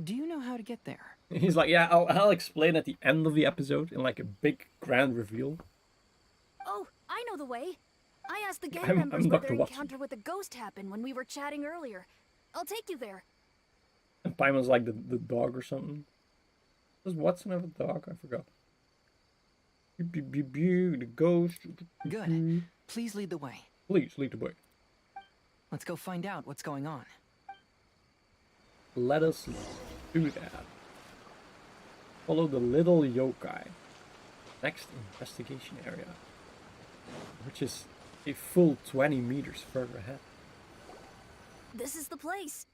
Do you know how to get there? He's like, yeah, I'll explain at the end of the episode in like a big grand reveal. Oh, I know the way. I asked the gang I'm members where Dr. their Watson. encounter with the ghost happened when we were chatting earlier. I'll take you there. And Paimon's like the dog or something. Does Watson have a dog? I forgot. The ghost. Good. Please lead the way. Please lead the way. Let's go find out what's going on. Let us do that. Follow the little yokai. Next investigation area. Which is a full 20 meters further ahead. This is the place.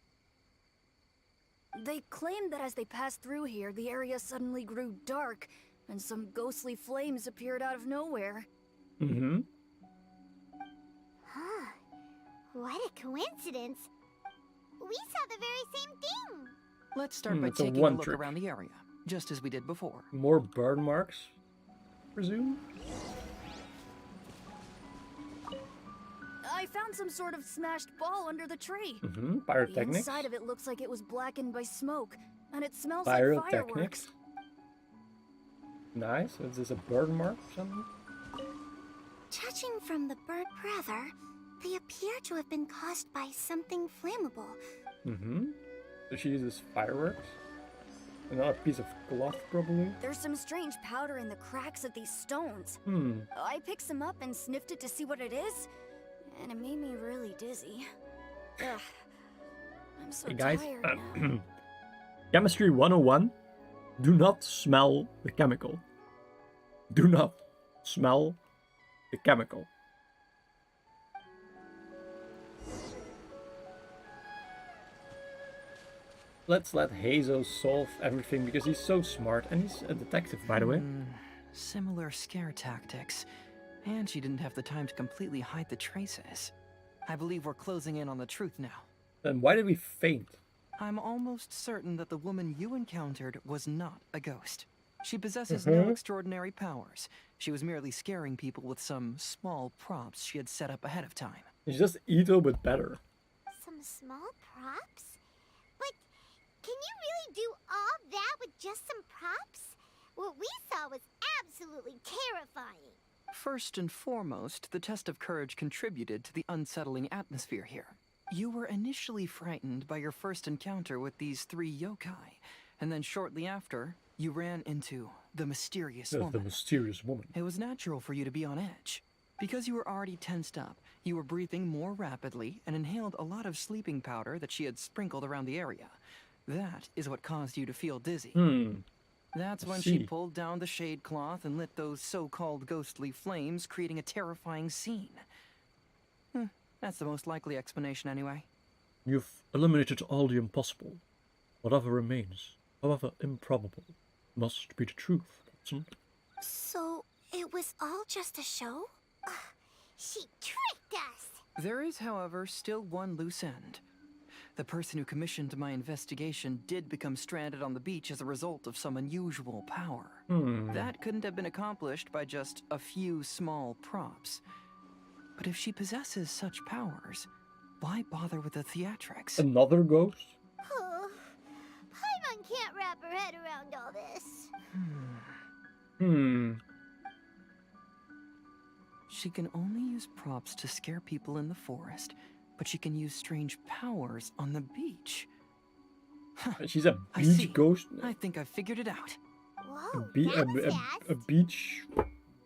They claimed that as they passed through here, the area suddenly grew dark, and some ghostly flames appeared out of nowhere. Mm-hmm. Huh. What a coincidence. We saw the very same thing. Let's start by it's a taking a one look trick. around the area, just as we did before. More burn marks, presume? I found some sort of smashed ball under the tree. Mm-hmm. The Pyrotechnics. inside of it looks like it was blackened by smoke, and it smells like Pyrotechnics. fireworks. Nice. Is this a burn mark or something? Judging from the burnt rather, they appear to have been caused by something flammable. Mm-hmm. So she uses fireworks? Another piece of cloth, probably? There's some strange powder in the cracks of these stones. Hmm. I picked some up and sniffed it to see what it is, and it made me really dizzy. Ugh. I'm so Hey guys, tired now. Chemistry 101. Do not smell the chemical. Do not smell the chemical. Let's let Hazo solve everything because he's so smart and he's a detective, by the way. Similar scare tactics. And she didn't have the time to completely hide the traces. I believe we're closing in on the truth now. Then why did we faint? I'm almost certain that the woman you encountered was not a ghost. She possesses no extraordinary powers. She was merely scaring people with some small props she had set up ahead of time. It's just Ito, but better. Some small props? But can you really do all that with just some props? What we saw was absolutely terrifying. First and foremost, the test of courage contributed to the unsettling atmosphere here. You were initially frightened by your first encounter with these three yokai, and then shortly after, you ran into the mysterious woman. The mysterious woman. It was natural for you to be on edge. Because you were already tensed up, you were breathing more rapidly and inhaled a lot of sleeping powder that she had sprinkled around the area. That is what caused you to feel dizzy. That's when she pulled down the shade cloth and lit those so-called ghostly flames, creating a terrifying scene. That's the most likely explanation anyway. You've eliminated all the impossible. Whatever remains, however improbable, must be the truth, Watson. So, it was all just a show? She tricked us! There is, however, still one loose end. The person who commissioned my investigation did become stranded on the beach as a result of some unusual power. That couldn't have been accomplished by just a few small props. But if she possesses such powers, why bother with the theatrics? Another ghost? Paimon can't wrap her head around all this. She can only use props to scare people in the forest, but she can use strange powers on the beach. She's a beach ghost? I think I've figured it out. Whoa, A beach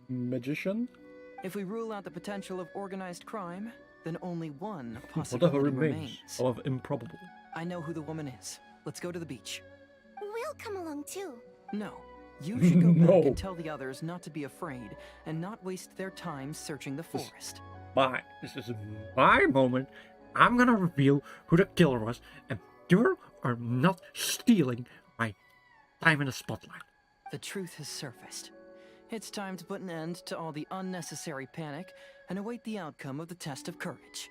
magician? If we rule out the potential of organized crime, then only one possibility Whatever remains of improbable. I know who the woman is. Let's go to the beach. We'll come along too. No. You should go back and tell the others not to be afraid and not waste their time searching the forest. This is my moment. I'm gonna reveal who the killer was, and you are not stealing my time in the spotlight. The truth has surfaced. It's time to put an end to all the unnecessary panic and await the outcome of the test of courage.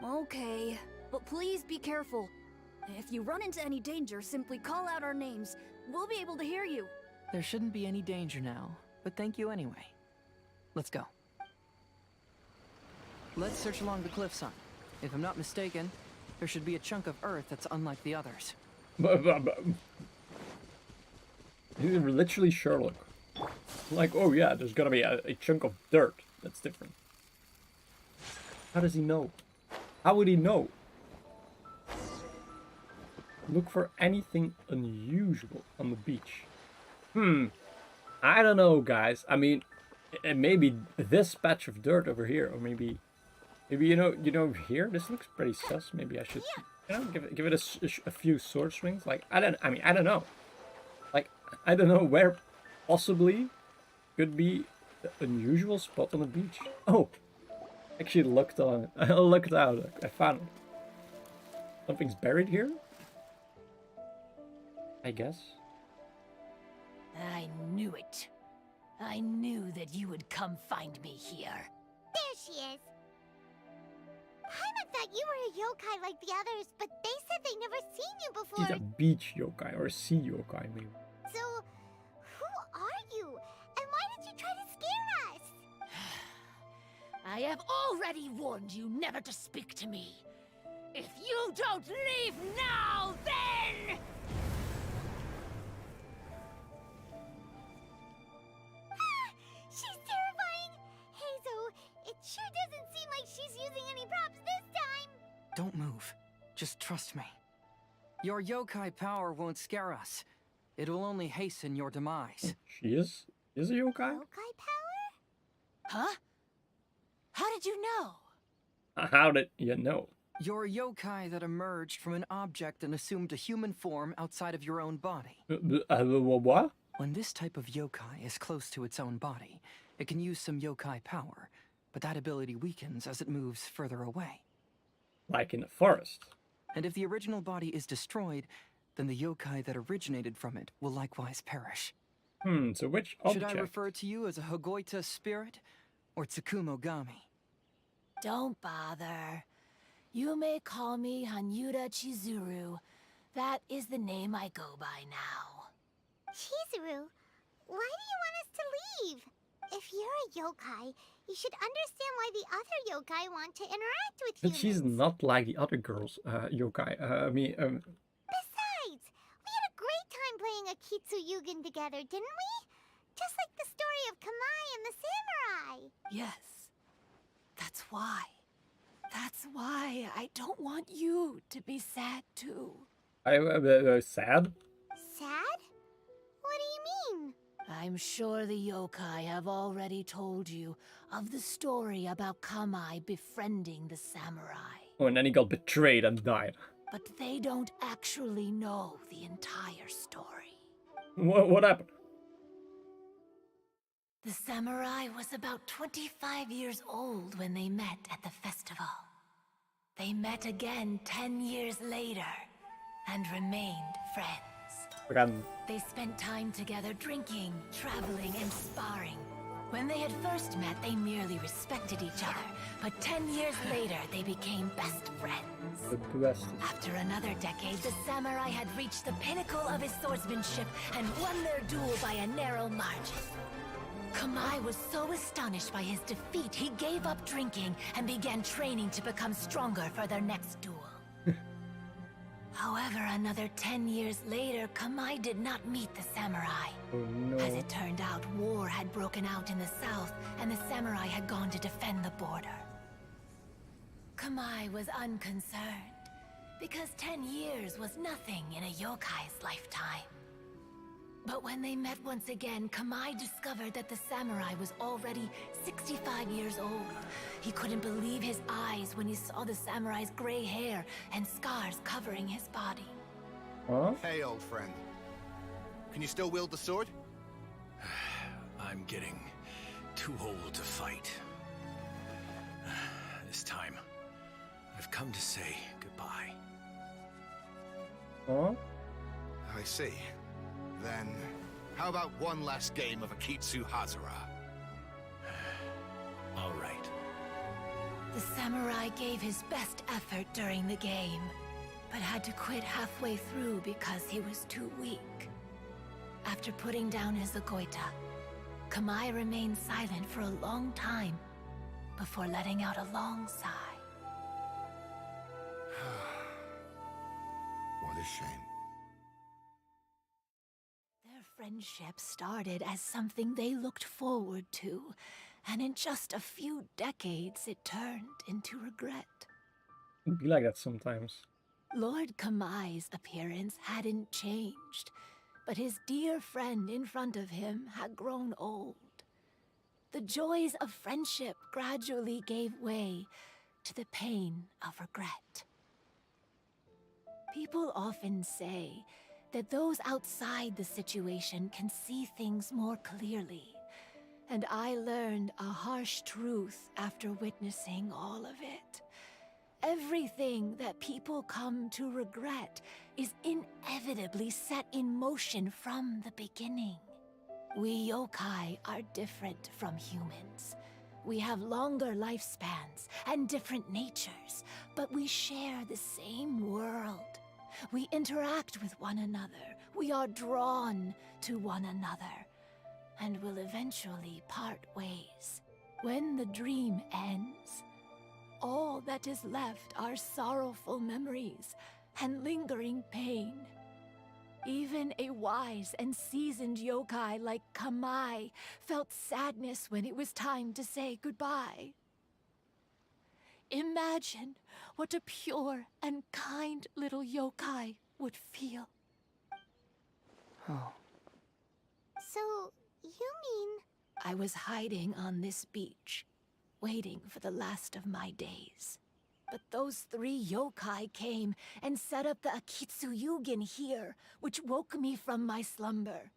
Okay, but please be careful. If you run into any danger, simply call out our names. We'll be able to hear you. There shouldn't be any danger now, but thank you anyway. Let's go. Let's search along the cliffside. If I'm not mistaken, there should be a chunk of earth that's unlike the others. He's literally Sherlock. Like, oh yeah, there's gotta be a chunk of dirt that's different. How does he know? How would he know? Look for anything unusual on the beach. I don't know, guys. I mean, maybe this patch of dirt over here, or maybe you know here. This looks pretty sus. Maybe I should, give it a few sword swings. Like I don't know. Like I don't know where possibly could be the unusual spot on the beach. Oh, actually looked on it. I looked out. I found it. Something's buried here, I guess. I knew it. I knew that you would come find me here. There she is. Paimon thought you were a yokai like the others, but they said they never seen you before. She's a beach yokai or a sea yokai, maybe. So, who are you? And why did you try to scare us? I have already warned you never to speak to me. If you don't leave now, then... She's terrifying! Hazel, it sure doesn't seem like she's using any props this time! Don't move. Just trust me. Your yokai power won't scare us. It will only hasten your demise. She is a yokai? Yokai power? Huh? How did you know? How did you know? You're a yokai that emerged from an object and assumed a human form outside of your own body. What? When this type of yokai is close to its own body, it can use some yokai power, but that ability weakens as it moves further away. Like in the forest. And if the original body is destroyed, then the yokai that originated from it will likewise perish. So which object? Should I refer to you as a Hagoita spirit or Tsukumo Gami? Don't bother. You may call me Hanyuda Chizuru. That is the name I go by now. Chizuru, why do you want us to leave? If you're a yokai, you should understand why the other yokai want to interact with you. But she's not like the other girls, yokai. Besides, we had a great time playing a Kitsu Yugen together, didn't we? Just like the story of Kamai and the samurai. Yes. That's why. That's why I don't want you to be sad too. Sad? Sad? What do you mean? I'm sure the yokai have already told you of the story about Kamai befriending the samurai. Oh, and then he got betrayed and died. But they don't actually know the entire story. What happened? The samurai was about 25 years old when they met at the festival. They met again 10 years later and remained friends. They spent time together drinking, traveling, and sparring. When they had first met, they merely respected each other, but 10 years later, they became best friends. The best. After another decade, the samurai had reached the pinnacle of his swordsmanship and won their duel by a narrow margin. Kamai was so astonished by his defeat, he gave up drinking and began training to become stronger for their next duel. However, another 10 years later, Kamai did not meet the samurai. Oh no. As it turned out, war had broken out in the south, and the samurai had gone to defend the border. Kamai was unconcerned, because 10 years was nothing in a yokai's lifetime. But when they met once again, Kamai discovered that the samurai was already 65 years old. He couldn't believe his eyes when he saw the samurai's gray hair and scars covering his body. Huh? Hey, old friend. Can you still wield the sword? I'm getting too old to fight. This time, I've come to say goodbye. Huh? I see. Then, how about one last game of Akitsu Hazara? All right. The samurai gave his best effort during the game, but had to quit halfway through because he was too weak. After putting down his agoita, Kamai remained silent for a long time before letting out a long sigh. What a shame. Their friendship started as something they looked forward to, and in just a few decades it turned into regret. It'd be like that sometimes. Lord Kamai's appearance hadn't changed, but his dear friend in front of him had grown old. The joys of friendship gradually gave way to the pain of regret. People often say that those outside the situation can see things more clearly, and I learned a harsh truth after witnessing all of it. Everything that people come to regret is inevitably set in motion from the beginning. We yokai are different from humans. We have longer lifespans and different natures, but we share the same world. We interact with one another. We are drawn to one another, and will eventually part ways. When the dream ends, all that is left are sorrowful memories and lingering pain. Even a wise and seasoned yokai like Kamai felt sadness when it was time to say goodbye. Imagine what a pure and kind little yokai would feel. Oh. So, you mean... I was hiding on this beach, waiting for the last of my days. But those 3 yokai came and set up the Akitsu Yugin here, which woke me from my slumber.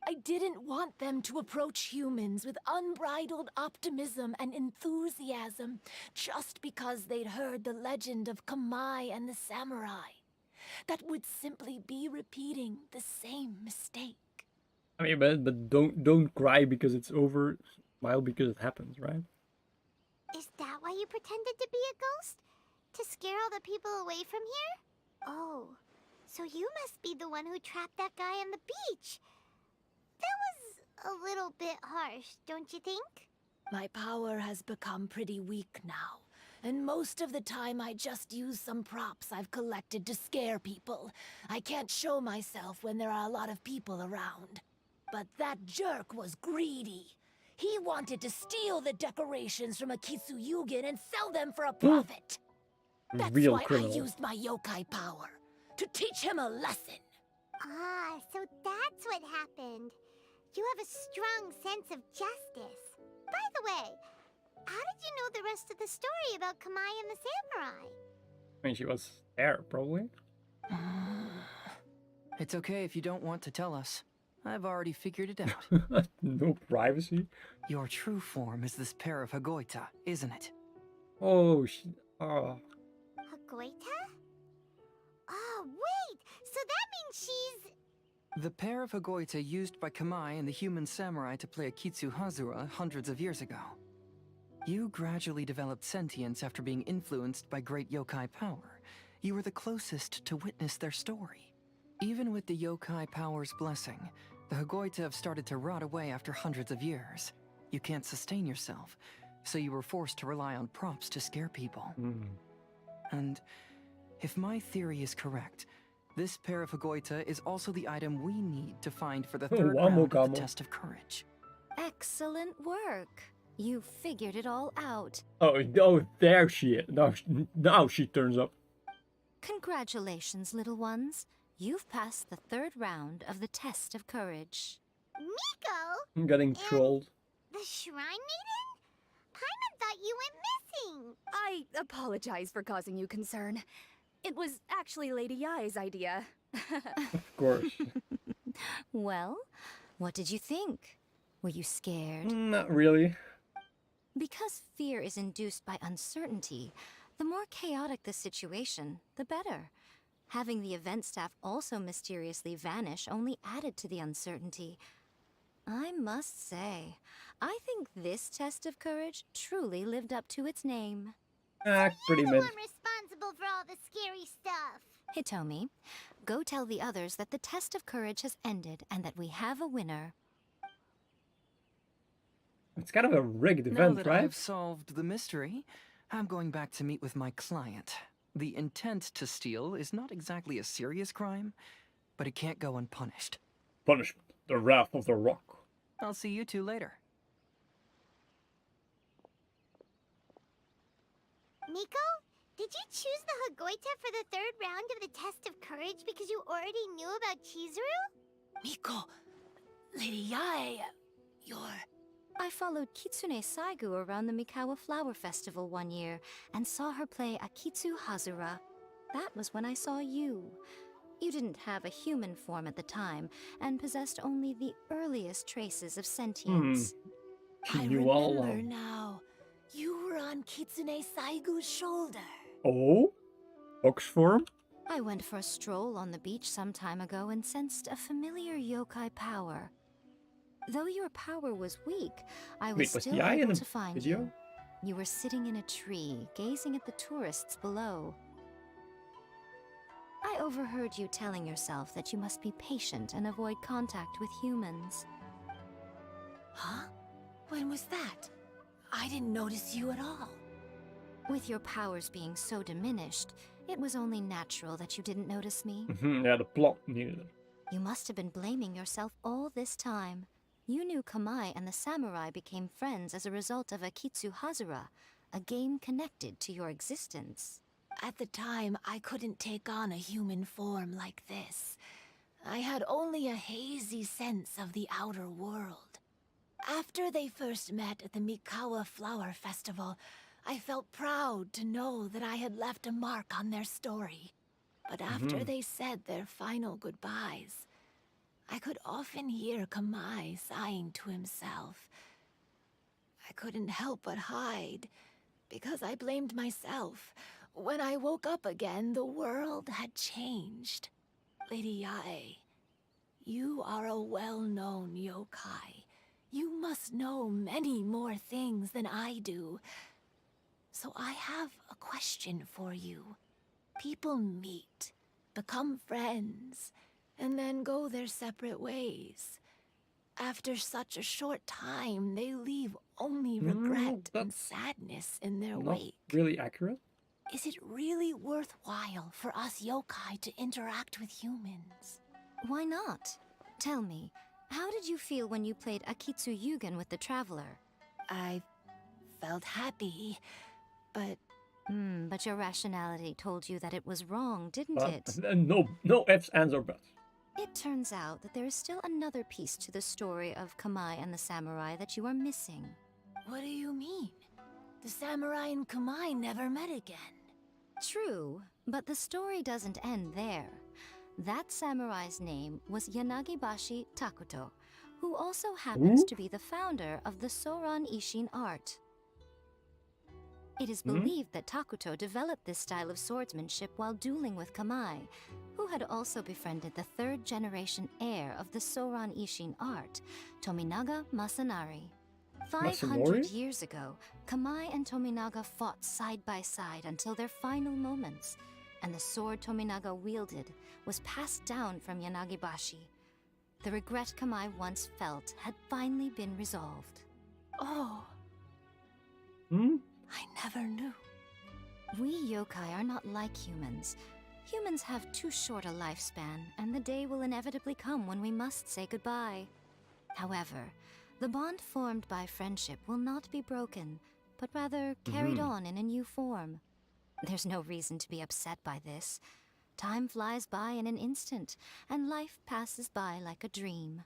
I didn't want them to approach humans with unbridled optimism and enthusiasm just because they'd heard the legend of Kamai and the samurai. That would simply be repeating the same mistake. I mean, but don't cry because it's over. Smile because it happens, right? Is that why you pretended to be a ghost? To scare all the people away from here? Oh, so you must be the one who trapped that guy on the beach. That was a little bit harsh, don't you think? My power has become pretty weak now, and most of the time I just use some props I've collected to scare people. I can't show myself when there are a lot of people around. But that jerk was greedy. He wanted to steal the decorations from Akitsu Yugin and sell them for a profit. That's Real why criminal. I used my yokai power, to teach him a lesson. Ah, so that's what happened. You have a strong sense of justice. By the way, how did you know the rest of the story about Kamai and the samurai? I mean, she was there, probably. It's okay if you don't want to tell us. I've already figured it out. No privacy. Your true form is this pair of Hagoita, isn't it? Oh, Hagoita? Oh, wait! So that means she's... The pair of Hagoita used by Kamai and the human samurai to play Akitsu Hazura hundreds of years ago. You gradually developed sentience after being influenced by great yokai power. You were the closest to witness their story. Even with the yokai power's blessing, the Hagoita have started to rot away after hundreds of years. You can't sustain yourself, so you were forced to rely on props to scare people. And if my theory is correct, this pair of Hagoita is also the item we need to find for the third round of the test of courage. Excellent work. You figured it all out. Oh, there she is. Now she turns up. Congratulations, little ones. You've passed the third round of the test of courage. Miko? I'm getting trolled. The Shrine Maiden? Paimon thought you went missing. I apologize for causing you concern. It was actually Lady Yai's idea. Of course. Well, what did you think? Were you scared? Not really. Because fear is induced by uncertainty, the more chaotic the situation, the better. Having the event staff also mysteriously vanish only added to the uncertainty. I must say, I think this test of courage truly lived up to its name. Pretty mid. You're the one responsible for all the scary stuff. Hitomi, go tell the others that the test of courage has ended and that we have a winner. It's kind of a rigged Now event, that right? I've solved the mystery, I'm going back to meet with my client. The intent to steal is not exactly a serious crime, but it can't go unpunished. Punishment. The wrath of the rock. I'll see you two later. Miko, did you choose the Hagoita for the third round of the test of courage because you already knew about Chizuru? Miko, Lady Yai, you're... I followed Kitsune Saigu around the Mikawa Flower Festival one year and saw her play Akitsu Hazura. That was when I saw you. You didn't have a human form at the time and possessed only the earliest traces of sentience. I remember now. You were on Kitsune Saigu's shoulder. Oh? Ox form? I went for a stroll on the beach some time ago and sensed a familiar yokai power. Though your power was weak, I was still able to find you. You were sitting in a tree, gazing at the tourists below. I overheard you telling yourself that you must be patient and avoid contact with humans. Huh? When was that? I didn't notice you at all. With your powers being so diminished, it was only natural that you didn't notice me. Yeah, the plot needed it. You must have been blaming yourself all this time. You knew Kamai and the samurai became friends as a result of Akitsu Hazura, a game connected to your existence. At the time, I couldn't take on a human form like this. I had only a hazy sense of the outer world. After they first met at the Mikawa Flower Festival, I felt proud to know that I had left a mark on their story. But after they said their final goodbyes, I could often hear Kamai sighing to himself. I couldn't help but hide, because I blamed myself. When I woke up again, the world had changed. Lady Yai, you are a well-known yokai. You must know many more things than I do. So I have a question for you. People meet, become friends, and then go their separate ways. After such a short time, they leave only regret and sadness in their wake. Really accurate? Is it really worthwhile for us yokai to interact with humans? Why not? Tell me, how did you feel when you played Akitsu Yugen with the Traveler? I felt happy, but... but your rationality told you that it was wrong, didn't it? No ifs, ands, or buts. It turns out that there is still another piece to the story of Kamai and the samurai that you are missing. What do you mean? The samurai and Kamai never met again. True, but the story doesn't end there. That samurai's name was Yanagibashi Takuto, who also happens to be the founder of the Soran Ishin art. It is believed that Takuto developed this style of swordsmanship while dueling with Kamai, who had also befriended the third-generation heir of the Soran Ishin art, Tominaga Masanari. 500 years ago, Kamai and Tominaga fought side by side until their final moments, and the sword Tominaga wielded was passed down from Yanagibashi. The regret Kamai once felt had finally been resolved. Oh. I never knew. We yokai are not like humans. Humans have too short a lifespan, and the day will inevitably come when we must say goodbye. However, the bond formed by friendship will not be broken, but rather carried on in a new form. There's no reason to be upset by this. Time flies by in an instant, and life passes by like a dream.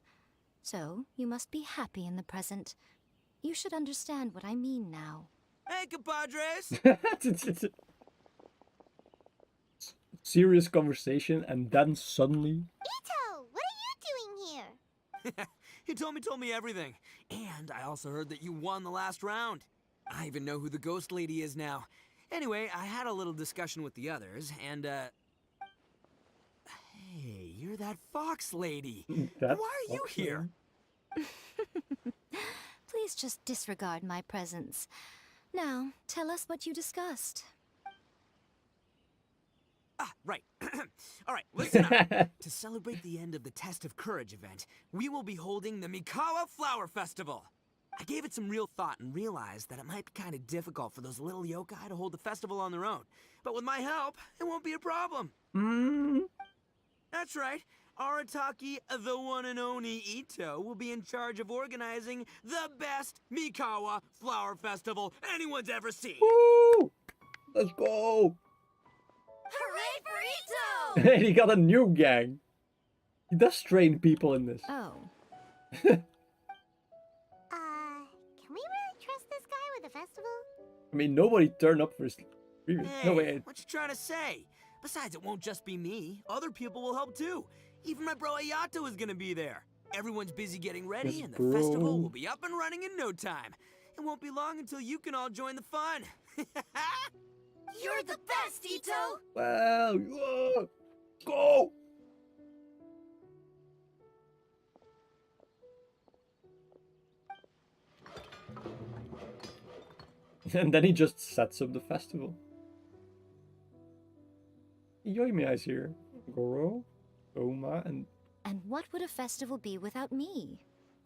So, you must be happy in the present. You should understand what I mean now. Hey, compadres! Serious conversation, and then suddenly... Ito, what are you doing here? He told me everything. And I also heard that you won the last round. I even know who the ghost lady is now. Anyway, I had a little discussion with the others, and, Hey, you're that fox lady. Why are you here? Please just disregard my presence. Now, tell us what you discussed. Ah, right. All right, listen up. To celebrate the end of the Test of Courage event, we will be holding the Mikawa Flower Festival. I gave it some real thought and realized that it might be kind of difficult for those little yokai to hold the festival on their own. But with my help, it won't be a problem. That's right. Arataki, the one and only Ito, will be in charge of organizing the best Mikawa Flower Festival anyone's ever seen. Woo! Let's go! Hooray for Ito! He got a new gang. He does train people in this. Oh. Can we really trust this guy with the festival? I mean, nobody turned up for his previous... Hey, No, wait. what you trying to say? Besides, it won't just be me. Other people will help too. Even my bro Ayato is gonna be there. Everyone's busy getting ready, and the festival will be up and running in no time. It won't be long until you can all join the fun. You're the best, Ito! Wow, go! And then he just sets up the festival. Yoimiya is here. Goro, Oma, and... And what would a festival be without me?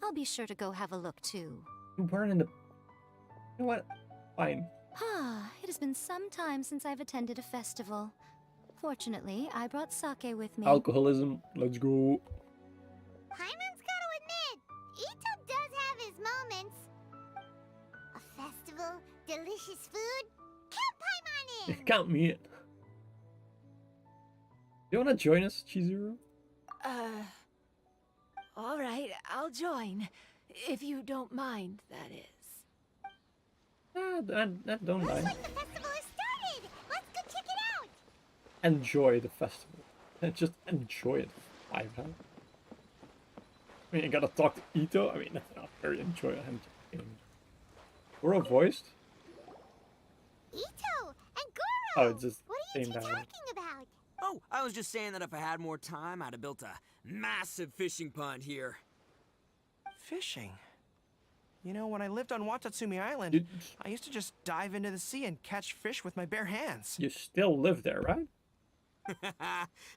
I'll be sure to go have a look too. You weren't in the... You know what? Fine. It has been some time since I've attended a festival. Fortunately, I brought sake with me. Alcoholism, let's go. Paimon's gotta admit, Ito does have his moments. A festival, delicious food, count Paimon in! Count me in. You wanna join us, Chizuru? All right, I'll join. If you don't mind, that is. Don't mind. Like the festival has started! Let's go check it out! Enjoy the festival. Just enjoy it. I mean, you gotta talk to Ito. I mean, that's not very enjoyable. I'm just kidding. Goro voiced? Ito and Goro! Oh, it's just what are you two saying that. talking about? Oh, I was just saying that if I had more time, I'd have built a massive fishing pond here. Fishing? You know, when I lived on Watatsumi Island, I used to just dive into the sea and catch fish with my bare hands. You still live there, right?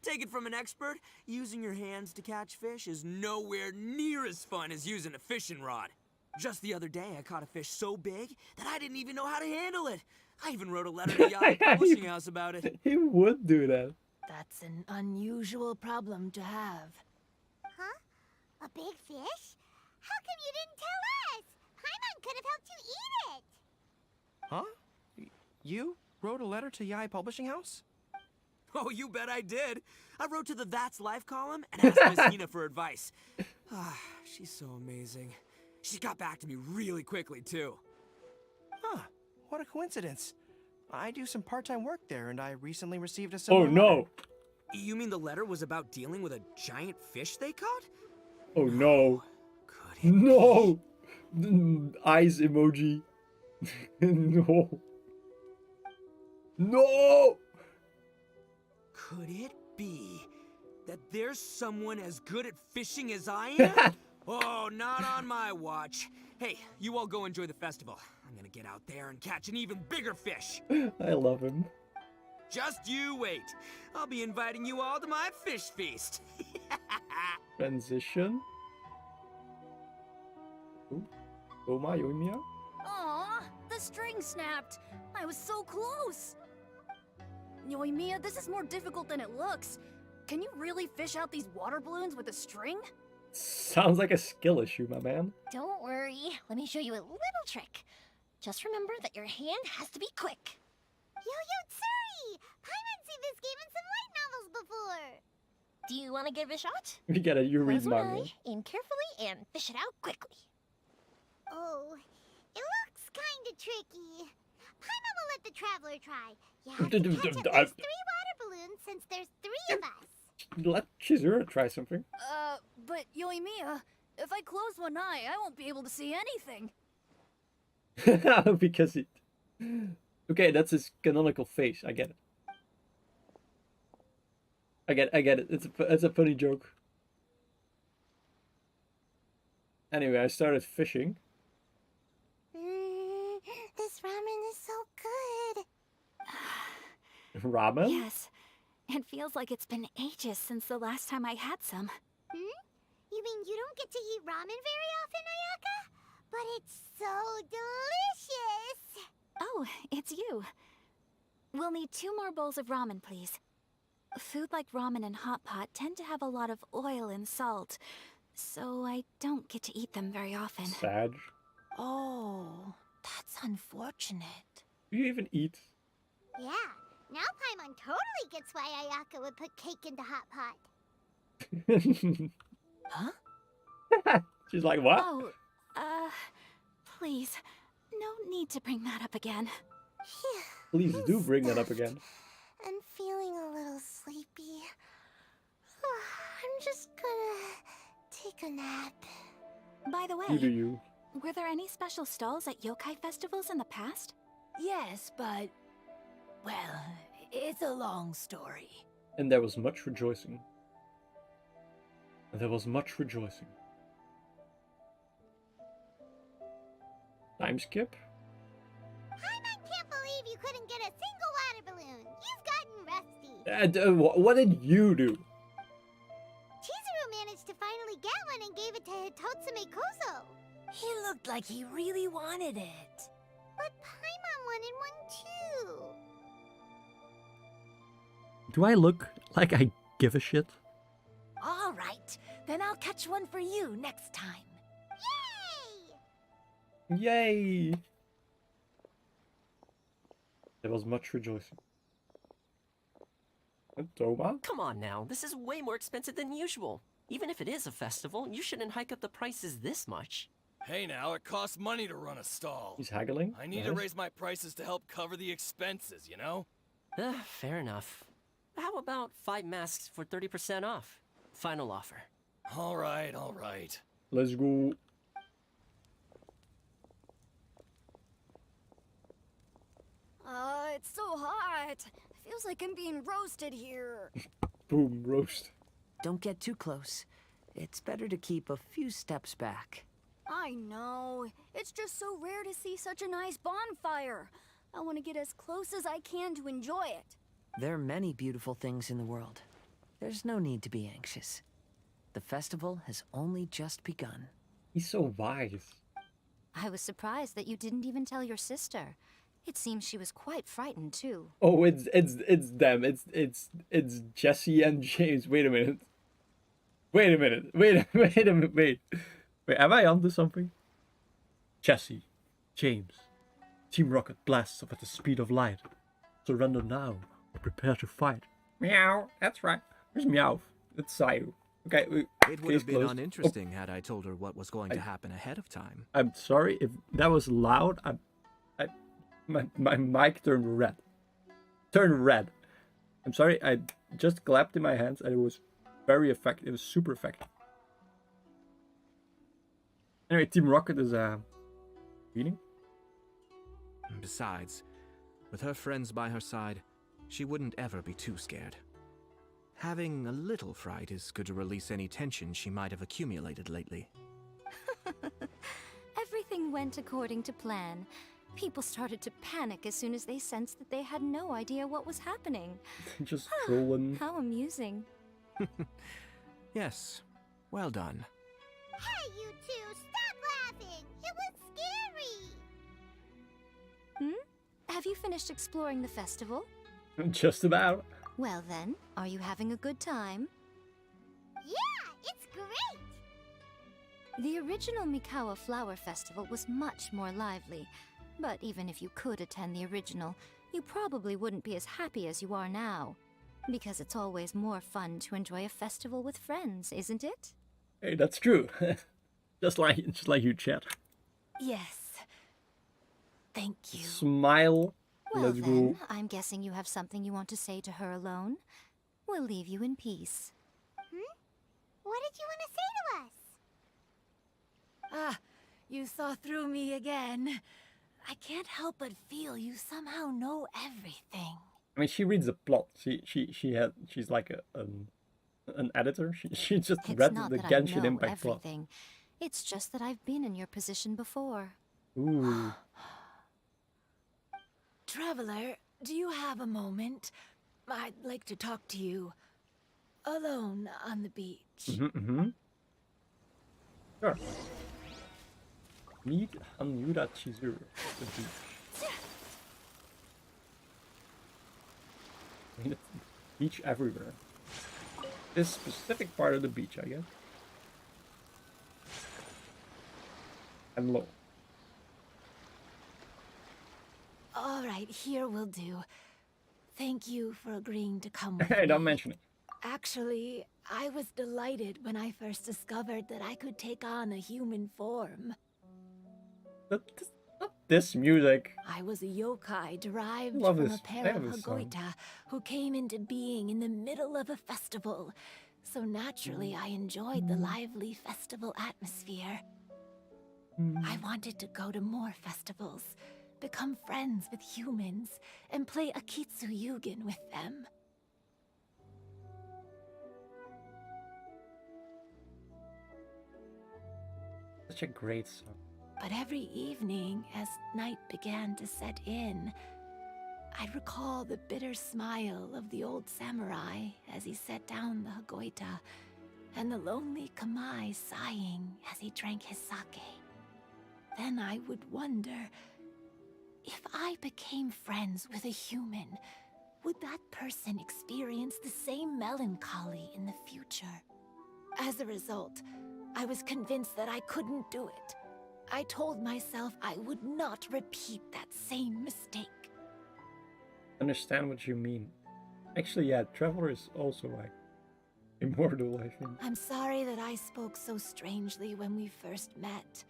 Take it from an expert, using your hands to catch fish is nowhere near as fun as using a fishing rod. Just the other day, I caught a fish so big that I didn't even know how to handle it. I even wrote a letter to Yami Publishing House about it. He would do that. That's an unusual problem to have. Huh? A big fish? How come you didn't tell us? Paimon could have helped you eat it! Huh? You wrote a letter to Yai Publishing House? Oh, you bet I did. I wrote to the That's Life column and asked Miss Hina for advice. She's so amazing. She got back to me really quickly, too. Huh. What a coincidence. I do some part-time work there, and I recently received a Oh similar no! letter. You mean the letter was about dealing with a giant fish they caught? Oh no! No! Eyes emoji. No. No! Could it be that there's someone as good at fishing as I am? Oh, not on my watch. Hey, you all go enjoy the festival. I'm gonna get out there and catch an even bigger fish. I love him. Just you wait. I'll be inviting you all to my fish feast. Transition. Ooh. Oh my, Yoimiya. Aw, the string snapped. I was so close. Yoimiya, this is more difficult than it looks. Can you really fish out these water balloons with a string? Sounds like a skill issue, my man. Don't worry. Let me show you a little trick. Just remember that your hand has to be quick. Yo-Yo Tsuri! Paimon's seen this game in some light novels before. Do you want to give it a shot? We get it, you read Close one manga. eye, aim carefully, and fish it out quickly. Oh, it looks kinda tricky. Paimon will let the traveler try. You have to catch at least 3 water balloons since there's 3 of us. Let Chizuru try something. But Yoimiya, if I close one eye, I won't be able to see anything. Because it... Okay, that's his canonical face. I get it. I get it. It's a funny joke. Anyway, I started fishing. This ramen is so good. Ramen? Yes. It feels like it's been ages since the last time I had some. You mean you don't get to eat ramen very often, Ayaka? But it's so delicious. Oh, it's you. We'll need 2 more bowls of ramen, please. Food like ramen and hot pot tend to have a lot of oil and salt, so I don't get to eat them very often. Sad. Oh, that's unfortunate. Do you even eat? Yeah, now Paimon totally gets why Ayaka would put cake into hot pot. Huh? She's like, what? Oh, please, no need to bring that up again. Please do bring that up again. I'm feeling a little sleepy. I'm just gonna take a nap. By the way, You do you. were there any special stalls at yokai festivals in the past? Yes, but... well, it's a long story. And there was much rejoicing. There was much rejoicing. Time skip? Paimon can't believe you couldn't get a single water balloon. You've gotten rusty. What did you do? Chizuru managed to finally get one and gave it to Hitotsume Kozo. He looked like he really wanted it. But Paimon wanted one too. Do I look like I give a shit? All right, then I'll catch one for you next time. Yay! There was much rejoicing. And Toma? Come on now, this is way more expensive than usual. Even if it is a festival, you shouldn't hike up the prices this much. Hey now, it costs money to run a stall. He's haggling? I need to raise my prices to help cover the expenses, you know? Fair enough. How about 5 masks for 30% off? Final offer. Alright, alright. Let's go. It's so hot. Feels like I'm being roasted here. Boom, roast. Don't get too close. It's better to keep a few steps back. I know. It's just so rare to see such a nice bonfire. I want to get as close as I can to enjoy it. There are many beautiful things in the world. There's no need to be anxious. The festival has only just begun. He's so wise. I was surprised that you didn't even tell your sister. It seems she was quite frightened too. Oh, it's them. It's Jesse and James. Wait a minute. Wait. Am I onto something? Jesse, James, Team Rocket blasts off at the speed of light. Surrender now or prepare to fight. Meow. That's right. Where's Meow? It's Sayu. Okay. It would have been uninteresting had I told her what was going to happen ahead of time. I'm sorry if that was loud. My mic turned red. I'm sorry. I just clapped in my hands and it was very effective. It was super effective. Anyway, Team Rocket is winning. Besides, With her friends by her side, she wouldn't ever be too scared. Having a little fright is good to release any tension she might have accumulated lately. Everything went according to plan. People started to panic as soon as they sensed that they had no idea what was happening. Just trolling. How amusing. Yes, well done. Hey, you two, stop laughing! It was scary! Have you finished exploring the festival? Just about. Well then, are you having a good time? Yeah, it's great! The original Mikawa Flower Festival was much more lively, but even if you could attend the original, you probably wouldn't be as happy as you are now. Because it's always more fun to enjoy a festival with friends, isn't it? Hey, that's true. just like you, chat. Yes. Thank you. Smile. Well Let's then, go. I'm guessing you have something you want to say to her alone. We'll leave you in peace. What did you want to say to us? Ah, you saw through me again. I can't help but feel you somehow know everything. I mean, she reads the plot. She's like an editor. She just It's read not the that Genshin I know Impact plot. everything. It's just that I've been in your position before. Ooh. Traveler, do you have a moment? I'd like to talk to you. Alone on the beach. Sure. Meet Hanyura Chizuru. The beach. I mean, it's beach everywhere. This specific part of the beach, I guess. And low. All right, here will do. Thank you for agreeing to come with Hey, me. don't mention it. Actually, I was delighted when I first discovered that I could take on a human form. Not this music. I was a yokai derived Love from this. a pair I of love this song. Hagoita who came into being in the middle of a festival. So naturally, I enjoyed the lively festival atmosphere. I wanted to go to more festivals, become friends with humans, and play Akitsu Yugen with them. Such a great song. But every evening, as night began to set in, I'd recall the bitter smile of the old samurai as he set down the Hagoita, and the lonely Kamai sighing as he drank his sake. Then I would wonder, if I became friends with a human, would that person experience the same melancholy in the future? As a result, I was convinced that I couldn't do it. I told myself I would not repeat that same mistake. Understand what you mean. Actually, yeah, Traveler is also like immortal, I think. I'm sorry that I spoke so strangely when we first met.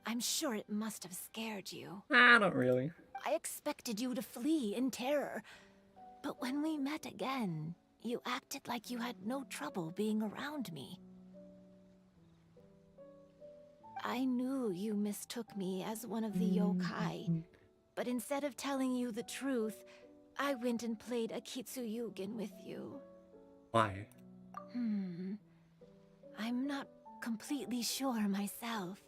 I'm sure it must have scared you. Not really. I expected you to flee in terror. But when we met again, you acted like you had no trouble being around me. I knew you mistook me as one of the yokai, but instead of telling you the truth, I went and played Akitsu Yugen with you. Why? I'm not completely sure myself.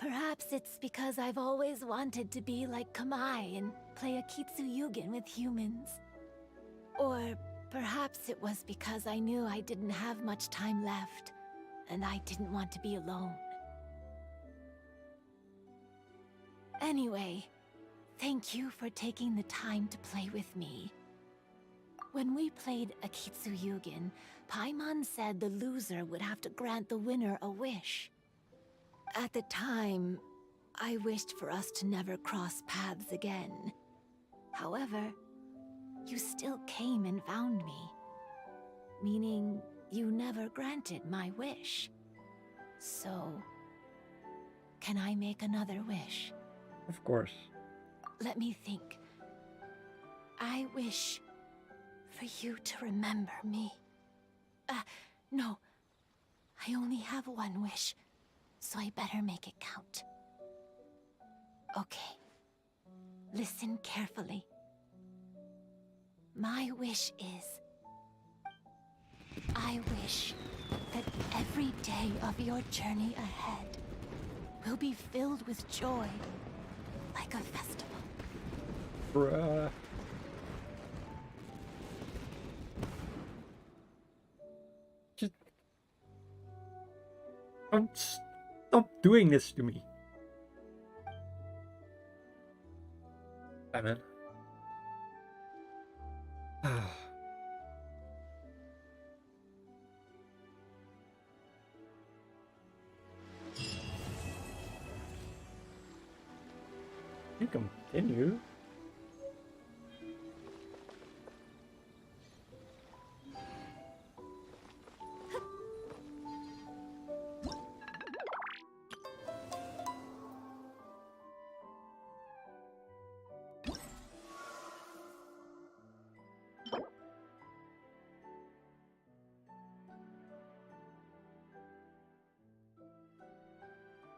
Perhaps it's because I've always wanted to be like Kamai and play Akitsu Yugen with humans. Or perhaps it was because I knew I didn't have much time left, and I didn't want to be alone. Anyway, thank you for taking the time to play with me. When we played Akitsu Yugen, Paimon said the loser would have to grant the winner a wish. At the time, I wished for us to never cross paths again. However, you still came and found me, meaning you never granted my wish. So, can I make another wish? Of course. Let me think. I wish for you to remember me. No. I only have one wish, so I better make it count. Okay. Listen carefully. My wish is... I wish that every day of your journey ahead will be filled with joy, like a festival. Bruh. Just... Don't stop doing this to me. Bye, man. You continue.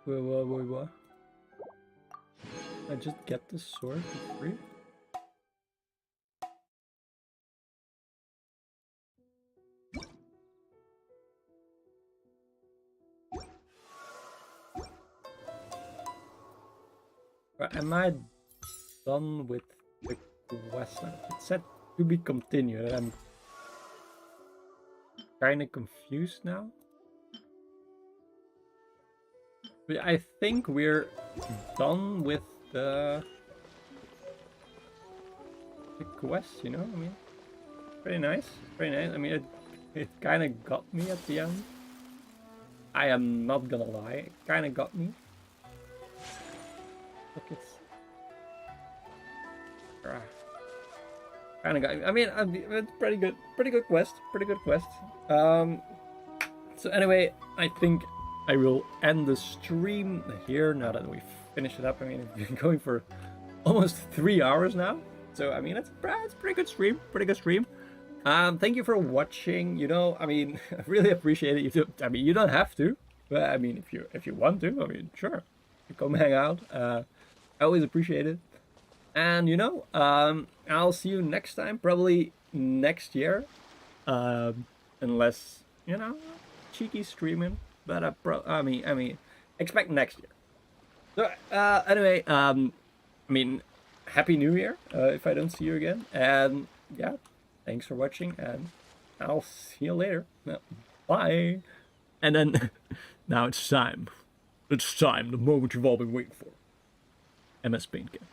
What? I just get the sword for free? Right, am I done with the quest now? It said to be continued, and I'm kinda confused now. But I think we're done with the quest, you know? I mean, pretty nice, pretty nice. I mean, it kind of got me at the end. I am not gonna lie, it kind of got me. Look, it's kind of got. I mean, it's pretty good quest, So anyway, I think I will end the stream here now that we've finished it up. I mean, it's been going for almost 3 hours now. So, I mean, it's a pretty good stream. Thank you for watching. You know, I mean, I really appreciate it. I mean, you don't have to. But, I mean, if you want to, I mean, sure. You come hang out. I always appreciate it. And, you know, I'll see you next time. Probably next year. Unless, you know, cheeky streaming. But I mean, expect next year. So anyway, I mean, Happy New Year if I don't see you again. And yeah, thanks for watching, and I'll see you later. Bye. And then now it's time. It's time. The moment you've all been waiting for. MS Paint Game.